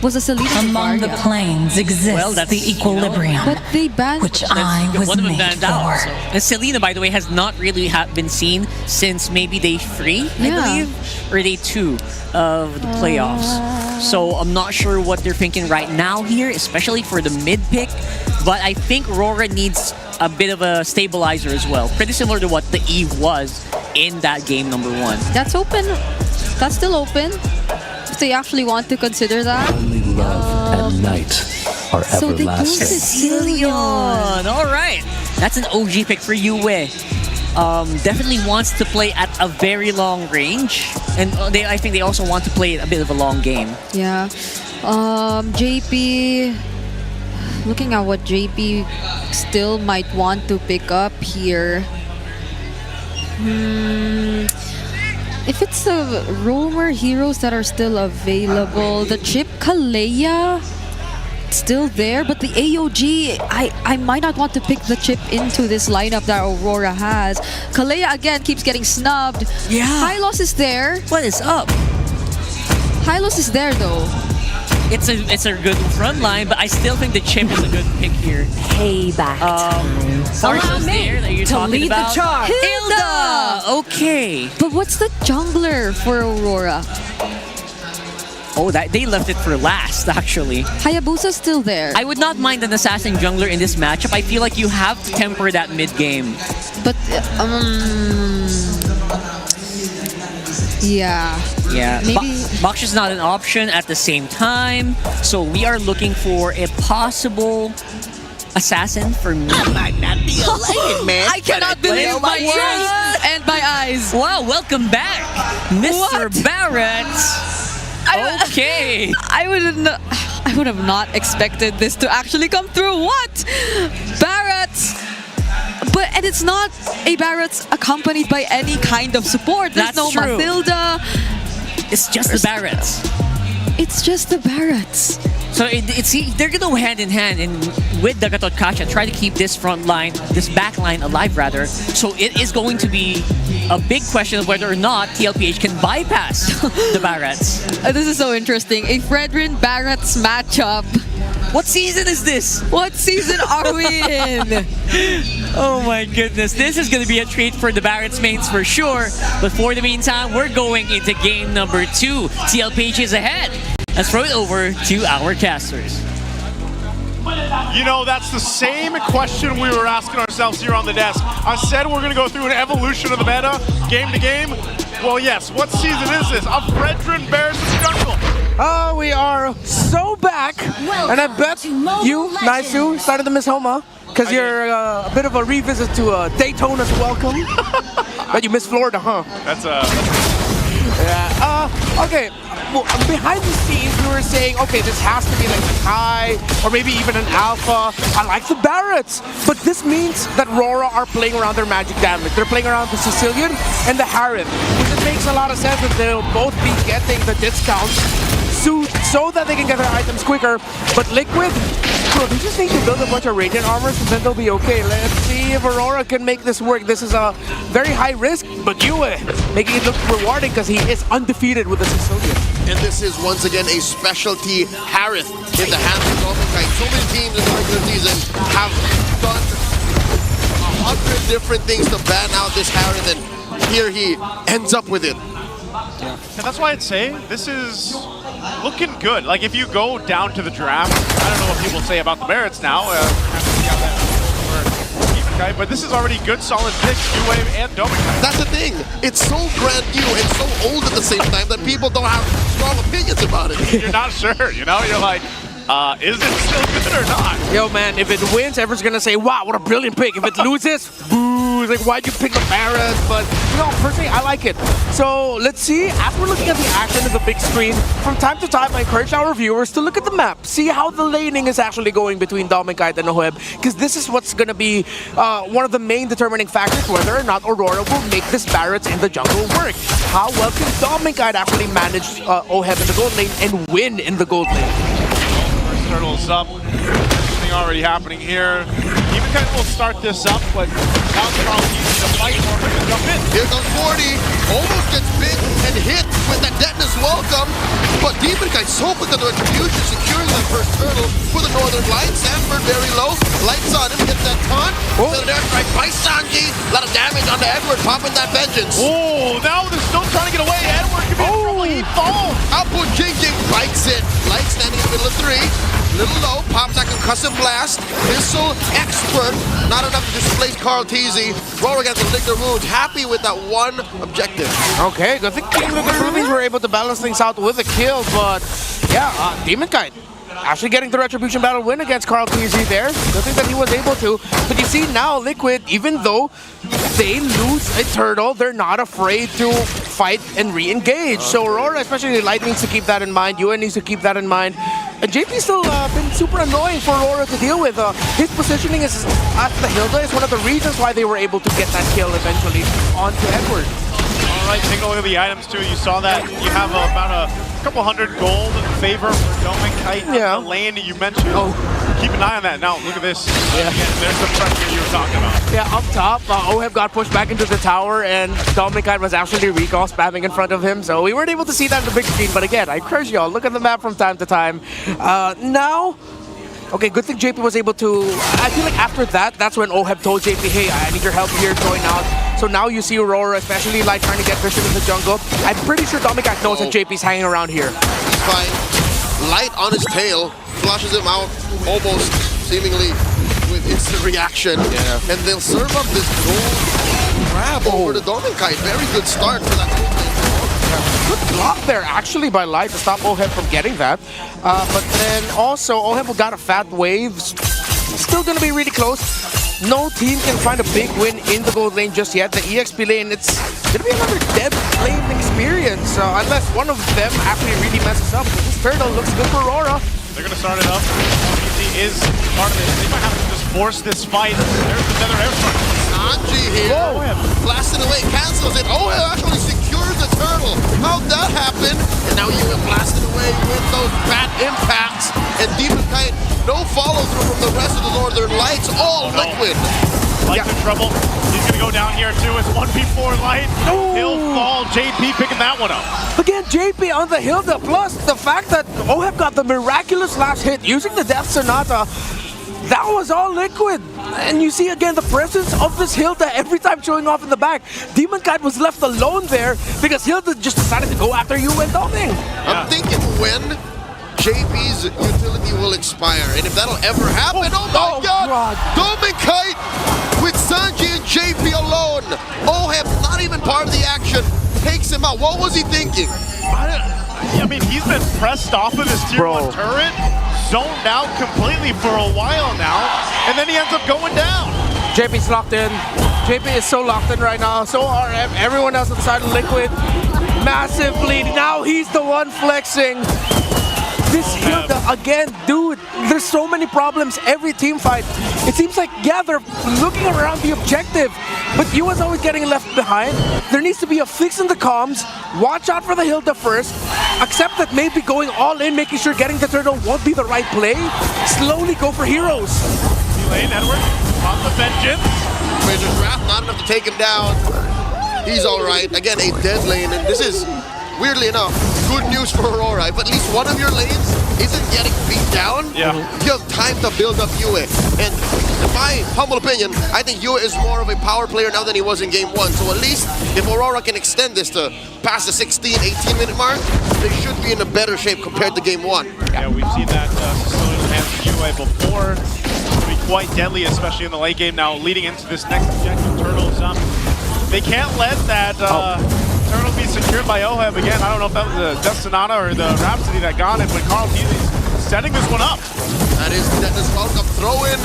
was a Selena Among the Novaria. planes exists Well, that's, the equilibrium, But they banned which I was one of them made banned out. for. So. And Selena, by the way, has not really been seen since maybe day 3, I believe, or day 2 of the playoffs. So I'm not sure what they're thinking right now here, especially for the mid pick. But I think RORA needs a bit of a stabilizer as well. Pretty similar to what the Eve was in that game number 1. That's open. That's still open. If they actually want to consider that. Only love and night are So they go everlasting. Sicilian. All right. That's an OG pick for Yue. Definitely wants to play at a very long range. And I think they also want to play a bit of a long game. Yeah. JP, looking at what JP still might want to pick up here. If it's the roamer heroes that are still available, the chip Kalea still there, but the AOG, I might not want to pick the chip into this lineup that Aurora has. Kalea again keeps getting snubbed. Yeah. Hylos is there. What is up? Hylos is there though. It's a good front line, but I still think the chip is a good pick here. Payback. Sarsha's there that you're to talking lead the about. charge. Hilda! Okay. But what's the jungler for Aurora? Oh, they left it for last, actually. Hayabusa's still there. I would not mind an assassin jungler in this matchup. I feel like you have to temper that mid game. But yeah. Yeah, Maybe. Baksh is not an option at the same time, so we are looking for a possible assassin for me. That might not be a lane, man. I cannot believe my ears and my eyes. Wow, welcome back, Mr. What? Barrett. Okay. I would have not expected this to actually come through. What? Barrett. And it's not a Barrett's accompanied by any kind of support. There's That's no true. Mathilda. It's just the Barretts. It's just the Barretts. So they're gonna go hand in hand and with Dagatot Kasha try to keep this front line, this back line alive rather. So it is going to be a big question of whether or not TLPH can bypass the Barretts. This is so interesting. A Fredrin Barrett's matchup. What season is this? What season are we in? Oh my goodness, this is going to be a treat for the Barrett's mains for sure. But for the meantime, we're going into game number 2. TLPH is ahead. Let's throw it over to our casters. You know, that's the same question we were asking ourselves here on the desk. I said we're going to go through an evolution of the meta, game to game. Well, yes, what season is this? A Fredrin Bears Jungle. Oh, we are so back. And I bet you, Naisu, started to miss Homa. Because you're a bit of a revisit to Daytona's welcome. But you missed Florida, huh? That's Yeah. Okay. Well, behind the scenes, we were saying, okay, this has to be like a high or maybe even an alpha. I like the Barretts, but this means that RORA are playing around their magic damage. They're playing around the Sicilian and the Harith, which it makes a lot of sense that they'll both be getting the discounts so that they can get their items quicker. But Liquid, bro, they just need to build a bunch of Radiant armors and then they'll be okay. Let's see if Aurora can make this work. This is a very high risk, but Yue making it look rewarding because he is undefeated with the Sicilian. And this is once again a specialty Harith in the hands of Dominkite. So many teams in the regular season have done 100 different things to ban out this Harith, and here he ends up with it. Yeah. And that's why I'd say this is looking good. Like, if you go down to the draft, I don't know what people say about the Barretts now. But this is already good, solid picks, U-Wave and Dominkite. That's the thing. It's so brand new and so old at the same time that people don't have strong opinions about it. You're not sure, you know? You're like, is it still good or not? Yo, man, if it wins, everyone's gonna say, wow, what a brilliant pick. If it loses, boo. Like, why'd you pick the Barretts? But, you know, personally, I like it. So, let's see. As we're looking at the action of the big screen, from time to time, I encourage our viewers to look at the map. See how the laning is actually going between Dominkite and Oheb. Because this is what's gonna be one of the main determining factors whether or not Aurora will make this Barretts in the jungle work. How well can Dominkite actually manage Oheb in the gold lane and win in the gold lane? First turtle's up. Something already happening here. Dominkite will start this up, but now Carl needs to fight or to jump in. Here comes 40. Almost gets bit and hit with that deadness welcome. But Dominkite so quick on the retribution, securing that first turtle for the northern line. Sanford very low. Lights on him, gets that taunt. The air strike by Sanji. A lot of damage on Edward, popping that vengeance. Oh, now they're still trying to get away. Edward could be in trouble. He falls. Output JJ bites it. Light standing in the middle of 3. Little low, pops that concussive blast. Missile expert, not enough to displace Carl TZ. RORA gets to lick their wounds, happy with that one objective. Okay, good thing the Rubies were able to balance things out with a kill, but yeah, Dominkite actually getting the Retribution Battle win against Carl TZ there. Good thing that he was able to. But you see now, Liquid, even though they lose a turtle, they're not afraid to fight and re-engage. So Aurora, especially Light, needs to keep that in mind. UN needs to keep that in mind. And JP's still been super annoying for Aurora to deal with. His positioning is at the Hilda is one of the reasons why they were able to get that kill eventually onto Edward. All right, take a look at the items too. You saw that you have about a couple hundred gold in favor for Dominkite. Yeah. The lane that you mentioned. Oh. Keep an eye on that. Now, look at this. Yeah. Again, there's the pressure you were talking about. Yeah, up top, Oheb got pushed back into the tower, and Dominkite was actually recall spamming in front of him, so we weren't able to see that in the big screen. But again, I encourage y'all, look at the map from time to time. Now, okay, good thing JP was able to, I feel like after that, that's when Oheb told JP, hey, I need your help here, join out. So now you see Aurora, especially like trying to get vision in the jungle. I'm pretty sure Dominkite knows that JP's hanging around here. He's fine. Light on his tail, flushes him out almost seemingly with instant reaction. Yeah. And they'll serve up this gold grab over to Dominkite. Very good start for that gold. Good block there actually by Light to stop Oheb from getting that. But then also Oheb got a fat wave. Still gonna be really close. No team can find a big win in the gold lane just yet. The EXP lane, it's gonna be another dead lane experience unless one of them actually really messes up. But this turtle looks good for Aurora. They're gonna start it up. He is part of it. They might have to just force this fight. There's another airstrike. Sanji here, blasting away, cancels it. Oh, it actually secures the turtle. How'd that happen? And now you have blasted away with those bad impacts. And Dominkite, no follow-through from the rest of the Northern Lights, all Liquid. Light's in trouble. He's gonna go down here too. It's 1v4 Light. He'll fall. JP picking that one up. Again, JP on the Hilda, plus the fact that Oheb got the miraculous last hit using the Death Sonata. That was all Liquid. And you see again the presence of this Hilda every time showing off in the back. Dominkite was left alone there because Hilda just decided to go after you and Doming. I'm thinking when JP's utility will expire, and if that'll ever happen, oh my god! Dominkite with Sanji and JP alone. Oheb, not even part of the action, takes him out. What was he thinking? I mean, he's been pressed off of his tier 1 turret, zoned out completely for a while now, and then he ends up going down. JP's locked in. JP is so locked in right now. So are everyone else on the side of Liquid. Massive lead. Now he's the one flexing. This Hilda, again, dude, there's so many problems every team fight. It seems like, yeah, they're looking around the objective, but UA's always getting left behind. There needs to be a fix in the comms. Watch out for the Hilda first. Accept that maybe going all in, making sure getting the turtle won't be the right play. Slowly go for heroes. Lane, Edward, on the vengeance. Razor's Wrath, not enough to take him down. He's all right. Again, a dead lane, and this is, weirdly enough, good news for Aurora. If at least one of your lanes isn't getting beat down, you have time to build up Yue. And in my humble opinion, I think Yue is more of a power player now than he was in Game 1. So at least if Aurora can extend this to past the 16, 18-minute mark, they should be in a better shape compared to Game 1. Yeah, we've seen that facility in the hands of Yue before. It'll be quite deadly, especially in the late game now, leading into this next objective. Turtles, they can't let that Turtle be secured by Oheb again. I don't know if that was the Destinata or the Rhapsody that got it, but Carl Healy's setting this one up. That is welcome. Throw in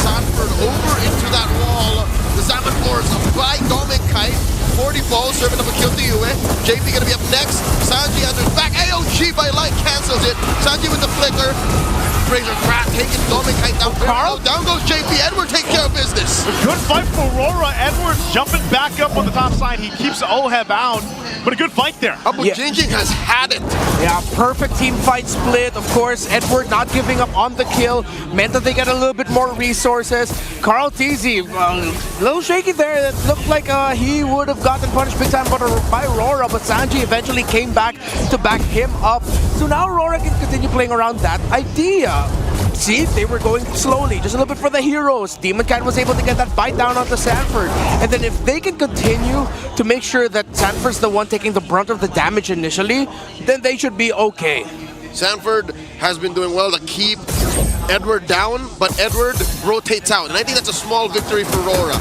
Sanford over into that wall. The Salmon Force by Dominkite. 40 balls, serving up a kill to Yue. JP gonna be up next. Sanji enters back. AOG by Light cancels it. Sanji with the flicker. Razor Crack taking Dominkite down. Carl? Down goes JP. Edward taking care of business. A good fight for Aurora. Edwards jumping back up on the top side. He keeps Oheb out, but a good fight there. Jinjing has had it. Yeah, perfect team fight split. Of course, Edward not giving up on the kill meant that they get a little bit more resources. Carl TZ, a little shaky there. It looked like he would have gotten punished big time by Aurora, but Sanji eventually came back to back him up. So now Aurora can continue playing around that idea. See, they were going slowly, just a little bit for the heroes. Demon Cat was able to get that bite down onto Sanford. And then if they can continue to make sure that Sanford's the one taking the brunt of the damage initially, then they should be okay. Sanford has been doing well to keep Edward down, but Edward rotates out. And I think that's a small victory for Aurora.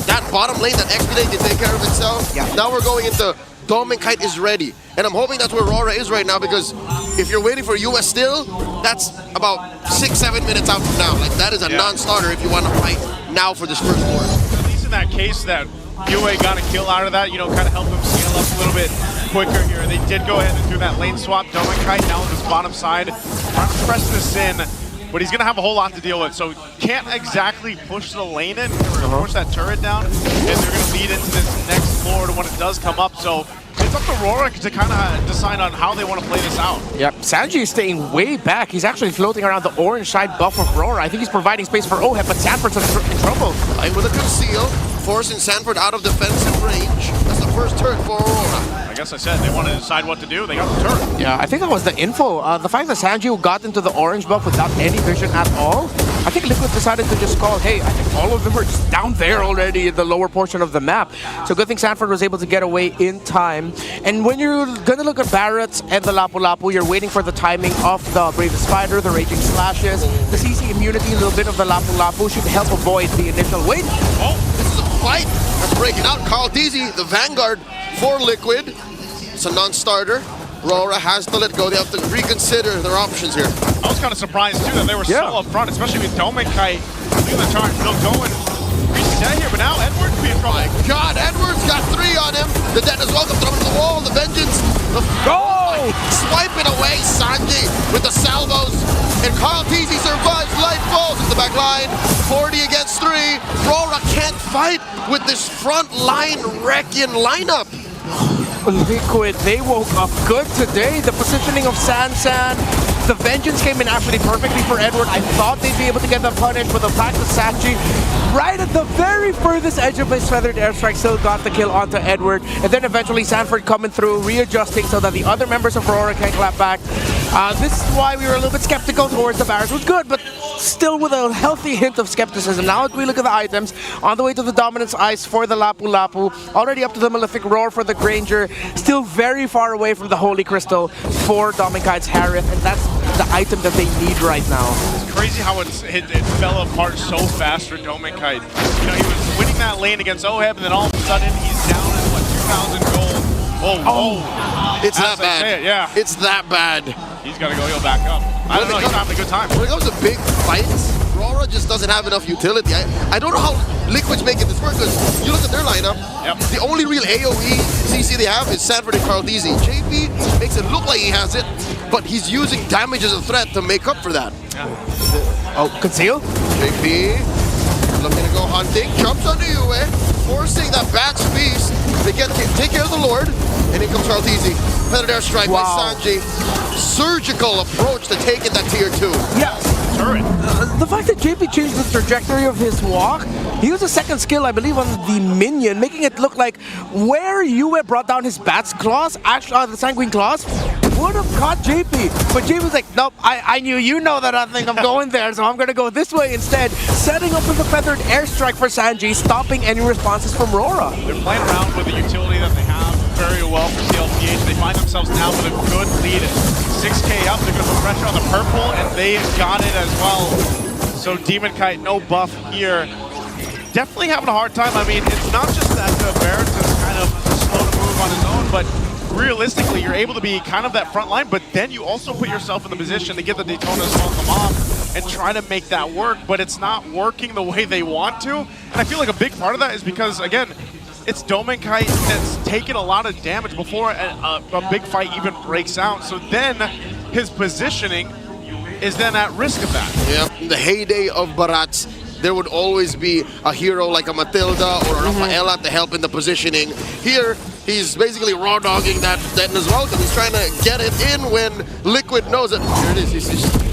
That bottom lane, that Expedite can take care of itself. Yeah. Now we're going into Dominkite is ready. And I'm hoping that's where Aurora is right now, because if you're waiting for US still, that's about 6-7 minutes out from now. Like, that is a non-starter if you want to fight now for this first war. At least in that case that Yue got a kill out of that, kind of help him scale up a little bit quicker here. They did go ahead and do that lane swap. Dominkite now on this bottom side. Trying to press this in, but he's going to have a whole lot to deal with. So can't exactly push the lane in. They're going to push that turret down, and they're going to lead into this next Lord when it does come up. So it's up to Aurora to kind of decide on how they want to play this out. Yep, Sanji is staying way back. He's actually floating around the orange side buff of Aurora. I think he's providing space for Oheb, but Sanford's in trouble. Right with a conceal, forcing Sanford out of defensive range. That's the first turret for Aurora. I guess I said they want to decide what to do. They got the turret. Yeah, I think that was the info. The fact that Sanji got into the orange buff without any vision at all, I think Liquid decided to just call, hey, I think all of them are just down there already in the lower portion of the map. So good thing Sanford was able to get away in time. And when you're going to look at Barrett's and the Lapu Lapu, you're waiting for the timing of the Bravest Spider, the Raging Slashes, the CC immunity, a little bit of the Lapu Lapu should help avoid the initial wait. Oh, this is a fight that's breaking out. Carl DZ, the Vanguard for Liquid. It's a non-starter. Aurora has to let go. They have to reconsider their options here. I was kind of surprised too that they were so up front, especially with Dominkite doing the charge. Still going. Reset here, but now Edwards being trouble. My God, Edwards got 3 on him. The dead as well. Throw him to the wall. The Vengeance. Swiping away Sanji with the salvos. And Carl TZ survives. Light falls into the back line. 40 against 3. Aurora can't fight with this front line wrecking lineup. Liquid, they woke up good today. The positioning of Sansan, the Vengeance came in actually perfectly for Edward. I thought they'd be able to get them punished, but the fact that Sanji, right at the very furthest edge of his feathered airstrike, still got the kill onto Edward. And then eventually Sanford coming through, readjusting so that the other members of Aurora can clap back. This is why we were a little bit skeptical towards the Barracks. It was good, but still with a healthy hint of skepticism. Now as we look at the items, on the way to the Dominance Ice for the Lapu Lapu, already up to the Malefic Roar for the Granger, still very far away from the Holy Crystal for Dominkite's Harith, and that's the item that they need right now. It's crazy how it fell apart so fast for Dominkite. He was winning that lane against Oheb, and then all of a sudden he's down in, 2,000 gold. Oh. It's that bad. Yeah. It's that bad. He's got to go heal back up. I don't know, he's having a good time. When it comes to big fights, Aurora just doesn't have enough utility. I don't know how Liquid's making this work, because you look at their lineup, the only real AoE CC they have is Sanford and Carl DZ. JP makes it look like he has it, but he's using damage as a threat to make up for that. Oh, conceal? JP looking to go hunting, jumps onto Yue, forcing that Batch Beast. They take care of the Lord, and in comes Carl DZ. Feathered airstrike by Sanji. Surgical approach to taking that tier 2. Yeah. The fact that JP changed the trajectory of his walk, he used a second skill, I believe, on the minion, making it look like where Yue brought down his Bat's Claws, actually, the Sanguine Claws, would have caught JP, but JP was like, nope, I knew you know that I think I'm going there, so I'm going to go this way instead, setting up with a feathered airstrike for Sanji, stopping any responses from RORA. They're playing around with the utility that they have very well for TLPH. They find themselves now with a good lead. 6K up, they're going to put pressure on the purple, and they got it as well. So Demon Kite, no buff here. Definitely having a hard time. I mean, it's not just that Barrett's is kind of slow to move on his own, but realistically, you're able to be kind of that front line, but then you also put yourself in the position to get the Daytona as well come off and try to make that work, but it's not working the way they want to. And I feel like a big part of that is because, again, it's Demon Kite that's taken a lot of damage before a big fight even breaks out. So then his positioning is then at risk of that. Yeah, in the heyday of Barats, there would always be a hero like a Matilda or a Rafaela to help in the positioning. Here, he's basically raw dogging that as well, because he's trying to get it in when Liquid knows it. Here it is.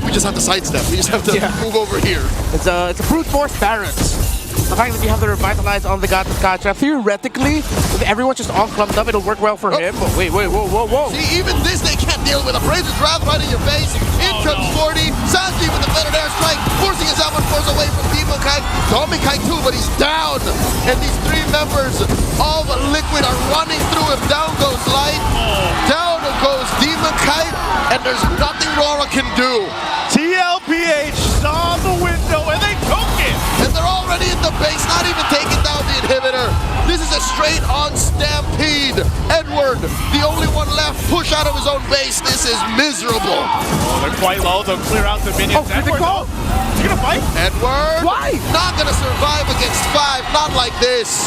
We just have to sidestep. We just have to move over here. It's a brute force Barrett's. The fact that you have to revitalize on the God of Kacha, theoretically, if everyone's just all clumped up, it'll work well for him. But wait, whoa. See, even this they can't deal with. A Brazen's Wrath right in your face. In comes 40. Sanji with the feathered airstrike, forcing his outward force away from Demon Kite. Demon Kite too, but he's down. And these three members of Liquid are running through him. Down goes Light. Down goes Demon Kite. And there's nothing RORA can do. TLPH saw the window and they took it. And they're already in the base, not even taking down the inhibitor. This is a straight-on stampede. Edward, the only one left, push out of his own base. This is miserable. Oh, they're quite low. They'll clear out the minions. Edward, though, you gonna fight? Edward? Why? Not gonna survive against 5, not like this.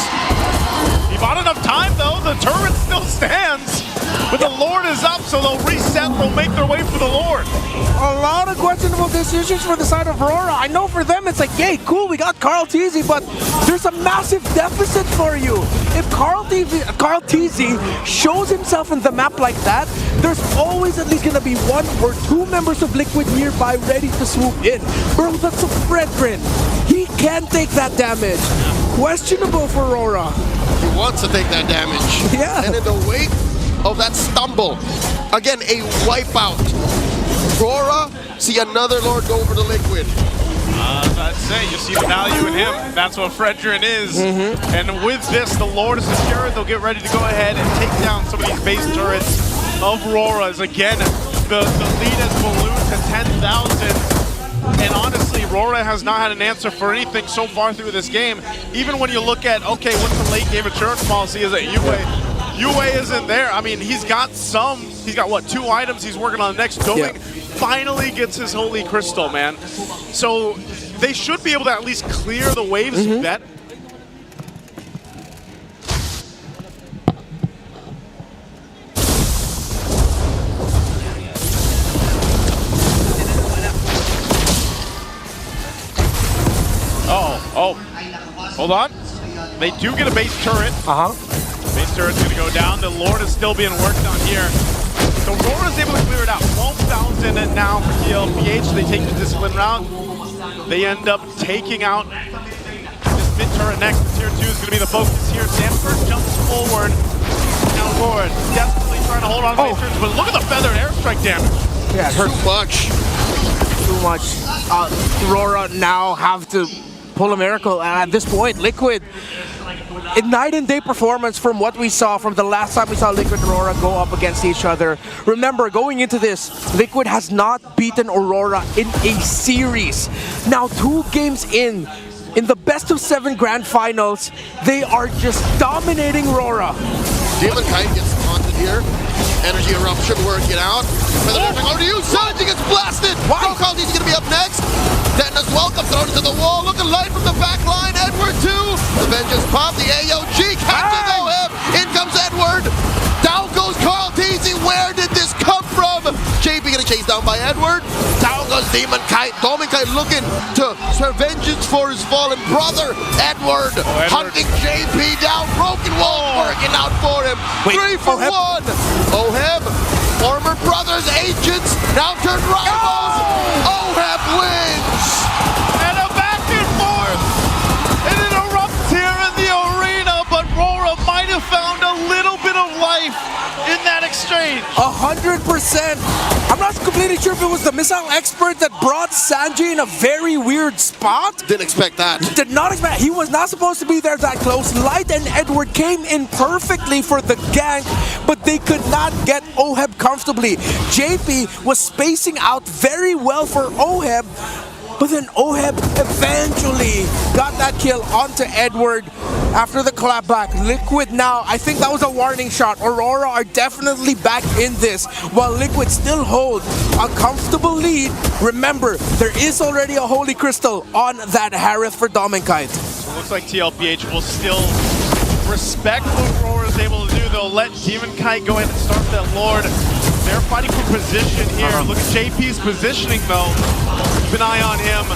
He bought enough time, though. The turret still stands. But the Lord is up, so they'll reset. They'll make their way for the Lord. A lot of questionable decisions for the side of RORA. I know for them it's like, yay, cool, we got Carl Teasy, but there's a massive deficit for you. If Carl Teasy shows himself in the map like that, there's always at least going to be 1 or 2 members of Liquid nearby ready to swoop in. Bro, that's a Fredrin. He can take that damage. Questionable for RORA. He wants to take that damage. Yeah. And in the wake of that stumble, again, a wipeout. RORA see another Lord go over to Liquid. As I'd say, you see the value in him. That's what Fredrin is. And with this, the Lord is secured. They'll get ready to go ahead and take down some of these base turrets of RORA's. Again, the lead has ballooned to 10,000. And honestly, RORA has not had an answer for anything so far through this game. Even when you look at, okay, what's the late game insurance policy? Is it Yue isn't there. I mean, he's got what, 2 items he's working on next. Doming finally gets his Holy Crystal, man. So they should be able to at least clear the waves bet. Oh, hold on. They do get a base turret. Base turret's gonna go down. The Lord is still being worked on here. So RORA's able to clear it out. 12,000 and now for TLPH. They take the discipline route. They end up taking out this mid turret next. Tier 2 is gonna be the focus here. Sanford jumps forward. Now Aurora desperately trying to hold on to base turrets, but look at the feathered airstrike damage. Yeah, it hurts too much. Too much. RORA now have to pull a miracle. And at this point, Liquid, a night and day performance from what we saw from the last time we saw Liquid and Aurora go up against each other. Remember, going into this, Liquid has not beaten Aurora in a series. Now 2 games in the best of 7 grand finals, they are just dominating Aurora. Demon Kite gets taunted here. Energy eruption working out. Oh, to you, Sanji gets blasted! Brokaldi's gonna be up next. Detna's welcome, thrown into the wall. Looking light from the back line. Edward 2. The vengeance pop, the AOG catches OM. In comes Edward. Down goes Carl Teasy. Where did this come from? JP getting chased down by Edward. Down goes Demon Kite. Demon Kite looking to serve vengeance for his fallen brother. Edward hunting JP down. Broken wall working out for him. 3 for 1. Oheb, former brothers, agents, now turned rivals. Oheb wins. And a back and forth. And it erupts here in the arena, but RORA might have found a little bit of life in that exchange. 100%. I'm not completely sure if it was the missile expert that brought Sanji in a very weird spot. Didn't expect that. Did not expect. He was not supposed to be there that close. Light and Edward came in perfectly for the gank, but they could not get Oheb comfortably. JP was spacing out very well for Oheb, but then Oheb eventually got that kill onto Edward after the clapback. Liquid now, I think that was a warning shot. Aurora are definitely back in this, while Liquid still hold a comfortable lead. Remember, there is already a Holy Crystal on that Harith for Dominkite. So it looks like TLPH will still respect what Aurora is able to do. They'll let Demon Kite go in and start that Lord. They're fighting for position here. Look at JP's positioning though. Keep an eye on him.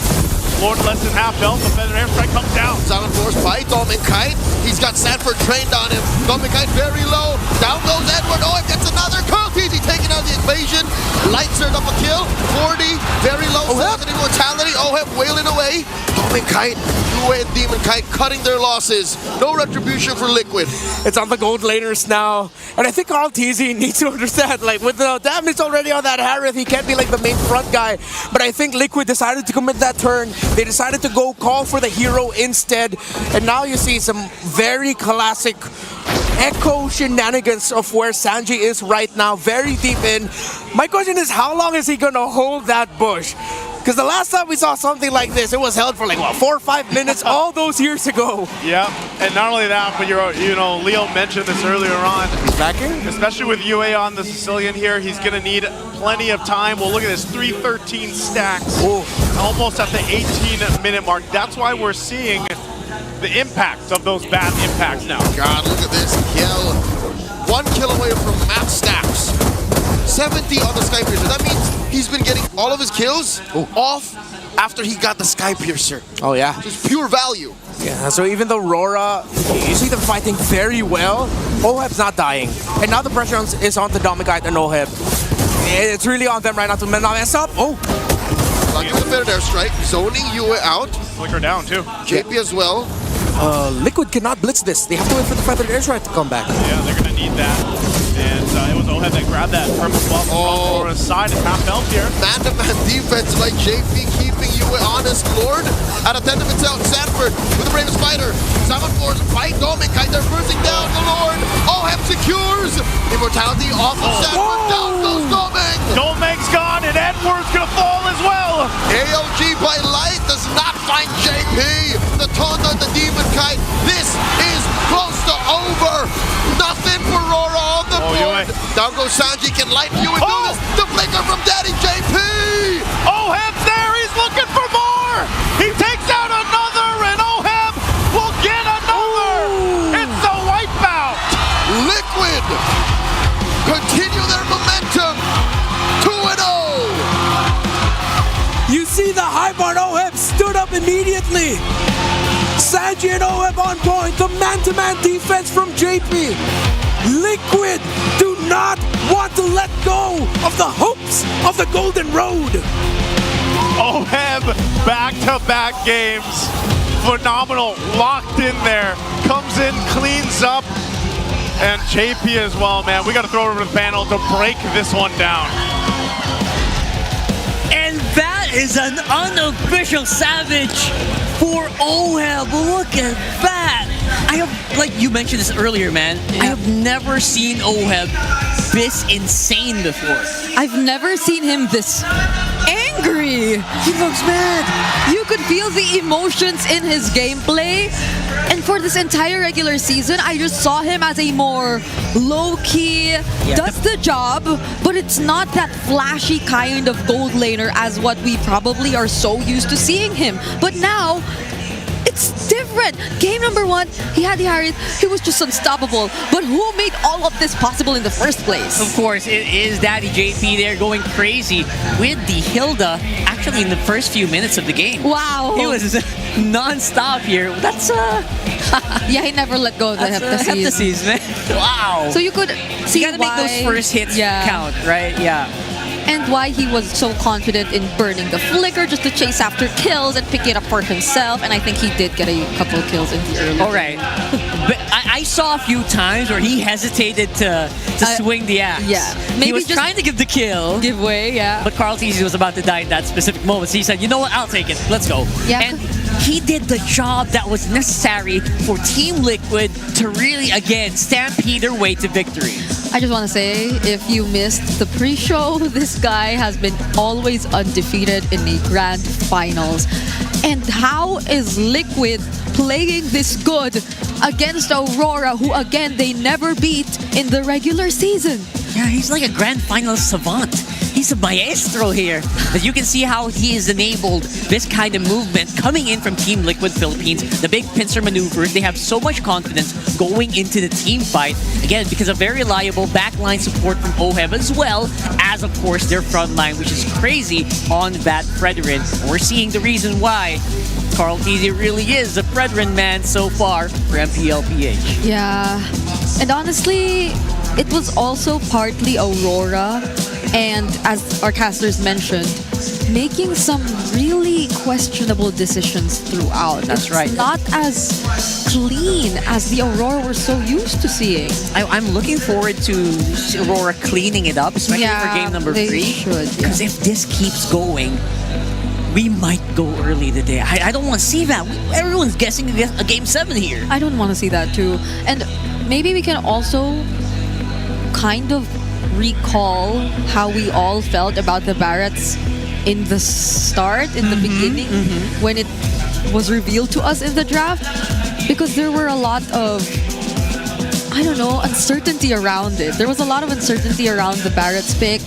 Lord less than half health. The Feather Airstrike comes down. Silent Force by Dominkite. He's got Sanford trained on him. Dominkite very low. Down goes Edward. Oh, it gets another. Easy taking out the equation. Light served up a kill. 40. Very low. Second Immortality. Oheb wailing away. Dominkite, Yue and Demon Kite cutting their losses. No retribution for Liquid. It's on the gold laners now. And I think RTZ needs to understand, like, with the damage already on that Harith, he can't be like the main front guy. But I think Liquid decided to commit that turn. They decided to go call for the hero instead. And now you see some very classic echo shenanigans of where Sanji is right now, very deep in. My question is, how long is he gonna hold that bush? Because the last time we saw something like this, it was held for like, what, 4 or 5 minutes all those years ago. Yeah, and not only that, but Leo mentioned this earlier on. He's backing? Especially with UA on the Sicilian here, he's going to need plenty of time. Well, look at this, 313 stacks. Ooh. Almost at the 18-minute mark. That's why we're seeing the impact of those bad impacts now. God, look at this kill. 1 kill away from map stacks. 70 on the Sky Piercer. That means he's been getting all of his kills off after he got the Sky Piercer. Oh, yeah. Just pure value. Yeah, so even though RORA, you see them fighting very well, Oheb's not dying. And now the pressure is on the Dominkite and Oheb. It's really on them right now to mess up. Oh! Lucky with the Feather Airstrike. Zoning Yue out. Flicker down, too. JP as well. Liquid cannot blitz this. They have to wait for the Feather Airstrike to come back. Yeah, they're going to need that. And it was Oheb that grabbed that purple buff from Aurora's side and half health here. Man-to-man defense by JP, keeping Yue honest. Lord at a 10 of itself. Sanford with the bravest fighter. Silent Force fight Dominkite. They're bursting down the Lord. Oheb secures. Immortality off of Sanford. Down goes Domink. Domink's gone and Edward's going to fall as well. AOG by Light does not find JP. The taunt on the Demon Kite. This is close to over. Nothing for Aurora on the board. Down goes Sanji. Can Light Yue do this? The flicker from Daddy JP. Oheb's there. He's looking for more. He takes out another and Oheb will get another. Ooh. It's a wipeout. Liquid continue their momentum. 2-0. You see the hype on Oheb stood up immediately. Sanji and Oheb on point. The man-to-man defense from JP. Liquid do not want to let go of the hopes of the Golden Road. Oheb, back-to-back games. Phenomenal, locked in there. Comes in, cleans up. And JP as well, man. We got to throw over to the panel to break this one down. And that is an unofficial savage for Oheb. Look at that. I have, like you mentioned this earlier, man. I have never seen Oheb this insane before. I've never seen him this angry. He looks mad. You could feel the emotions in his gameplay. And for this entire regular season, I just saw him as a more low-key, does the job, but it's not that flashy kind of gold laner as what we probably are so used to seeing him. But now, it's different. Game number 1, he had the Harith, he was just unstoppable. But who made all of this possible in the first place? Of course, it is Daddy JP there going crazy with the Hilda actually in the first few minutes of the game. Wow. He was non-stop here. That's yeah, he never let go of the heptases, man. Wow. So you could see you gotta make those first hits count, right? Yeah. And why he was so confident in burning the flicker just to chase after kills and pick it up for himself. And I think he did get a couple of kills in the early All right. But I saw a few times where he hesitated to swing the axe. Yeah. He Maybe was just trying to give the kill. Give way, yeah. But Carl Teasy was about to die in that specific moment. So he said, you know what, I'll take it. Let's go. Yeah, and he did the job that was necessary for Team Liquid to really, again, stampede their way to victory. I just want to say, if you missed the pre-show, this guy has been always undefeated in the grand finals. And how is Liquid playing this good against Aurora, who again, they never beat in the regular season? Yeah, he's like a grand final savant. He's a maestro here. As you can see how he has enabled this kind of movement coming in from Team Liquid Philippines. The big pincer maneuvers, they have so much confidence going into the team fight. Again, because of very reliable backline support from OHEB as well as, of course, their front line, which is crazy on that Fredrin. We're seeing the reason why Carl Teasy really is the Fredrin man so far for MPLPH. Yeah. And honestly, it was also partly Aurora, and as our casters mentioned, making some really questionable decisions throughout. That's right. It's not as clean as the Aurora we're so used to seeing. I'm looking forward to Aurora cleaning it up, especially for game number 3. Because if this keeps going, we might go early today. I don't want to see that. Everyone's guessing a game 7 here. I don't want to see that too. And maybe we can also kind of recall how we all felt about the Barretts in the start, in the beginning, when it was revealed to us in the draft, because there were a lot of, I don't know, uncertainty around it. There was a lot of uncertainty around the Barretts pick.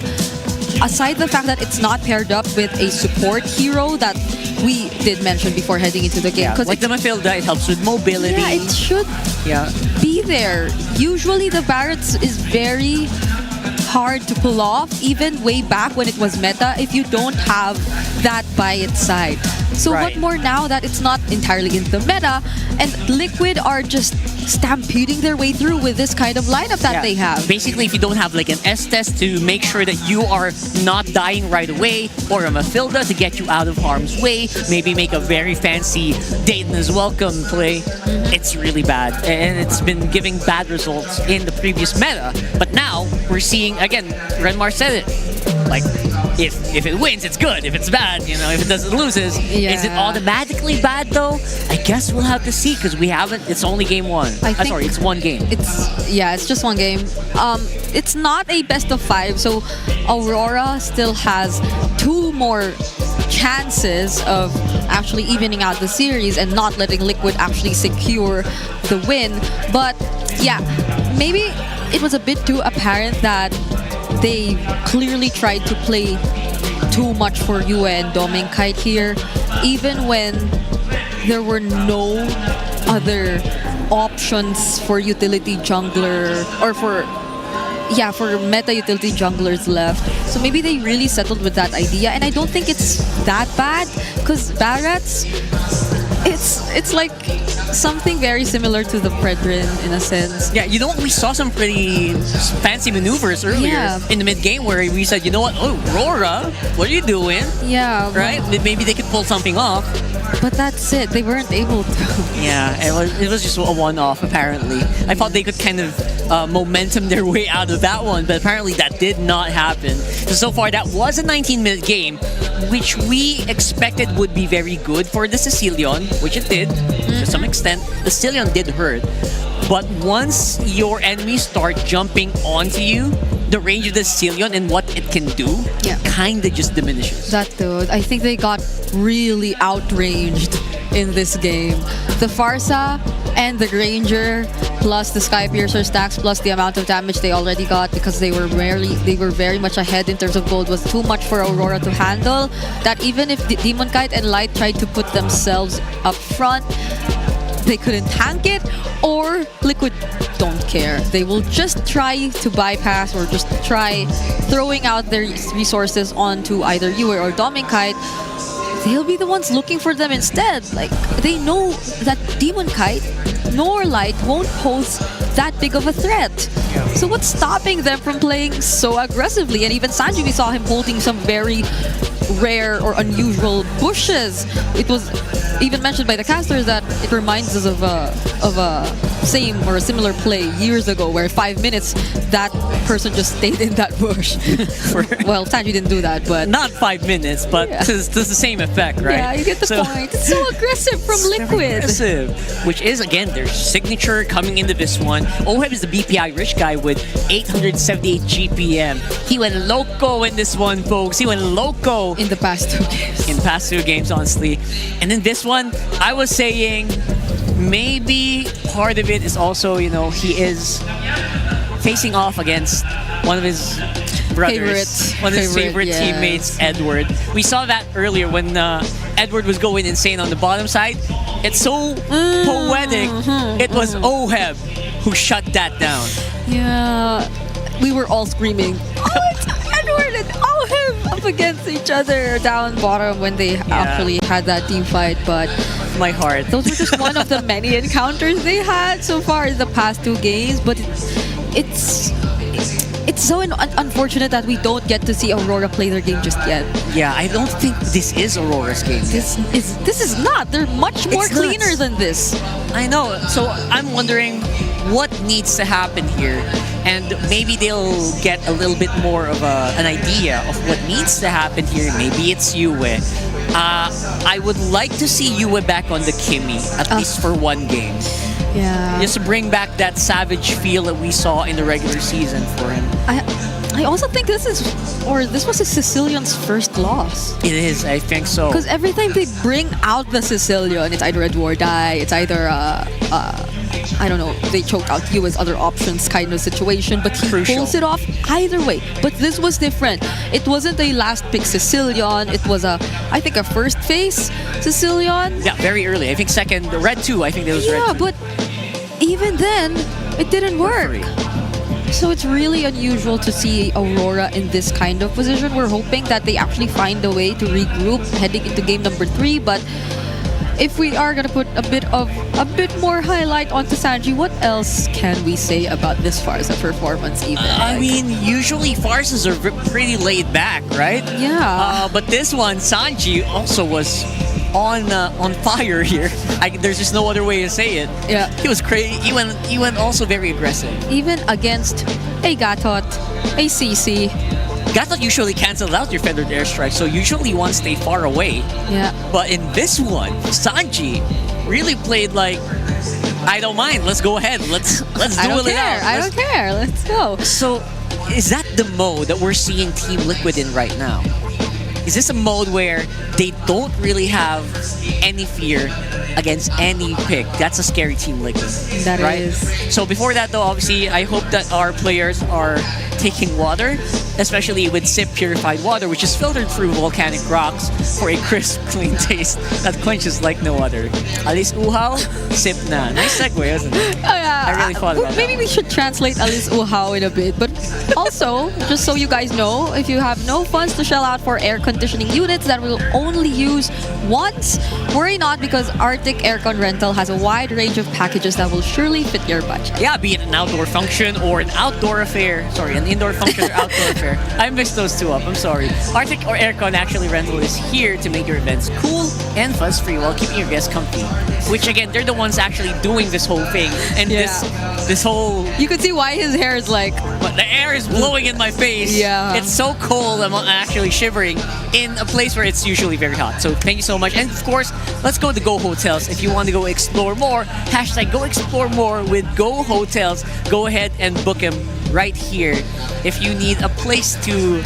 Aside the fact that it's not paired up with a support hero that we did mention before heading into the game. Yeah, like the Mafilda, it helps with mobility. Yeah, it should be there. Usually the Barretts is very hard to pull off, even way back when it was meta, if you don't have that by its side. So what more now that it's not entirely in the meta, and Liquid are just stampeding their way through with this kind of lineup that they have. Basically, if you don't have like an S-test to make sure that you are not dying right away, or a Mafilda to get you out of harm's way, maybe make a very fancy Dayton's Welcome play, it's really bad. And it's been giving bad results in the previous meta. But now, we're seeing, again, Renmar said it, like, if it wins, it's good. If it's bad, you know, if it doesn't loses, is it automatically bad though? I guess we'll have to see, because we haven't, it's only game 1. Sorry, it's one game. It's just one game. It's not a best of 5, so Aurora still has 2 more chances of actually evening out the series and not letting Liquid actually secure the win. But yeah, maybe it was a bit too apparent that they clearly tried to play too much for Yue and Domingkite here, even when there were no other options for utility jungler, or for meta utility junglers left. So maybe they really settled with that idea, and I don't think it's that bad, because Barretts, it's like something very similar to the Predrin in a sense. Yeah, you know what? We saw some pretty fancy maneuvers earlier in the mid game where we said, you know what? Oh, RORA, what are you doing? Yeah. Right? Maybe they could pull something off. But that's it. They weren't able to. Yeah, it was just a one-off, apparently. I thought they could kind of momentum their way out of that one, but apparently that did not happen. So far, that was a 19-minute game, which we expected would be very good for the Sicilian, which it did, to some extent. The Sicilian did hurt. But once your enemies start jumping onto you, the range of the Sicilian and what it can do kind of just diminishes. That dude, I think they got really outranged in this game. The Farsa and the Granger, plus the Skypiercer stacks, plus the amount of damage they already got, because they were very much ahead in terms of gold, was too much for Aurora to handle. That even if Demon Kite and Light tried to put themselves up front, they couldn't tank it, or Liquid don't care. They will just try to bypass, or just try throwing out their resources onto either Yue or Domingkite. They'll be the ones looking for them instead. Like, they know that Demon Kite nor Light won't pose that big of a threat. So what's stopping them from playing so aggressively? And even Sanji, we saw him holding some very rare or unusual bushes. It was even mentioned by the casters that it reminds us of a same or a similar play years ago where 5 minutes that person just stayed in that bush. Well, Sanji didn't do that, but not 5 minutes, but it's the same effect, right? Yeah, you get the point. It's so aggressive from Liquid. Aggressive, which is again their signature coming into this one. Oheb is the BPI rich guy with 878 GPM. He went loco in this one, folks. He went loco in the past 2 games. In past 2 games, honestly. And then this one, I was saying maybe part of it is also, he is facing off against one of his brothers, one of his favorite teammates, Edward. We saw that earlier when Edward was going insane on the bottom side. It's so poetic. It was Oheb who shut that down. Yeah, we were all screaming, "Oh, it's Edward and Oheb up against each other down bottom" when they actually had that team fight. But my heart. Those were just one of the many encounters they had so far in the past 2 games. But it's so unfortunate that we don't get to see Aurora play their game just yet. Yeah, I don't think this is Aurora's game. This is not. They're much more cleaner than this. I know. So I'm wondering what needs to happen here, and maybe they'll get a little bit more of an idea of what needs to happen here. Maybe it's Yue. I would like to see Yue back on the Kimi, at least for 1 game. Yeah. Just to bring back that savage feel that we saw in the regular season for him. I also think this was a Sicilian's first loss. It is, I think so. Because every time they bring out the Sicilian, it's either a do or die, it's either I don't know, they choked out you as other options kind of situation, but he pulls it off either way. But this was different. It wasn't a last pick Sicilian, it was I think a first phase Sicilian. Yeah, very early. I think second, Red 2, I think it was Red 2. Yeah, but even then, it didn't work. So it's really unusual to see Aurora in this kind of position. We're hoping that they actually find a way to regroup heading into game number 3, but if we are gonna put a bit more highlight onto Sanji, what else can we say about this Farsa performance even? I mean, usually Farsas are pretty laid back, right? Yeah. But this one, Sanji also was on fire here. There's just no other way to say it. Yeah. He was crazy. He went also very aggressive. Even against a Gatot, a CC. Gatot usually cancels out your feathered airstrike, so usually you want to stay far away. Yeah. But in this one, Sanji really played like, I don't mind. Let's go ahead. Let's duel it out. I don't care. Let's go. So, is that the mode that we're seeing Team Liquid in right now? Is this a mode where they don't really have any fear against any pick? That's a scary Team Liquid. That right? is. So before that though, obviously, I hope that our players are taking water, especially with SIP purified water, which is filtered through volcanic rocks for a crisp, clean taste that quenches like no other. Alis uhaw, sip na. Nice segue, isn't it? Oh, yeah. I really thought about Maybe we should translate Alis uhaw in a bit, but also, just so you guys know, if you have no funds to shell out for air conditioning units that we'll only use once, worry not, because Arctic Aircon Rental has a wide range of packages that will surely fit your budget. Yeah, be it an outdoor function or an outdoor affair. Sorry, an indoor function or outdoor affair. I mixed those two up, I'm sorry. Arctic or Aircon actually rental is here to make your events cool and fuss-free while keeping your guests comfy. Which again, they're the ones actually doing this whole thing. And this whole... You can see why his hair is like... But the air is blowing in my face. Yeah. It's so cold, I'm actually shivering in a place where it's usually very hot. So thank you so much. And of course, let's go to Go Hotels. If you want to go explore more, hashtag Go Explore More with Go Hotels. Go ahead and book them right here. If you need a place to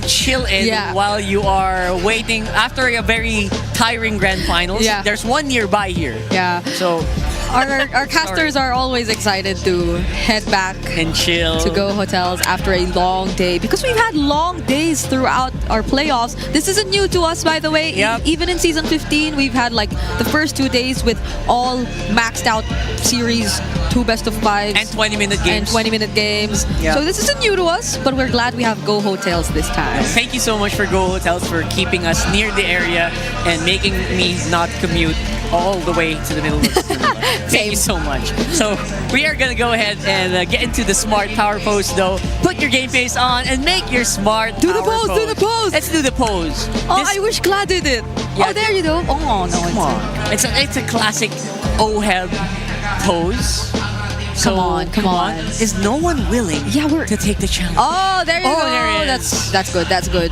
chill in while you are waiting after a very tiring grand finals, there's one nearby here. Yeah. So our casters are always excited to head back and chill to Go Hotels after a long day, because we've had long days throughout our playoffs. This isn't new to us, by the way. Even in season 15, we've had like the first 2 days with all maxed out series, 2 best-of-5s and 20-minute games. So this isn't new to us, but we're glad we have Go Hotels this time. Thank you so much for Go Hotels for keeping us near the area. and making me not commute all the way to the middle of Manila. Thank you so much. So we are gonna go ahead and get into the smart power pose though. Put your game face on and make your smart Do the power pose, do the pose. Let's do the pose. Oh, I wish Glad did it. Yeah, oh, there you go. Oh, no. Come on. It's a classic OHEB pose. So, Come on. Is no one willing to take the challenge? Oh, there you go. There it is. That's good. That's good.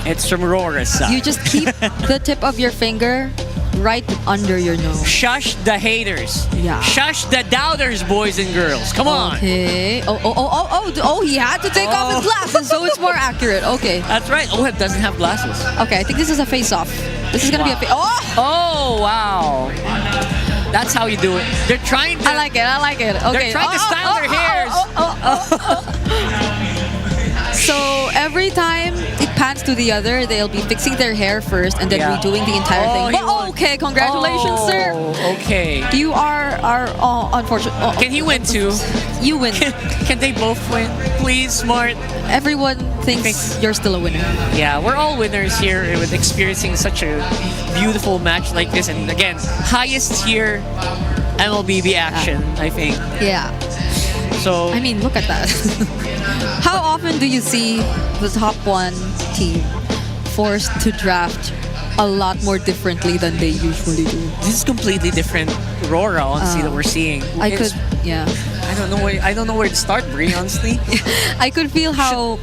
It's from Aurora's side. You just keep the tip of your finger right under your nose. Shush the haters. Yeah. Shush the doubters, boys and girls. Come on. Okay. Oh, he had to take off his glasses, so it's more accurate. Okay. That's right. OHEB doesn't have glasses. Okay, I think this is a face-off. This is gonna be a face. Oh, wow. That's how you do it. They're trying to... I like it. Okay. They're trying to style their hairs. So every time it pans to the other, they'll be fixing their hair first and then redoing the entire thing. But okay, congratulations, sir. Okay. You are unfortunate. Can he win too? You win. Can they both win? Please, Smart. Everyone thinks you're still a winner. Yeah, we're all winners here with experiencing such a beautiful match like this. And again, highest tier MLBB action, I think. Yeah. So I mean, look at that. How often do you see the top one team forced to draft a lot more differently than they usually do? This is completely different RORA, honestly, that we're seeing. I don't know where to start, Brie, honestly. I could feel how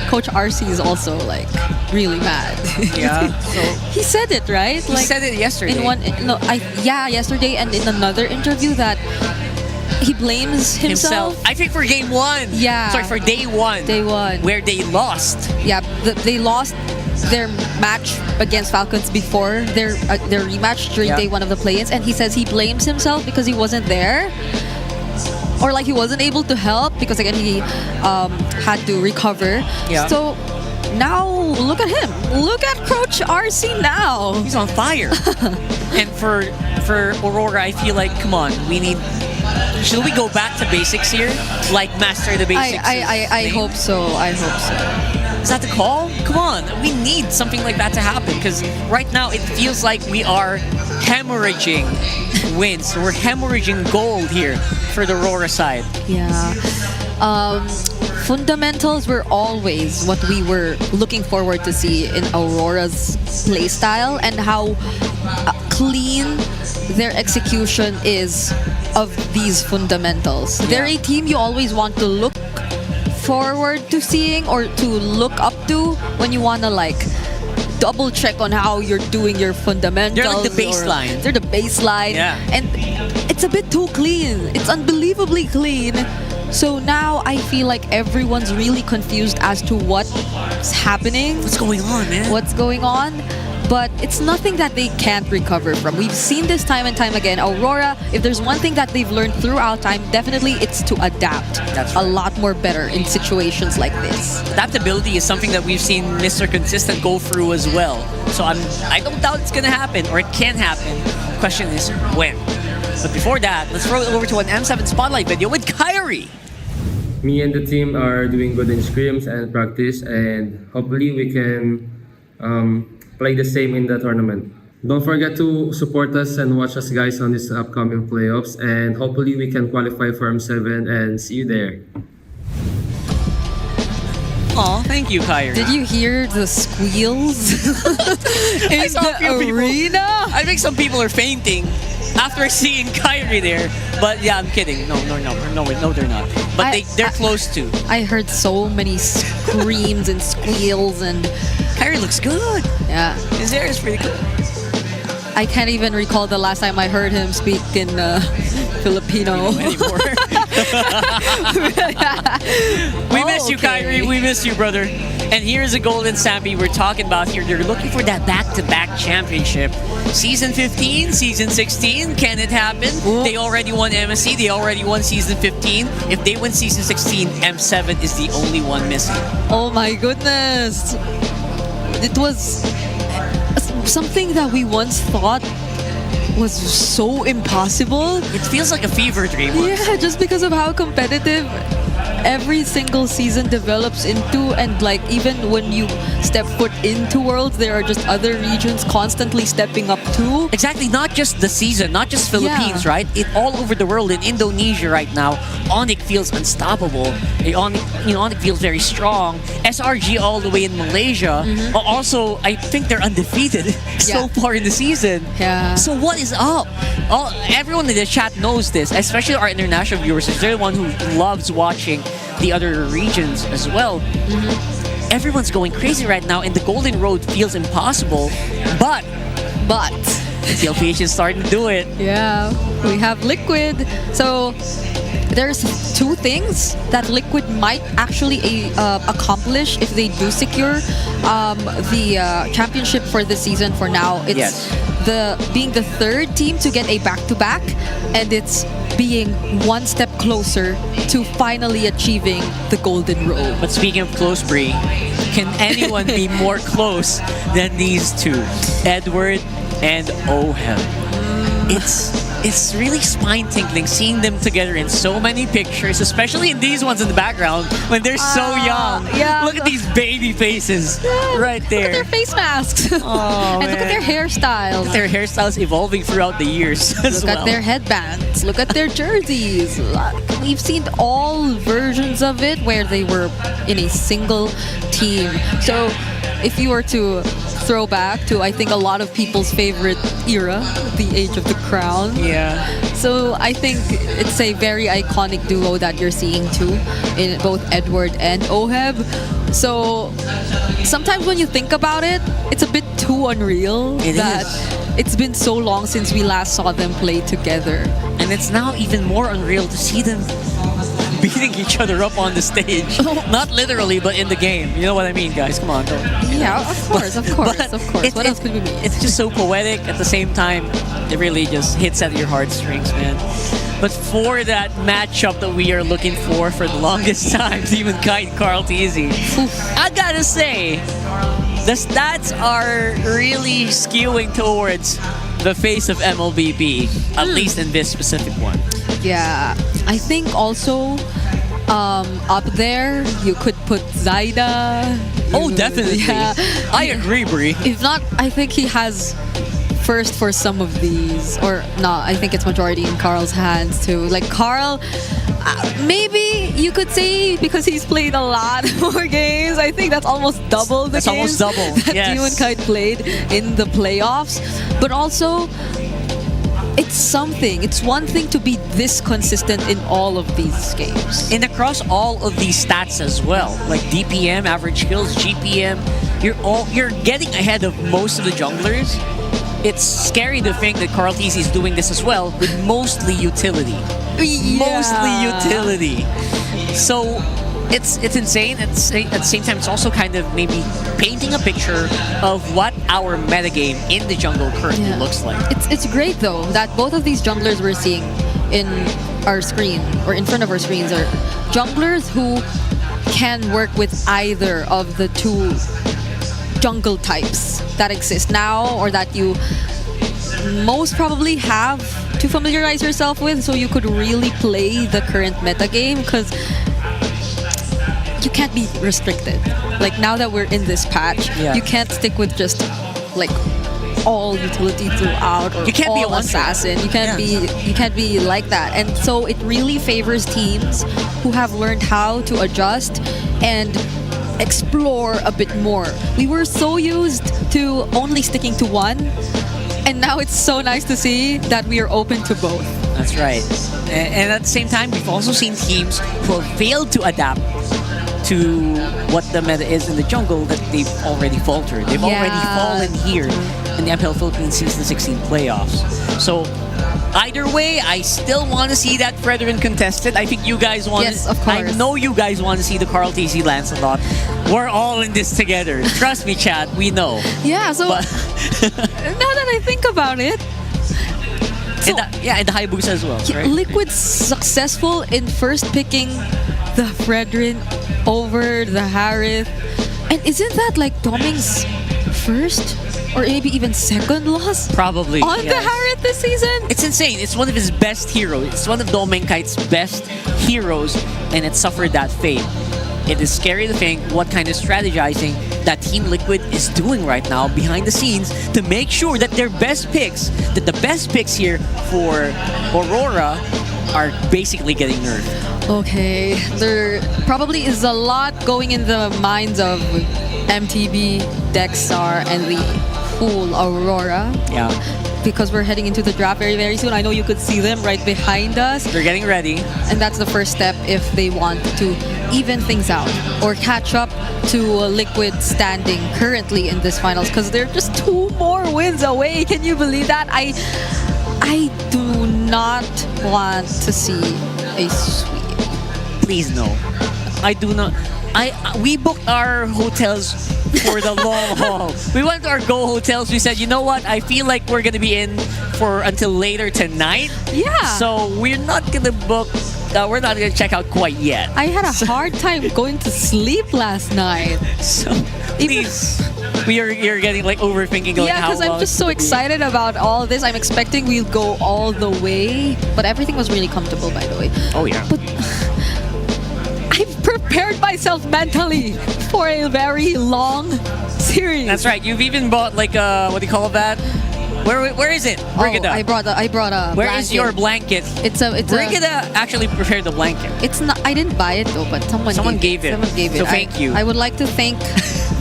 Coach RC is also like really mad. Yeah. So he said it, right? He said it yesterday. Yesterday and in another interview that he blames himself. I think for game one. Yeah. Sorry, for day one. Day one. Where they lost. Yeah, they lost their match against Falcons before their rematch during day one of the play-ins, and he says he blames himself because he wasn't there, or like he wasn't able to help because again he had to recover. Yeah. So now look at him. Look at Coach RC now. He's on fire. And for Aurora, I feel like, come on, we need... Should we go back to basics here? Like master the basics? I hope so. I hope so. Is that the call? Come on, we need something like that to happen because right now it feels like we are hemorrhaging wins. We're hemorrhaging gold here for the RORA side. Yeah. Fundamentals were always what we were looking forward to see in Aurora's playstyle and how clean their execution is of these fundamentals. Yeah. They're a team you always want to look forward to seeing or to look up to when you want to like double check on how you're doing your fundamentals. They're like the baseline. They're the baseline. Yeah. And it's a bit too clean. It's unbelievably clean. So now I feel like everyone's really confused as to what's happening. What's going on, man? What's going on? But it's nothing that they can't recover from. We've seen this time and time again. Aurora, if there's one thing that they've learned throughout time, definitely it's to adapt. That's right. A lot more better in situations like this. Adaptability is something that we've seen Mr. Consistent go through as well. So I don't doubt it's gonna happen, or it can happen. The question is when. But before that, let's throw it over to an M7 Spotlight video with Kyrie. Me and the team are doing good in scrims and practice, and hopefully we can play the same in the tournament. Don't forget to support us and watch us guys on this upcoming playoffs, and hopefully we can qualify for M7 and see you there. Aw, thank you, Kyrie. Did you hear the squeals in the arena? I think some people are fainting after seeing Kyrie there. But yeah, I'm kidding. No, they're not. But they're close to. I heard so many screams and squeals, and Kyrie looks good. Yeah, his hair is pretty good. I can't even recall the last time I heard him speak in Filipino. Anymore. We miss you, Kyrie. We miss you, brother. And here's a golden Sammy we're talking about here. They're looking for that back-to-back championship. Season 15, Season 16, can it happen? They already won MSC. They already won Season 15. If they win Season 16, M7 is the only one missing. Oh my goodness. It was something that we once thought was so impossible. It feels like a fever dream. Yeah, just because of how competitive every single season develops into, and like even when you step foot into Worlds, there are just other regions constantly stepping up too. Exactly, not just the season, not just Philippines, right? It all over the world. In Indonesia right now, Onyx feels unstoppable. Onyx feels very strong. SRG all the way in Malaysia. Also, I think they're undefeated so far in the season. Yeah. So what is up? Everyone in the chat knows this, especially our international viewers. They're the one who loves watching the other regions as well. Everyone's going crazy right now, and the Golden Road feels impossible. But TLPH is starting to do it. Yeah, we have Liquid. So there's two things that Liquid might actually accomplish if they do secure the championship for this season. For now, it's being the third team to get a back-to-back, and it's being one step closer to finally achieving the Golden Road. But speaking of close, Bree, can anyone be more close than these two, Edward and Ohem? It's really spine-tingling seeing them together in so many pictures, especially in these ones in the background when they're so young. Yeah. Look at these baby faces right there. Look at their face masks. And look at their hairstyles. Look at their hairstyles evolving throughout the years as Look at their headbands. Look at their jerseys. We've seen all versions of it where they were in a single team. So if you were to throw back to, I think, a lot of people's favorite era, the Age of the Crown. Yeah. So I think it's a very iconic duo that you're seeing too, in both Edward and Oheb. So sometimes when you think about it, it's a bit too unreal it's been so long since we last saw them play together. And it's now even more unreal to see them beating each other up on the stage. Not literally, but in the game. You know what I mean, guys? Come on, don't. Yeah, of course. What else could we mean? It's just so poetic. At the same time, it really just hits at your heartstrings, man. But for that matchup that we are looking for the longest time, Demon Kite and Carl Teasy, I gotta say, the stats are really skewing towards the face of MLBB, at least in this specific one. Yeah, I think also up there you could put Zaida. Oh, definitely. Yeah. I agree, Brie. If not, I think he has first for some of these, or no, I think it's majority in Carl's hands too. Like Carl, maybe you could say because he's played a lot more games. I think that's almost double the games almost double. that Demon Kite played in the playoffs. But also, it's something. It's one thing to be this consistent in all of these games. And across all of these stats as well, like DPM, average kills, GPM, you're getting ahead of most of the junglers. It's scary to think that Carl TC is doing this as well with mostly utility. Mostly utility. So it's insane. At the same time, it's also kind of maybe painting a picture of what our metagame in the jungle currently looks like. It's great though that both of these junglers we're seeing in our screen or in front of our screens are junglers who can work with either of the two jungle types that exist now or that you most probably have to familiarize yourself with, so you could really play the current meta game, because you can't be restricted. Like now that we're in this patch, you can't stick with just like all utility throughout or you can't all be a assassin. You can't be like that. And so it really favors teams who have learned how to adjust and explore a bit more. We were so used to only sticking to one, and now it's so nice to see that we are open to both. That's right. And at the same time, we've also seen teams who have failed to adapt to what the meta is in the jungle that they've already faltered. They've already fallen here in the MPL Philippines Season 16 playoffs. So either way, I still want to see that Fredrin contested. I think you guys want Yes, of course. I know you guys want to see the Carl TC Lancelot. We're all in this together. Trust me, chat, we know. Yeah, so now that I think about it, and the Hayabusa as well, right? Liquid's successful in first picking the Fredrin over the Harith. And isn't that like Doming's first or maybe even second loss Probably. on the yes. Harriet this season. It's insane. It's one of his best heroes. It's one of Domenkite's best heroes, and it suffered that fate. It is scary to think what kind of strategizing that Team Liquid is doing right now behind the scenes to make sure that their best picks, that the best picks here for Aurora are basically getting nerfed. Okay, there probably is a lot going in the minds of MTB, Dexar, and the full Aurora. Yeah. Because we're heading into the draft very, very soon. I know you could see them right behind us. They're getting ready. And that's the first step if they want to even things out or catch up to Liquid standing currently in this finals, because they're just 2 more wins away. Can you believe that? I do not want to see a sweep. Please no. I do not. We booked our hotels for the long haul. We went to our Go hotels. We said, you know what? I feel like we're gonna be in for until later tonight. Yeah. So we're not gonna book. We're not gonna check out quite yet. I had a hard time going to sleep last night. So please, you're getting like overthinking. Like, yeah, because I'm just so excited about all this. I'm expecting we'll go all the way, but everything was really comfortable, by the way. Oh yeah. But I've prepared myself mentally for a very long series. That's right. You've even bought like what do you call that? Where is it? Brigida. I brought a Where blanket. is your blanket? It's Brigida actually prepared the blanket. It's not. I didn't buy it though, but someone gave it. Someone gave it. So thank you. I would like to thank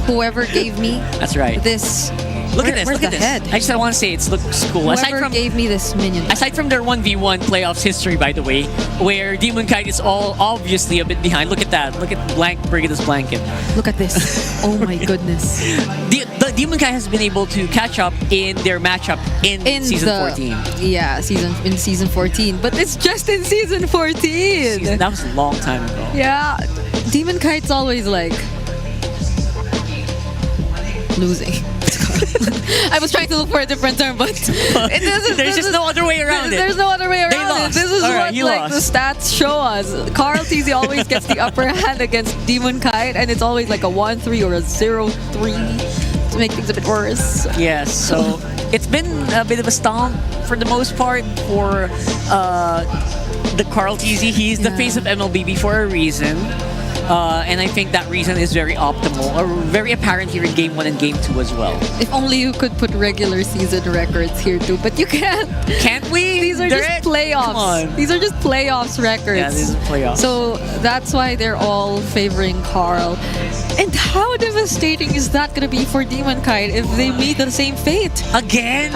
whoever gave me. That's right. This. Look at this. Where's Look the at this. head? I just want to say it looks cool. Whoever gave me this minion. Aside from their 1v1 playoffs history, by the way, where Demon Kite is all obviously a bit behind. Look at that. Look at Brigida's blanket. Look at this. Oh my goodness. The Demon Kite has been able to catch up in their matchup in season 14. Yeah, in season 14. But it's just in season 14. That was a long time ago. Yeah. Demon Kite's always like losing. I was trying to look for a different term, but there's just no other way around it. There's no other way around They lost. it. This is All right, what he like lost. the stats show us. Carl TZ always gets the upper hand against Demon Kite, and it's always like a 1-3 or a 0-3 to make things a bit worse. Yes, so it's been a bit of a stomp for the most part for the Carl TZ. He's the face of MLBB for a reason. And I think that reason is very optimal, or very apparent here in Game 1 and Game 2 as well. If only you could put regular season records here too, but you can't. Can't we? These are just playoffs. Come on. These are just playoffs records. Yeah, this is playoffs. So that's why they're all favoring Carl. And how devastating is that going to be for Demon Kite if they meet the same fate? Again?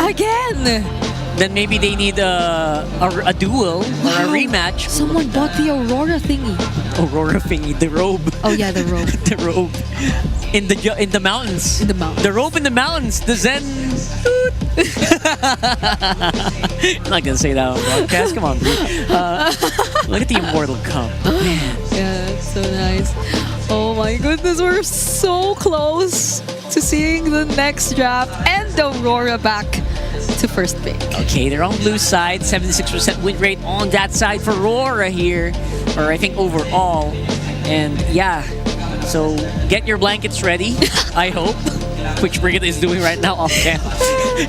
Then maybe they need a duel or a rematch. Someone bought the Aurora thingy. Aurora thingy, the robe. Oh yeah, the robe. The robe. In the mountains. In the mountains. The robe in the mountains. The Zen. I'm not gonna say that on broadcast. Come on, look at the Immortal Cup. Man. Yeah, that's so nice. Oh my goodness, we're so close to seeing the next draft and Aurora back to first pick. Okay, they're on blue side, 76% win rate on that side for RORA here, or I think overall. And yeah, so get your blankets ready, I hope, which Brigida is doing right now off cam.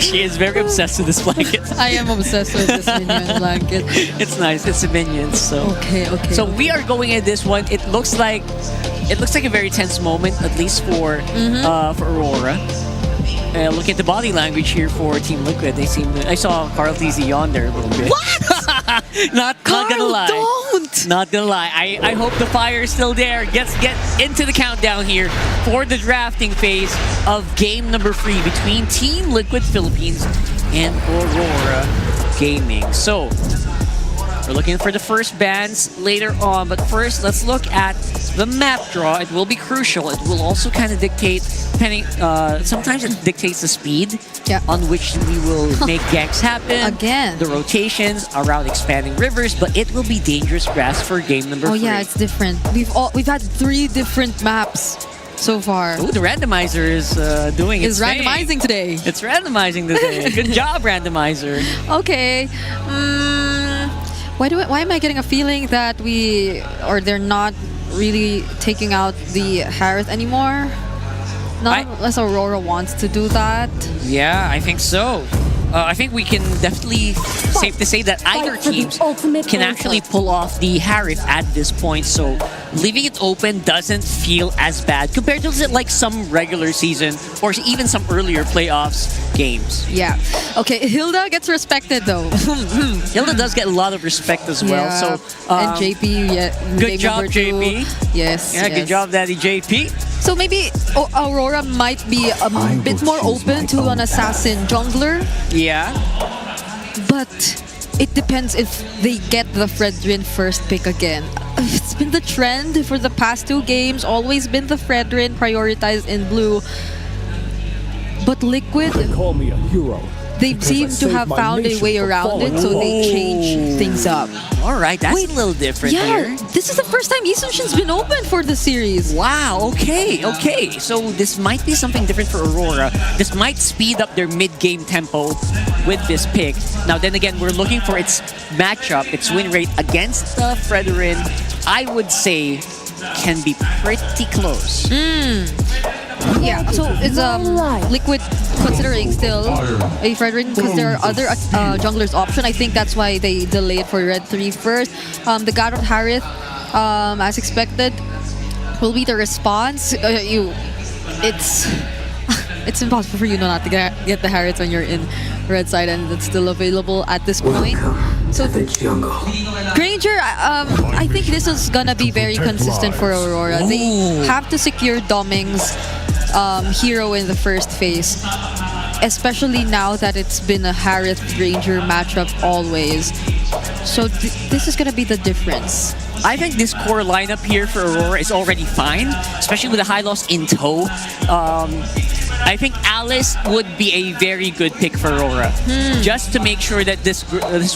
She is very obsessed with this blanket. I am obsessed with this minion blanket. It's nice, it's a minion, so. Okay. So we are going at this one. It looks like a very tense moment, at least for Aurora. Look at the body language here for Team Liquid. They seem to, I saw Carl TZ yawn there a little bit. What? not gonna lie. Don't. Not gonna lie. I hope the fire is still there. Get into the countdown here for the drafting phase of game number 3 between Team Liquid Philippines and Aurora Gaming. So we're looking for the first bans later on, but first let's look at the map draw. It will be crucial. It will also kind of dictate, depending, sometimes it dictates the speed on which we will make ganks happen. Again. The rotations around expanding rivers, but it will be dangerous grass for game number 3. Oh yeah, it's different. We've had 3 different maps so far. Ooh, the randomizer is doing its thing. randomizing today. It's randomizing today. Good job, randomizer. Okay. Why am I getting a feeling that they're not really taking out the Harith anymore? Not unless Aurora wants to do that. Yeah, I think so. I think we can definitely safe to say that either teams can actually pull off the Harith at this point. So leaving it open doesn't feel as bad compared to like some regular season or even some earlier playoffs games. Yeah. Okay, Hilda gets respected though. Hilda does get a lot of respect as well. Yeah. So and JP, yeah, good job, JP. Yes. Yeah, good job, Daddy JP. So maybe Aurora might be a bit more open to an assassin jungler. Yeah. But it depends if they get the Fredrin first pick again. It's been the trend for the past 2 games, always been the Fredrin prioritized in blue. But Liquid, call me a hero. they seem to have found a way around it, so they change things up. All right, that's a little different here. This is the first time Isushin's been open for the series. Wow, okay. So this might be something different for Aurora. This might speed up their mid-game tempo with this pick. Now then again, we're looking for its matchup, its win rate against the Fredrin. I would say can be pretty close. Yeah, so is Liquid considering still a Fredrin because there are other junglers option. I think that's why they delayed for Red 3 first. The Garrod Harith, as expected, will be the response. It's impossible for you not to get the Harith when you're in red side and it's still available at this point. So Granger, I think this is gonna be very consistent for Aurora. They have to secure Doming's hero in the first phase, especially now that it's been a Harith Granger matchup always. So this is gonna be the difference. I think this core lineup here for Aurora is already fine, especially with the high loss in tow. I think Alice would be a very good pick for Aurora, just to make sure that this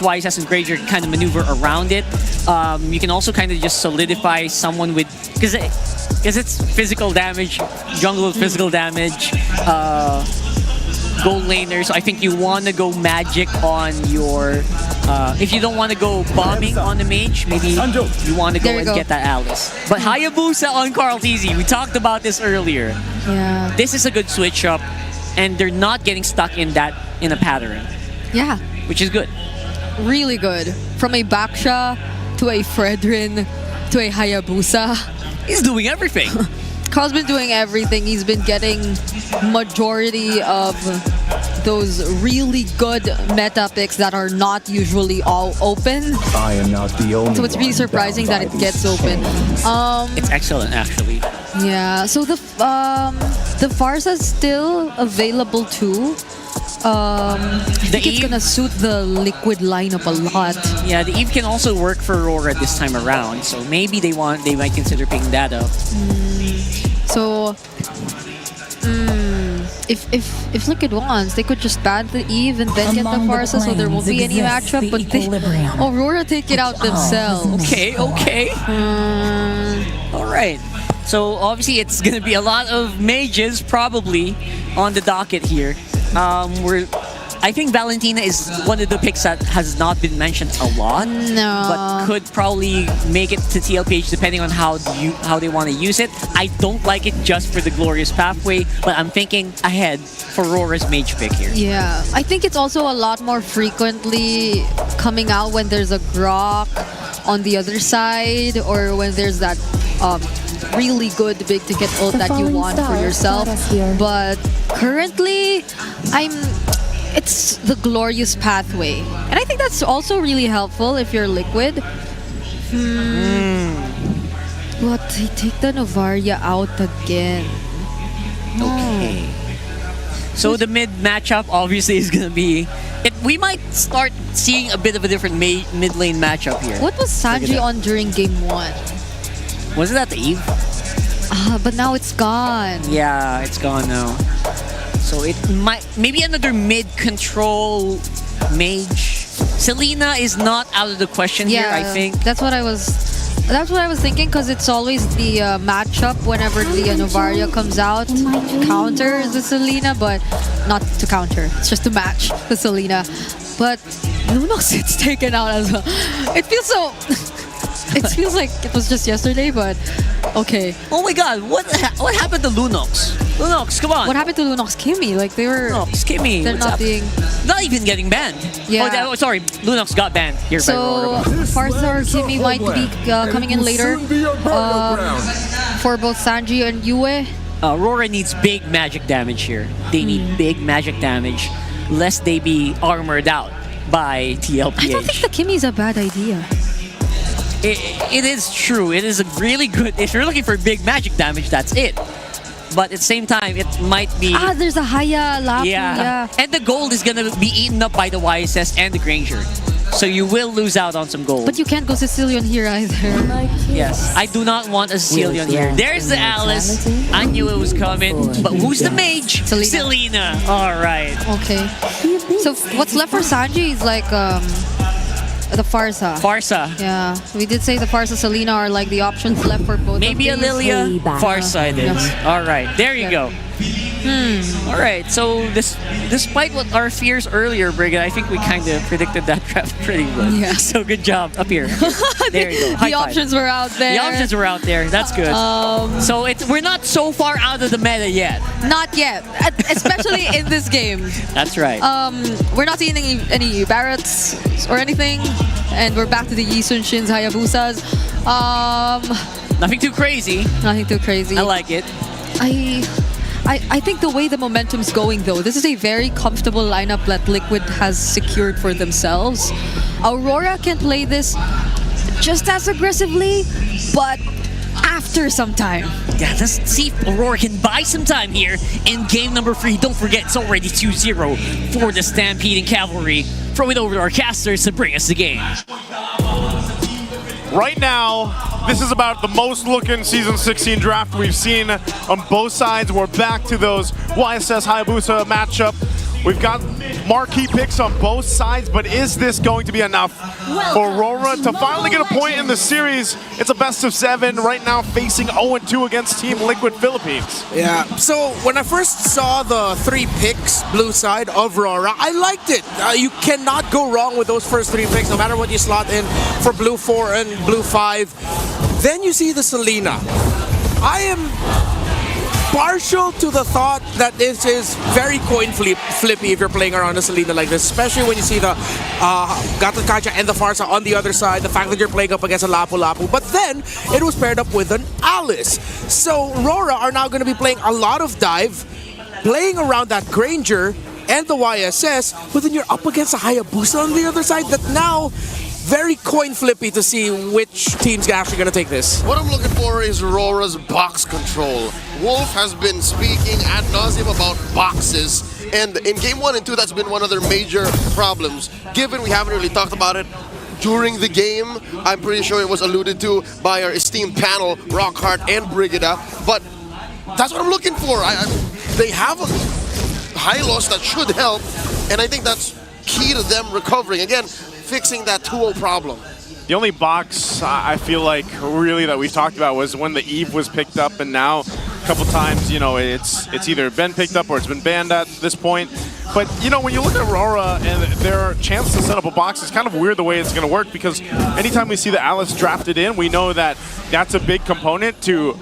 Wise Assassin Granger can kind of maneuver around it. You can also kind of just solidify someone with, because it's physical damage, jungle with physical damage, gold laner. So I think you want to go magic on your. If you don't want to go bombing on the mage, maybe you want to go and get that Alice. But Hayabusa on Carl TZ, we talked about this earlier. Yeah. This is a good switch up, and they're not getting stuck in a pattern. Yeah. Which is good. Really good. From a Baksha to a Fredrin to a Hayabusa. He's doing everything. Carl's been doing everything. He's been getting majority of those really good meta picks that are not usually all open. I am not the only So it's really surprising that it gets open. It's excellent, actually. Yeah. So the Farsa's still available too. I think it's gonna suit the Liquid lineup a lot. Yeah, the Eve can also work for Aurora this time around, so maybe they might consider picking that up. So if Liquid wants, they could just ban the Eve and then get the Farsa, so there won't be any matchup. But Aurora take it out themselves. Okay. All right. So obviously it's gonna be a lot of mages probably on the docket here. I think Valentina is one of the picks that has not been mentioned a lot, but could probably make it to TLPH depending on how they want to use it. I don't like it just for the glorious pathway, but I'm thinking ahead for Aurora's mage pick here. Yeah, I think it's also a lot more frequently coming out when there's a Grok on the other side, or when there's that really good big ticket ult that you want for yourself. But currently, it's the glorious pathway, and I think that's also really helpful if you're Liquid. But they take the Novaria out again. Okay. So the mid matchup obviously is gonna be. We might start seeing a bit of a different mid lane matchup here. What was Sanji on during game 1? Was it at the Eve? But now it's gone. Yeah, it's gone now. So it might maybe another mid control mage. Selena is not out of the question here, I think. That's what I was thinking, because it's always the matchup whenever the Novaria comes out to counter the Selena, but not to counter. It's just to match the Selena. But Lunox gets taken out as well. It feels so. It feels like it was just yesterday, but okay. Oh my God! What happened to Lunox? Lunox, come on. What happened to Lunox Kimmy? Like they were. Lunox Kimmy. They're not being. Not even getting banned. Yeah. Oh, sorry. Lunox got banned here by So Aurora. Farsa or Kimmy might be coming in later for both Sanji and Yue. Aurora needs big magic damage here. They need big magic damage, lest they be armored out by TLPH. I don't think the Kimmy's a bad idea. It is true. It is a really good. If you're looking for big magic damage, that's it. But at the same time, it might be. There's a Haya Lapu. Yeah. And the gold is gonna be eaten up by the YSS and the Granger. So you will lose out on some gold. But you can't go Sicilian here either. Yes, I do not want a Sicilian here. There's the Alice. I knew it was coming. But who's the mage? Selena. All right. Okay. So what's left for Sanji is like the Farsa. Farsa. Yeah. We did say the Farsa Selena are like the options left for both. Maybe a Lilia. Farsa it is. All right. There you go. All right, so despite what our fears earlier, Brigid, I think we kind of predicted that draft pretty well. Yeah. So good job up here. There you go. High The five. options were out there. The options were out there. That's good. So we're not so far out of the meta yet. Not yet, especially in this game. That's right. We're not seeing any Barretts or anything, and we're back to the Yi Sun Shins, Hayabusas. Nothing too crazy. Nothing too crazy. I like it. I think the way the momentum's going, though, this is a very comfortable lineup that Liquid has secured for themselves. Aurora can play this just as aggressively, but after some time. Yeah, let's see if Aurora can buy some time here in game number 3. Don't forget, it's already 2-0 for the Stampede and Cavalry. Throw it over to our casters to bring us the game. Right now, this is about the most looking Season 16 draft we've seen on both sides. We're back to those YSS Hayabusa matchup. We've got marquee picks on both sides, but is this going to be enough for Aurora to finally get a point in the series? It's a best of 7 right now, facing 0-2 against Team Liquid Philippines. Yeah, so when I first saw the 3 picks, blue side of Aurora, I liked it. You cannot go wrong with those first 3 picks, no matter what you slot in for blue 4 and blue 5. Then you see the Selena. I am partial to the thought that this is very coin flippy if you're playing around the Selena like this, especially when you see the Gatakacha and the Farsa on the other side, the fact that you're playing up against a Lapu Lapu. But then, it was paired up with an Alice. So, Rora are now going to be playing a lot of dive, playing around that Granger and the YSS, but then you're up against a Hayabusa on the other side that now very coin flippy to see which team's actually going to take this. What I'm looking for is Aurora's box control. Wolf has been speaking ad nauseum about boxes, and in game 1 and 2, that's been one of their major problems. Given we haven't really talked about it during the game, I'm pretty sure it was alluded to by our esteemed panel, Rockhart and Brigida, but that's what I'm looking for. They have a high loss that should help, and I think that's key to them recovering. Again, fixing that 2-0 problem. The only box I feel like really that we've talked about was when the Eve was picked up, and now a couple times, you know, it's either been picked up or it's been banned at this point. But, you know, when you look at Aurora and their chance to set up a box, it's kind of weird the way it's going to work, because anytime we see the Alice drafted in, we know that that's a big component to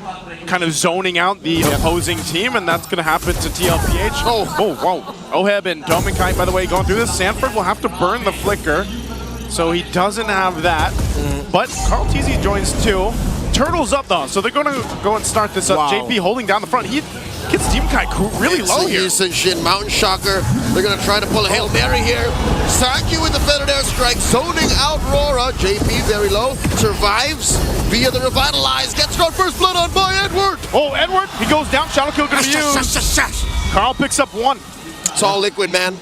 kind of zoning out the opposing team, and that's going to happen to TLPH. Oh, wow. Oheb and Dominkite, by the way, going through this. Sanford will have to burn the flicker, so he doesn't have that. But Carl TZ joins too. Turtle's up though, so they're going to go and start this up. JP holding down the front. He gets Dominkite really low here. Houston Shin, Mountain Shocker. They're going to try to pull a Hail Mary here. Sanky with the feathered airstrike, zoning out Rora. JP very low, survives via the Revitalize. Gets got first blood on by Edward. Oh, Edward, he goes down. Shadow Kill going to be used. Carl picks up 1. It's all Liquid, man.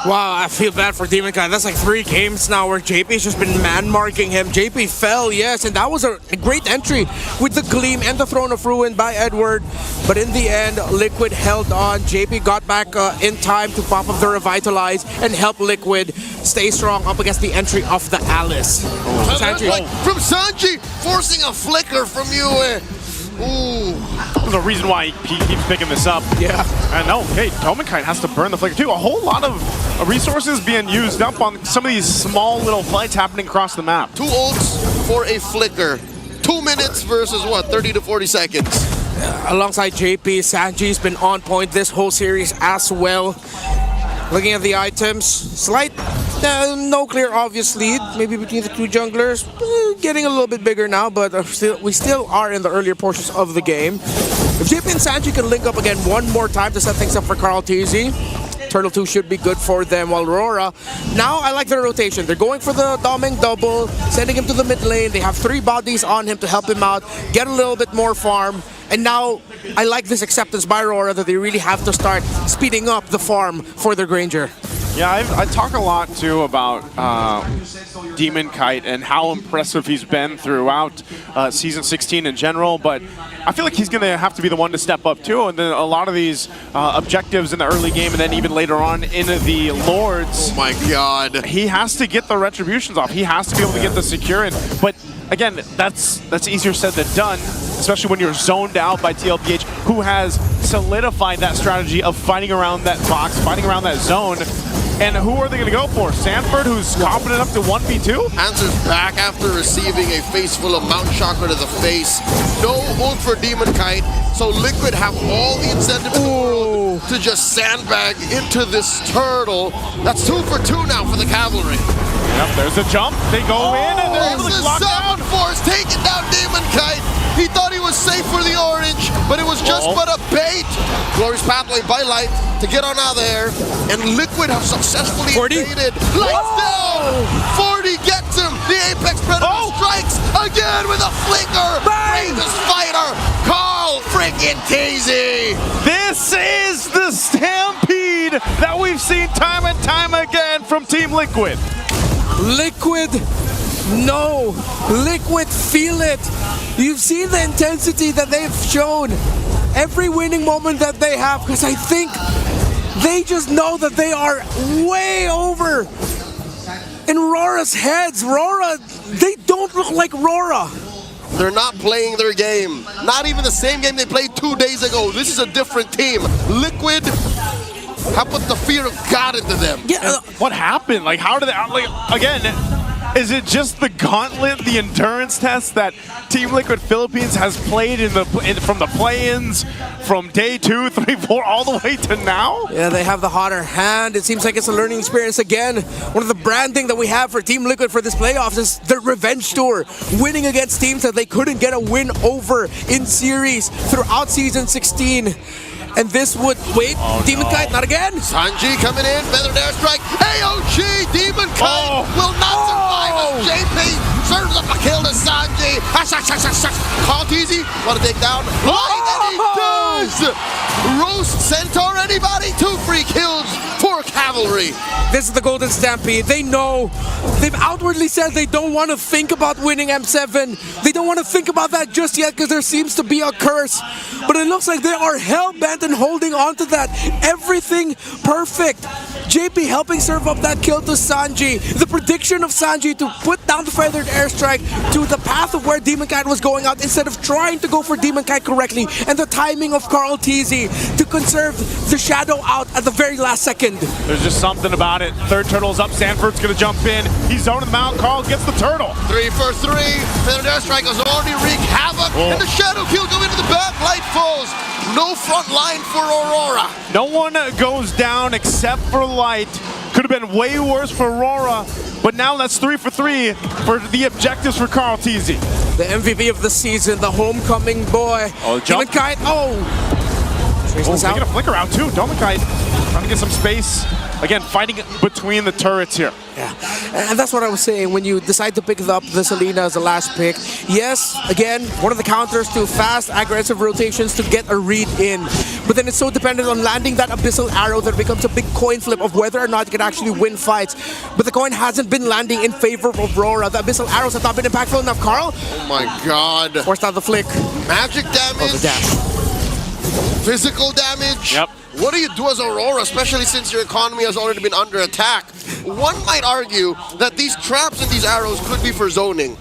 Wow, I feel bad for Dominkite. That's like 3 games now where JP's just been man-marking him. JP fell, yes, and that was a great entry with the Gleam and the Throne of Ruin by Edward. But in the end, Liquid held on. JP got back in time to pop up the Revitalize and help Liquid stay strong up against the entry of the Alice. From Sanji, forcing a flicker from you. Ooh. There's a reason why he keeps picking this up. Yeah. And okay, Dominkite has to burn the flicker too. A whole lot of resources being used up on some of these small little fights happening across the map. 2 ults for a flicker. 2 minutes versus what, 30 to 40 seconds. alongside JP, Sanji's been on point this whole series as well. Looking at the items, slight, no clear obvious lead, maybe between the two junglers. Getting a little bit bigger now, but we still are in the earlier portions of the game. If JP and Sanji can link up again one more time to set things up for Carl TZ, Turtle 2 should be good for them, while Aurora, now I like their rotation. They're going for the Doming double, sending him to the mid lane. They have 3 bodies on him to help him out, get a little bit more farm. And now, I like this acceptance by Aurora that they really have to start speeding up the farm for their Granger. Yeah, I talk a lot too about Demon Kite and how impressive he's been throughout Season 16 in general, but I feel like he's going to have to be the one to step up too, and then a lot of these objectives in the early game and then even later on in the Lords. Oh my god. He has to get the retributions off. He has to be able to get the secure in, but again, that's easier said than done, especially when you're zoned out by TLPH, who has solidified that strategy of fighting around that box, fighting around that zone. And who are they going to go for? Sanford, who's confident enough to 1v2? Answers back after receiving a face full of Mount Chakra to the face. No ult for Demon Kite, so Liquid have all the incentive in the world to just sandbag into this turtle. That's 2 for 2 now for the Cavalry. Yep, there's a jump. They go in and they're able to lock down. Force taking down Demon Kite. He thought he was safe for the orange, but it was just but a bait. Glorious pathway by Light to get on out there, and Liquid have successfully invaded. Lights down! 40 gets him! The Apex Predator strikes again with a flicker! Bravest fighter, Carl freaking Tazy! This is the stampede that we've seen time and time again from Team Liquid. Liquid, no. Liquid, feel it. You've seen the intensity that they've shown. Every winning moment that they have, because I think they just know that they are way over in RORA's heads. RORA, they don't look like RORA. They're not playing their game. Not even the same game they played 2 days ago. This is a different team. Liquid have put the fear of God into them. Yeah, what happened? Like, how did they, like, again, is it just the gauntlet, the endurance test that Team Liquid Philippines has played from the play-ins, from day 2, 3, 4, all the way to now? Yeah, they have the hotter hand. It seems like it's a learning experience again. One of the branding that we have for Team Liquid for this playoffs is the revenge tour, winning against teams that they couldn't get a win over in series throughout Season 16. And this would, Demon Kite, not again. Sanji coming in, feathered airstrike. AOG, Demon Kite will not survive as JP serves up a kill to Sanji. Carl TZ, want to take down Light, and he does! Roast Centaur, anybody? 2 free kills for Cavalry. This is the Golden Stampede. They know. They've outwardly said they don't want to think about winning M7. They don't want to think about that just yet because there seems to be a curse. But it looks like they are hell-bent and holding on to that. Everything perfect. JP helping serve up that kill to Sanji. The prediction of Sanji to put down the feathered airstrike to the path of where Demon Kite was going out instead of trying to go for Demon Kite correctly. And the timing of Carl TZ to conserve the shadow out at the very last second. There's just something about it. Third turtle's up. Sanford's going to jump in. He's zoning them out. Carl gets the turtle. 3 for 3. Feathered airstrike has already wreaked havoc. And the shadow kill go into the back. Light falls. No front line for Aurora. No one goes down except for Light. Could have been way worse for Aurora, but now that's 3 for 3 for the objectives for Carl TZ. The MVP of the season, the homecoming boy. Demon Kite, taking a flicker out too. Demon Kite trying to get some space. Again, fighting between the turrets here. Yeah, and that's what I was saying. When you decide to pick up the Selena as the last pick, yes, again, one of the counters to fast, aggressive rotations to get a read in. But then it's so dependent on landing that Abyssal Arrow that becomes a big coin flip of whether or not you can actually win fights. But the coin hasn't been landing in favor of Aurora. The Abyssal Arrows have not been impactful enough. Carl? Oh my god. Forced out the flick. Magic damage. Oh, the dash. Physical damage. Yep. What do you do as Aurora, especially since your economy has already been under attack? One might argue that these traps and these arrows could be for zoning.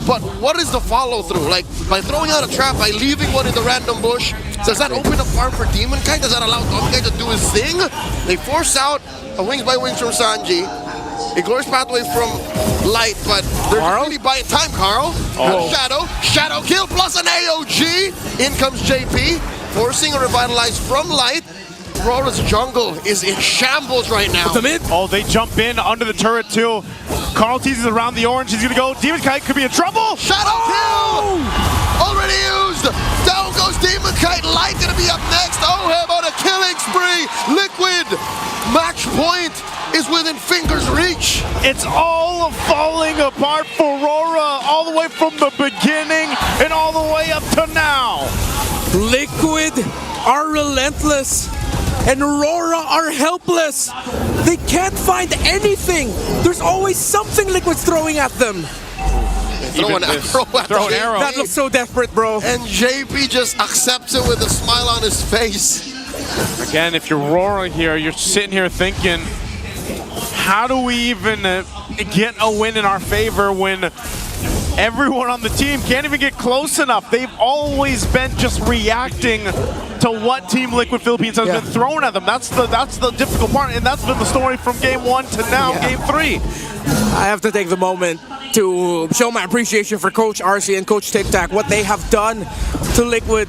But what is the follow-through? Like, by throwing out a trap, by leaving one in the random bush, does that open up farm for Demon Kite? Does that allow Demon Kite to do his thing? They force out a wings by wings from Sanji. A glorious pathway from Light, but they're really buying time, Carl. Shadow kill plus an AOG. In comes JP, forcing a revitalize from Light. Aurora's jungle is in shambles right now. Oh, they jump in under the turret too. Carl teases around the orange. He's gonna go. Demon Kite could be in trouble. Shadow kill! Already used. Down goes Demon Kite. Light gonna be up next. Oheb on a killing spree. Liquid. Match point is within fingers reach. It's all falling apart for Aurora, all the way from the beginning and all the way up to now. Liquid are relentless, and Aurora are helpless. They can't find anything. There's always something Liquid's throwing at them. Throw an arrow. That looks so desperate, bro. And JP just accepts it with a smile on his face. Again, if you're Aurora here, you're sitting here thinking, how do we even get a win in our favor when everyone on the team can't even get close enough? They've always been just reacting to what Team Liquid Philippines has been thrown at them. That's the difficult part, and that's been the story from game 1 to now, game 3. I have to take the moment to show my appreciation for Coach RC and Coach Tic Tac, what they have done to Liquid.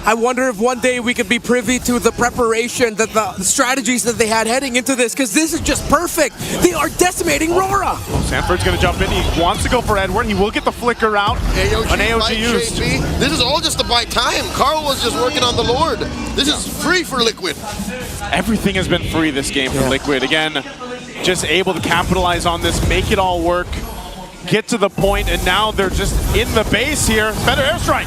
I wonder if one day we could be privy to the preparation, that the strategies that they had heading into this, because this is just perfect. They are decimating Aurora. Sanford's going to jump in. He wants to go for Edward. He will get the flicker out. An AOG used. JP. This is all just to buy time. Carl was just working on the Lord. This is free for Liquid. Everything has been free this game for Liquid. Again, just able to capitalize on this, make it all work, get to the point, and now they're just in the base here. Better airstrike.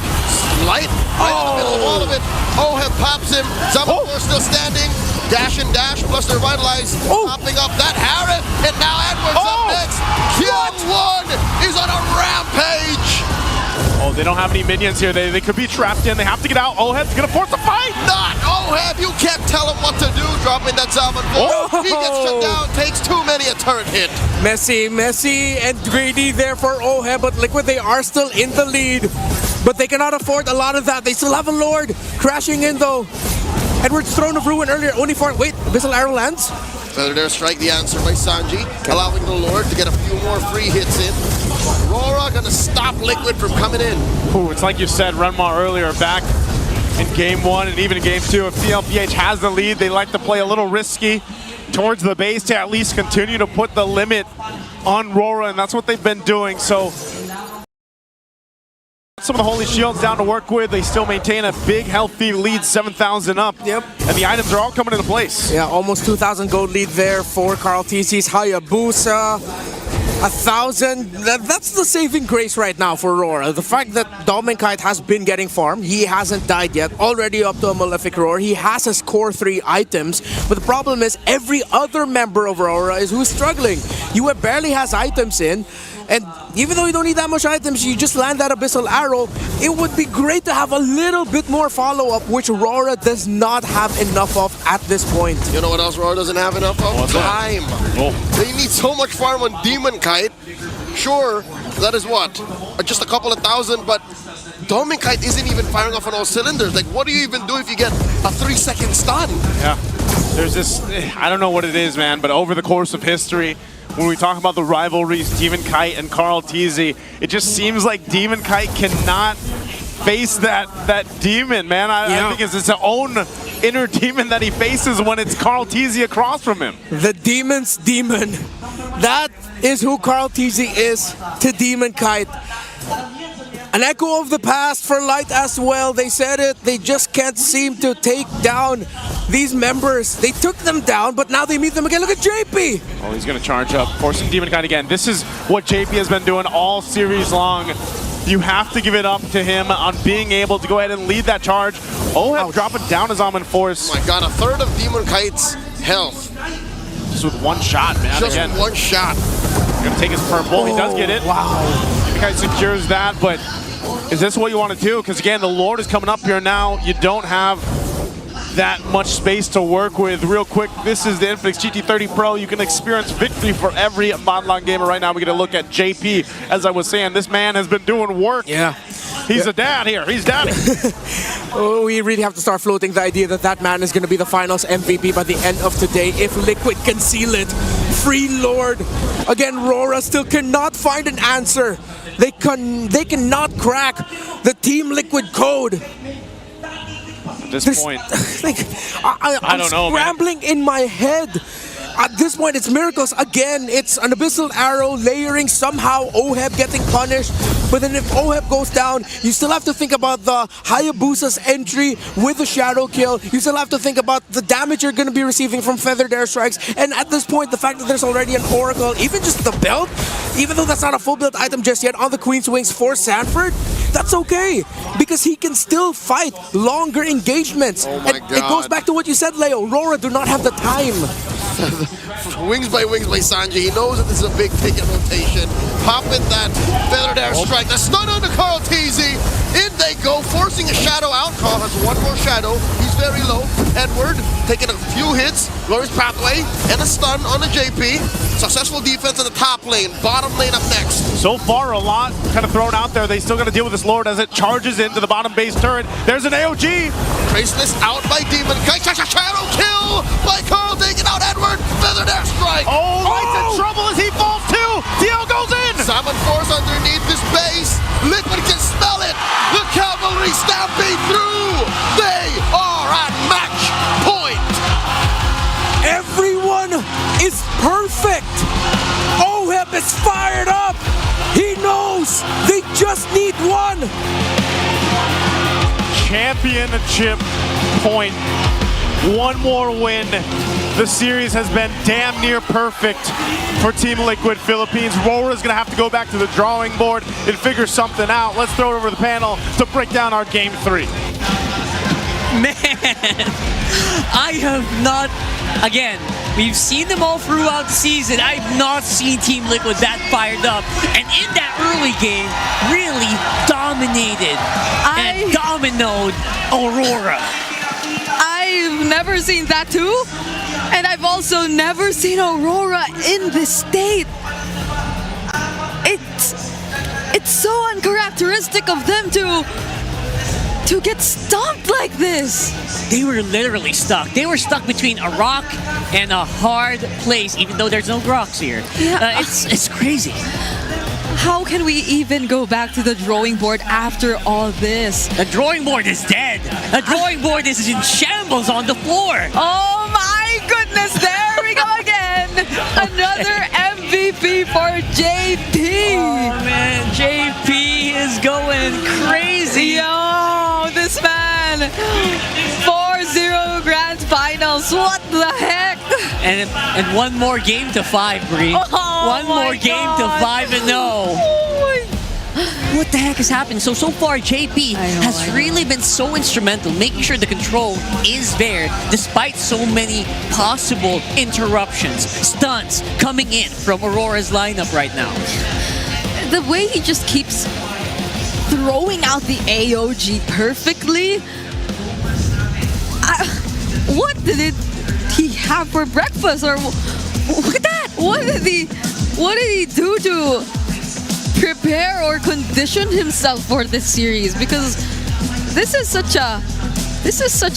Light right in the middle of all of it. Oheb pops him. Zamapur still standing. Dash and dash plus the revitalize. Popping up that Harris. And now Edwards up next. Q1 is on a rampage. Oh, they don't have any minions here. They could be trapped in. They have to get out. Oheb's going to force a fight. Not Oheb. You can't tell him what to do. Dropping that Zamapur. He gets shut down. Takes too many a turret hit. Messy, and greedy there for Oheb, but Liquid, they are still in the lead. But they cannot afford a lot of that. They still have a Lord crashing in though. Edward's Throne of Ruin earlier, only for, wait, Abyssal Arrow lands? Feather there, strike the answer by Sanji, allowing the Lord to get a few more free hits in. Aurora gonna stop Liquid from coming in. Ooh, it's like you said, Renmar earlier, back in game 1 and even in game 2. If TLPH has the lead, they like to play a little risky towards the base to at least continue to put the limit on Aurora, and that's what they've been doing. So some of the Holy Shields down to work with. They still maintain a big, healthy lead, 7,000 up. Yep. And the items are all coming into place. Yeah, almost 2,000 gold lead there for Carl TC's Hayabusa. 1,000. That's the saving grace right now for Aurora. The fact that Dominkite has been getting farmed. He hasn't died yet. Already up to a Malefic Roar. He has his core 3 items. But the problem is every other member of Aurora is who's struggling. You barely has items in. And even though you don't need that much items, you just land that Abyssal Arrow. It would be great to have a little bit more follow-up, which Aurora does not have enough of at this point. You know what else Aurora doesn't have enough of? Time. They need so much farm on Demon Kite. Sure, that is what? Just a couple of thousand, but Dominkite isn't even firing off on all cylinders. Like, what do you even do if you get a 3-second stun? Yeah, there's this, I don't know what it is, man, but over the course of history, when we talk about the rivalries, Demon Kite and Carl TZ, it just seems like Demon Kite cannot face that demon, man. I think it's his own inner demon that he faces when it's Carl TZ across from him. The demon's demon. That is who Carl TZ is to Demon Kite. An echo of the past for Light as well. They said it. They just can't seem to take down these members. They took them down, but now they meet them again. Look at JP. Oh, he's going to charge up, forcing Demon Kite again. This is what JP has been doing all series long. You have to give it up to him on being able to go ahead and lead that charge. Oheb dropping down his Almond Force. Oh my god, a third of Demon Kite's health. Just with one shot, man. Just with one shot. Going to take his purple. He does get it. Wow. Demon Kite secures that, but is this what you want to do? Because again, the Lord is coming up here now. You don't have that much space to work with. Real quick, this is the Infinix GT30 Pro. You can experience victory for every Modlon gamer right now. We're going to look at JP. As I was saying, this man has been doing work. Yeah. He's a dad here. He's daddy. We really have to start floating the idea that that man is going to be the finals MVP by the end of today if Liquid can seal it. Free Lord. Again, RORA still cannot find an answer. They cannot crack the Team Liquid code. At this point, I don't know, scrambling in my head. At this point, it's miracles. Again, it's an Abyssal Arrow layering, somehow Oheb getting punished. But then if Oheb goes down, you still have to think about the Hayabusa's entry with the Shadow Kill. You still have to think about the damage you're going to be receiving from Feathered Airstrikes. And at this point, the fact that there's already an Oracle, even just the belt, even though that's not a full build item just yet, on the Queen's Wings for Sanford, that's okay. Because he can still fight longer engagements. Oh my and it goes back to what you said, Leo. RORA do not have the time. Wings by Sanji. He knows that this is a big ticket rotation. Popping that Feathered Airstrike. The stun on the Carl TZ. In they go, forcing a Shadow out. Carl has one more Shadow. He's very low. Edward taking a few hits. Glorious Pathway and a stun on the JP. Successful defense in the top lane. Bottom lane up next. So far, a lot kind of thrown out there. They still got to deal with this Lord as it charges into the bottom base turret. There's an AOG. Traceless out by Demon Kite. Shadow kill by Carl, taking out Edward. Feathered Airstrike. Oh, Light's in trouble as he falls too. TL goes in. Salmon Force underneath this base. Liquid can smell it. The Cavalry stamping through. They are at match point. Everyone is perfect. Oheb is fired up. He knows they just need one. Championship point. One more win. The series has been damn near perfect for Team Liquid Philippines. RORA is going to have to go back to the drawing board and figure something out. Let's throw it over to the panel to break down our Game 3. Man, I have not, again, we've seen them all throughout the season. I've not seen Team Liquid that fired up. And in that early game, really dominated and dominoed Aurora. I've never seen that too. And I've also never seen Aurora in this state. It's so uncharacteristic of them to get stomped like this. They were literally stuck. They were stuck between a rock and a hard place, even though there's no rocks here. Yeah. It's crazy. How can we even go back to the drawing board after all this? The drawing board is dead. The drawing board is in shambles on the floor. Oh my goodness, there we go again. Another MVP for JP. Oh man, JP is going crazy. Yo, this man. 4-0 grand finals. What the heck? And one more game to 5, Bree. One more game to 5-0. What the heck is happening? So far, JP has really been so instrumental, making sure the control is there, despite so many possible interruptions, stunts coming in from Aurora's lineup right now. The way he just keeps throwing out the AOG perfectly. What did he have for breakfast? Or look at that! What did he do to prepare or condition himself for this series? Because this is such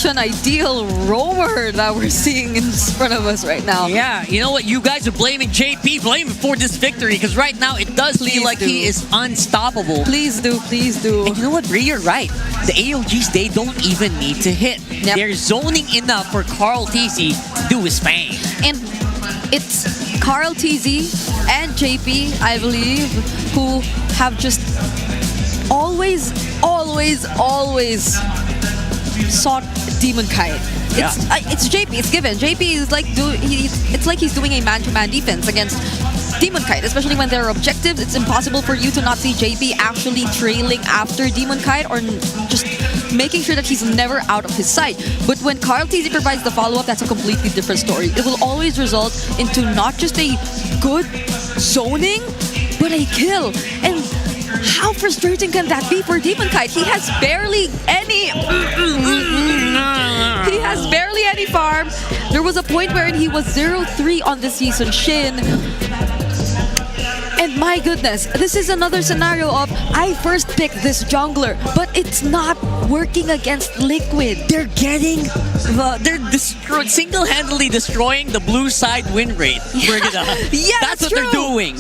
an ideal roamer that we're seeing in front of us right now. Yeah, you know what? You guys are blaming JP. Blame him for this victory, because right now it does feel like he is unstoppable. Please do, please do. And you know what, Bree? You're right. The AOGs, they don't even need to hit. Yep. They're zoning enough for Carl TZ to do his thing. And it's Carl TZ and JP, I believe, who have just always sought Demon Kite. It's JP. It's given. JP is like it's like he's doing a man-to-man defense against Demon Kite, especially when there are objectives. It's impossible for you to not see JP actually trailing after Demon Kite or just making sure that he's never out of his sight. But when Carl TZ provides the follow-up, that's a completely different story. It will always result into not just a good zoning, but a kill. And how frustrating can that be for Demon Kite? He has barely any farm. There was a point wherein he was 0-3 on the season Shin. And my goodness, this is another scenario of I first picked this jungler, but it's not working against Liquid. They're getting single-handedly destroying the blue side win rate. Yeah, that's what they're doing.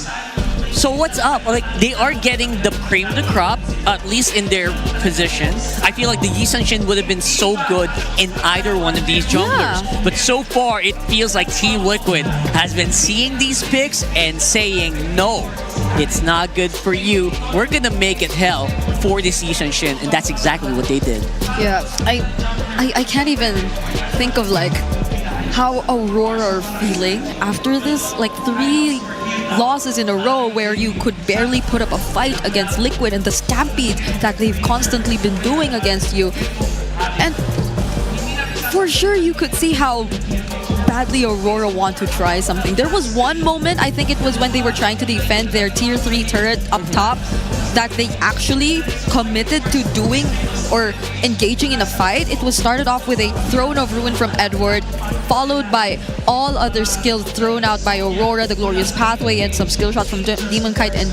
So what's up? Like, they are getting the cream of the crop, at least in their position. I feel like the Yi Sun-Shin would have been so good in either one of these junglers. Yeah. But so far, it feels like Team Liquid has been seeing these picks and saying, no, it's not good for you. We're gonna make it hell for this Yi Sun-Shin, and that's exactly what they did. Yeah, I can't even think of like how Aurora are feeling after this, like 3 losses in a row where you could barely put up a fight against Liquid and the stampede that they've constantly been doing against you. And for sure you could see how badly Aurora want to try something. There was one moment, I think it was when they were trying to defend their tier 3 turret up top, that they actually committed to doing or engaging in a fight. It was started off with a Throne of Ruin from Edward, followed by all other skills thrown out by Aurora, the Glorious Pathway, and some skill shots from Demon Kite and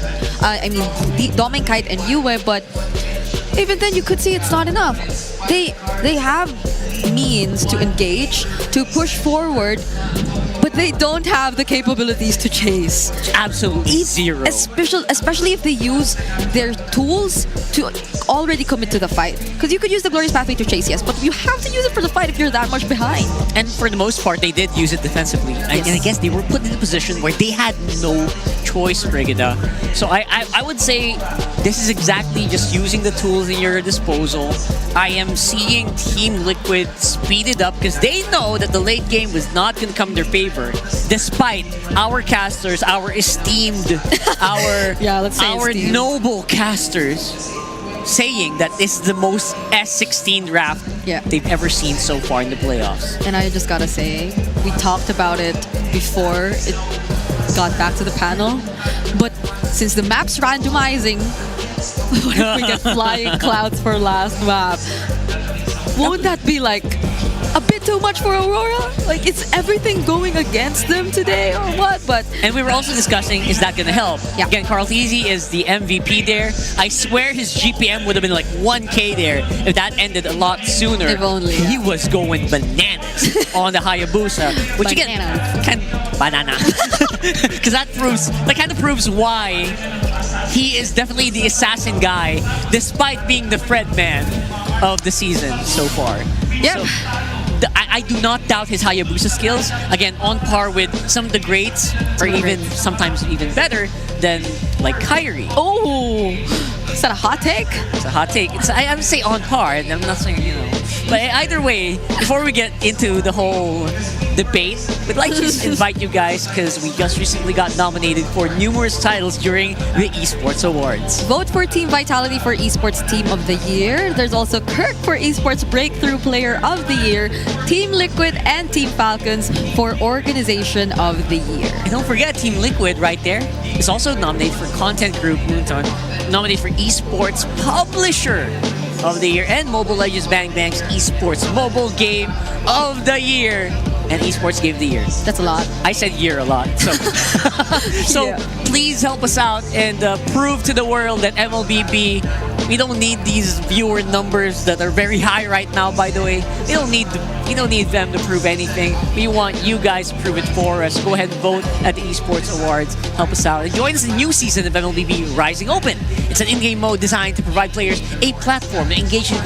Domin Kite and Yue. But even then, you could see it's not enough. They have means to engage, to push forward, but they don't have the capabilities to chase. Absolutely zero. Especially if they use their tools to already commit to the fight. Because you could use the Glorious Pathway to chase, yes, but you have to use it for the fight if you're that much behind. And for the most part, they did use it defensively. And I guess they were put in a position where they had no choice, Brigida. So I would say this is exactly just using the tools in your disposal. I am seeing Team Liquid speed it up because they know that the late game was not going to come in their favor, despite our casters, our esteemed, our esteemed. noble casters saying that this is the most S16 draft they've ever seen so far in the playoffs. And I just gotta say, we talked about it before it got back to the panel, but since the map's randomizing, what if we get flying clouds for last map? Won't that be like a bit too much for Aurora? Like, is everything going against them today or what? And we were also discussing, is that going to help? Yeah. Again, Carl Teasy is the MVP there. I swear his GPM would have been like 1K there if that ended a lot sooner. If only. He was going bananas on the Hayabusa. Which banana. Because that kind of proves why he is definitely the assassin guy, despite being the Fred man of the season so far. Yeah. So, I do not doubt his Hayabusa skills. Again, on par with some of the greats, or even sometimes even better than like Kyrie. Oh, is that a hot take? It's a hot take. I would say on par, and I'm not saying, you know. But either way, before we get into the whole debate, we'd like to just invite you guys because we just recently got nominated for numerous titles during the Esports Awards. Vote for Team Vitality for Esports Team of the Year. There's also Kirk for Esports Breakthrough Player of the Year, Team Liquid and Team Falcons for Organization of the Year. And don't forget, Team Liquid right there is also nominated for Content Group Moonton, nominated for Esports Publisher of the Year, and Mobile Legends Bang Bang's Esports Mobile Game of the Year, and Esports Game of the Year. That's a lot. I said year a lot. So, please help us out and prove to the world that MLBB, we don't need these viewer numbers that are very high right now, by the way. We don't need them to prove anything. We want you guys to prove it for us. Go ahead and vote at the Esports Awards. Help us out. And join us in the new season of MLBB Rising Open. It's an in-game mode designed to provide players a platform to engage in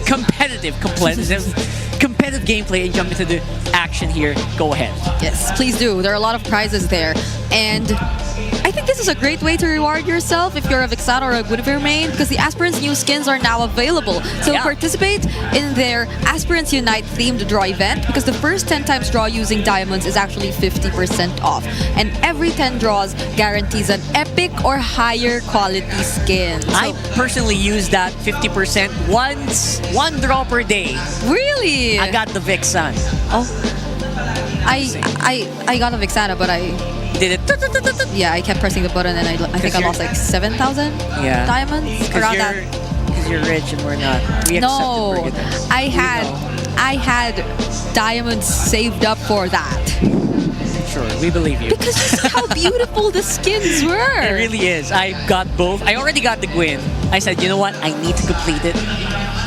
competitive gameplay and jump into the action here. Go ahead. Yes, please do. There are a lot of prizes there. And I think this is a great way to reward yourself if you're a Vixana or a Guinevere main, because the Aspirants new skins are now available. So participate in their Aspirants Unite themed draw event, because the first 10 times draw using diamonds is actually 50% off. And every 10 draws guarantees an epic or higher quality skin. So I personally use that 50% one draw per day. Really? I got the Vixen. Oh. I got a Vixana, but I did it. Yeah, I kept pressing the button and I think I lost like 7,000 diamonds around that. Because you're rich and we're not. We no, I had diamonds saved up for that. Sure. we believe you. Because you see how beautiful the skins were. It really is. I got both. I already got the Gwyn. I said, you know what? I need to complete it.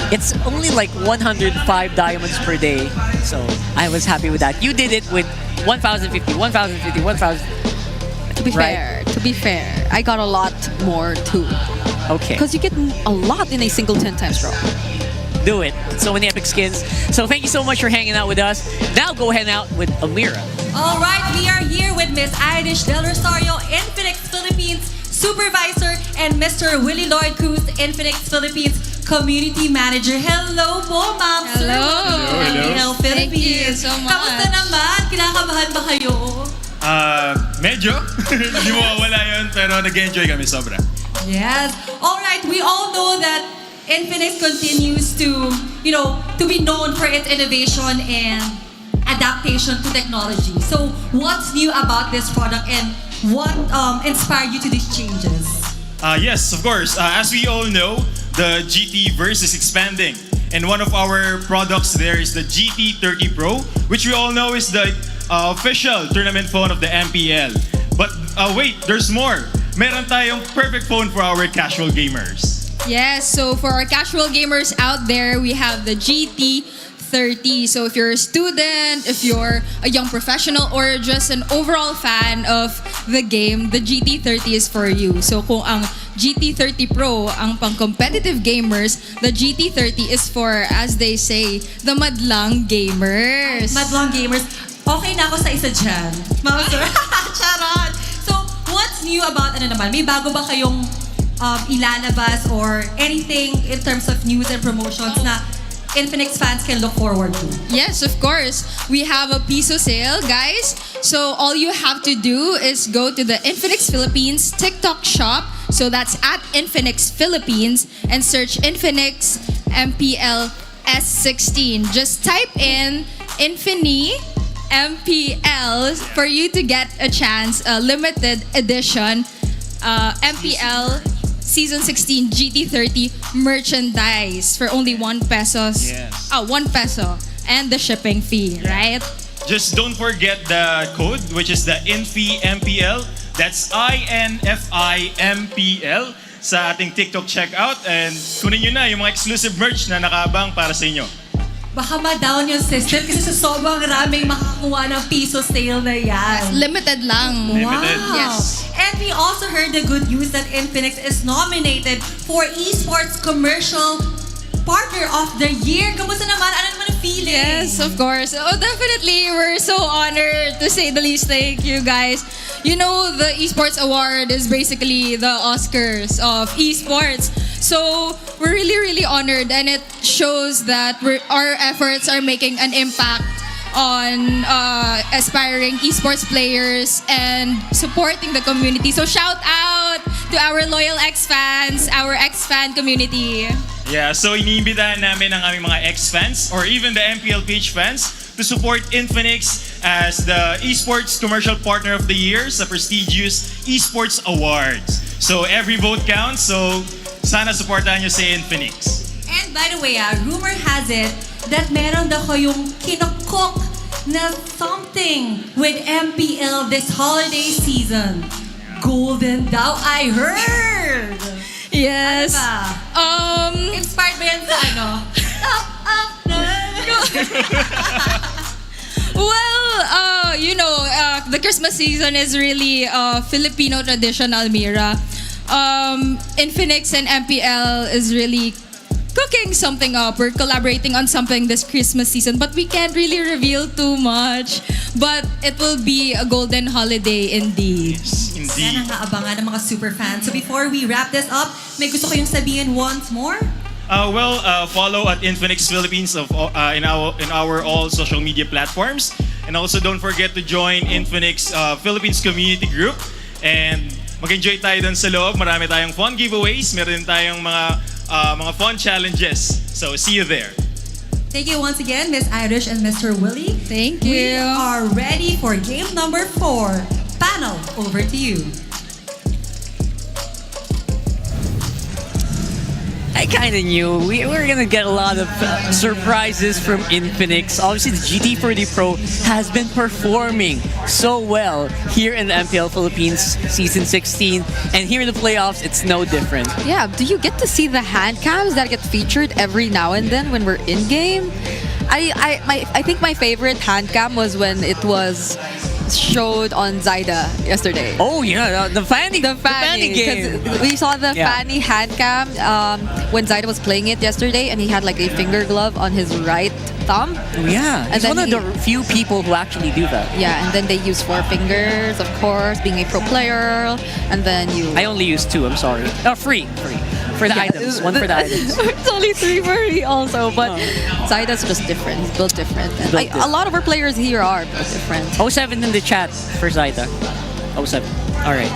It's only like 105 diamonds per day. So I was happy with that. You did it with 1,050, 1,050, 1,000. To be fair, I got a lot more too. Okay. Because you get a lot in a single 10 times draw. Do it. So many epic skins. So thank you so much for hanging out with us. Now go hang out with Amira. All right, we are here with Miss Irish Del Rosario, Infinix Philippines Supervisor, and Mr. Willie Lloyd Cruz, Infinix Philippines Community Manager. Hello po, ma'am. Hello. Philippines. Thank you so much. Kamusta naman? Kinakabahan ba kayo? Medyo. Hindi mo wala yun, pero nag-enjoy kami sobra. Yes. All right, we all know that Infinix continues to be known for its innovation and adaptation to technology. So, what's new about this product and what inspired you to these changes? Yes, of course. As we all know, the GT verse is expanding. And one of our products there is the GT30 Pro, which we all know is the official tournament phone of the MPL. But wait, there's more. Meron tayong perfect phone for our casual gamers. Yes, so for our casual gamers out there, we have the GT30. So if you're a student, if you're a young professional, or just an overall fan of the game, the GT30 is for you. So kung ang GT30 Pro ang pang-competitive gamers, the GT30 is for, as they say, the madlang gamers. Madlang gamers. Okay na ako sa isa dyan. Ma'am sir. Charot! So, what's new about naman? May bago ba kayong ilalabas or anything in terms of news and promotions na Infinix fans can look forward to? Yes, of course. We have a piso sale, guys. So all you have to do is go to the Infinix Philippines TikTok shop. So that's at Infinix Philippines and search Infinix MPL S16. Just type in Infini MPL for you to get a chance, a limited edition MPL Season 16 GT30 merchandise for only 1 peso. Yes. 1 peso and the shipping fee, right? Just don't forget the code, which is the INFIMPL. That's INFIMPL sa ating TikTok checkout. And kunin nyo na yung mga exclusive merch na nakaabang para sa inyo. Baka ma-down yung system kasi sa sobrang raming makakuha ng piso sale na yan. Limited lang. Limited. Wow. Yes. And we also heard the good news that Infinix is nominated for Esports Commercial Partner of the Year. Kamusta naman? Ano naman ang feeling? Yes, of course. Oh, definitely. We're so honored, to say the least. Thank you, guys. You know, the Esports Award is basically the Oscars of esports. So, we're really, really honored, and it shows that our efforts are making an impact on aspiring esports players and supporting the community. So, shout out to our loyal X-fans, our X-fan community. Yeah, so iniimbitahan namin ang aming mga X-fans or even the TLPH fans to support Infinix as the Esports Commercial Partner of the Year sa prestigious Esports Awards. So, every vote counts. So, sana supportahan nyo si Infinix. And by the way, rumor has it that meron daw kayong kinokok na something with MPL this holiday season. Golden daw, I heard! Yes. Ano ba? Inspired ba yan sa ano? Well, you know, the Christmas season is really Filipino tradition, Almira. Infinix and MPL is really cooking something up. We're collaborating on something this Christmas season, but we can't really reveal too much. But it will be a golden holiday indeed. Yes, indeed. Yan ang naabangan ng mga super fans. So before we wrap this up, may gusto kayong sabihin once more? Follow at Infinix Philippines in our all social media platforms, and also don't forget to join Infinix Philippines Community Group and mag-enjoy tayo dun sa loob. Marami tayong fun giveaways, meron tayong mga fun challenges. So see you there. Thank you once again, Miss Irish and Mr. Willie. Thank you. We are ready for game number 4. Panel, over to you. Hi kind of knew we were going to get a lot of surprises from Infinix. Obviously, the GT40 Pro has been performing so well here in the MPL Philippines Season 16. And here in the playoffs, it's no different. Yeah, do you get to see the hand cams that get featured every now and then when we're in-game? I think my favorite hand cam was when it was showed on Zyda yesterday. Oh yeah, the Fanny game. Because we saw the Fanny hand cam when Zyda was playing it yesterday, and he had like a finger glove on his right thumb. Oh yeah, and he's then one of the few people who actually do that. Yeah, and then they use 4 fingers, of course, being a pro player, and then you... I only use 2, I'm sorry. Oh, free. For the items, 1 for the items. It's only 3 for me also, but Zyda's just different. It's built different. And a lot of our players here are built different. 07 in the chat for Zyda. 07. Alright.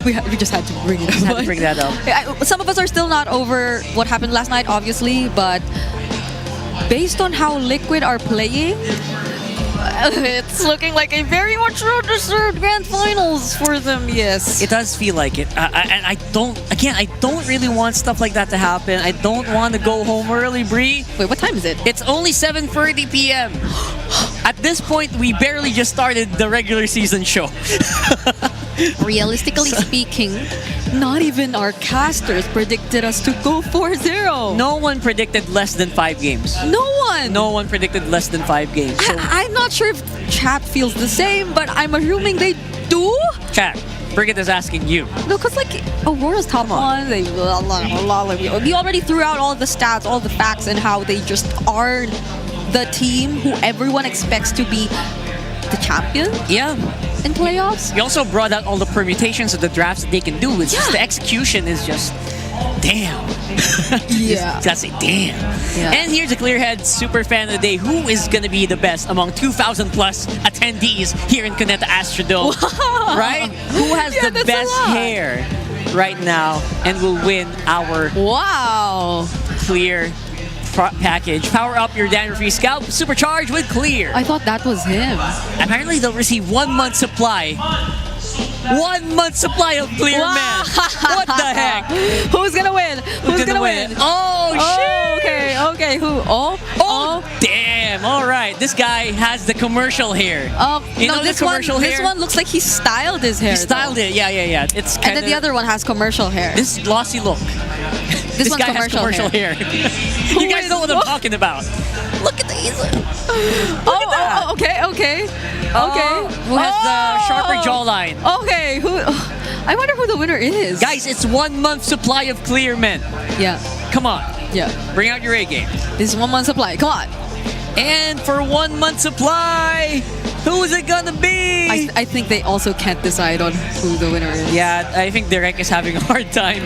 We just had to bring it up. Some of us are still not over what happened last night, obviously, but based on how Liquid are playing, it's looking like a very much well-deserved grand finals for them. Yes, it does feel like it. And I don't really want stuff like that to happen. I don't want to go home early, Bree. Wait, what time is it? It's only 7:30 p.m. At this point, we barely just started the regular season show. Realistically speaking, not even our casters predicted us to go 4-0. No one predicted less than 5 games. No one! No one predicted less than 5 games. So I'm not sure if chat feels the same, but I'm assuming they do? Chat, Brigitte is asking you. No, because like Aurora's top 1, we already threw out all the stats, all the facts, and how they just are the team who everyone expects to be the champion. Yeah. In playoffs. We also brought out all the permutations of the drafts that they can do. It's just the execution is just damn. Yeah. Gotta say damn. Yeah. And here's a Clearhead super fan of the day. Who is gonna be the best among 2,000 plus attendees here in Cuneta Astrodome? Wow. Right? Who has the best hair right now and will win our Clear package? Power up your dandruff-free scalp, supercharged with Clear. I thought that was him. Apparently they'll receive 1 month supply. 1 month supply of Clear Man. What the heck? Who's gonna win? Who's gonna win? Oh shit! Okay. Who? Oh, damn! All right, this guy has the commercial hair. You know this the commercial hair? This one looks like he styled his hair. He styled it. Yeah. It's and then the other one has commercial hair. This glossy look. This guy has commercial hair. You guys know what I'm talking about. Look at these. Okay. Who has the sharper jawline? Okay, I wonder who the winner is. Guys, it's 1 month supply of Clear Men. Yeah. Come on. Yeah. Bring out your A game. This is 1 month supply. Come on. And for 1 month supply, who is it gonna be? I think they also can't decide on who the winner is. Yeah, I think Derek is having a hard time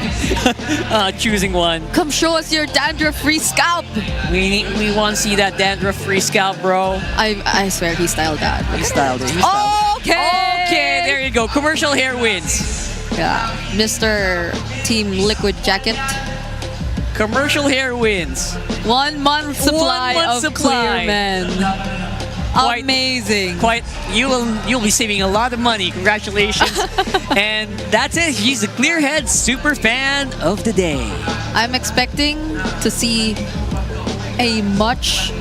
choosing one. Come show us your dandruff-free scalp. We want to see that dandruff-free scalp, bro. I swear he styled that. He styled it. Okay, there you go. Commercial hair wins. Yeah, Mr. Team Liquid Jacket. Commercial hair wins. 1 month supply 1 month of supply. Clear Men. Amazing. You'll be saving a lot of money. Congratulations. And that's it. He's the Clearhead super fan of the day. I'm expecting to see a much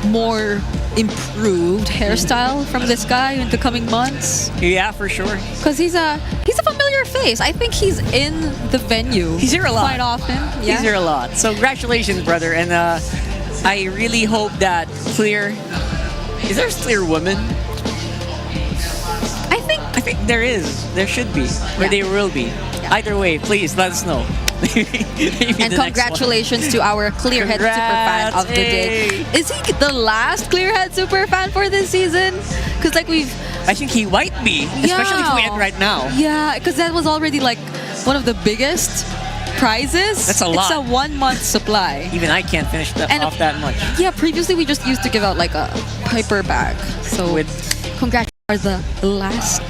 more improved hairstyle from this guy in the coming months. Yeah, for sure. Because he's a familiar face. I think he's in the venue. He's here a lot. Quite often. Yeah. He's here a lot. So congratulations, brother. And I really hope that Clear... Is there a Clear woman? I think there is. There should be. Or there will be. Yeah. Either way, please let us know. And congratulations to our Clearhead Superfan of the day. Is he the last Clearhead Superfan for this season? Because I think he might be, especially if we end right now. Yeah, because that was already like one of the biggest prizes. That's a lot. It's a 1 month supply. Even I can't finish off that much. Yeah, previously we just used to give out like a paper bag. So congrats are the last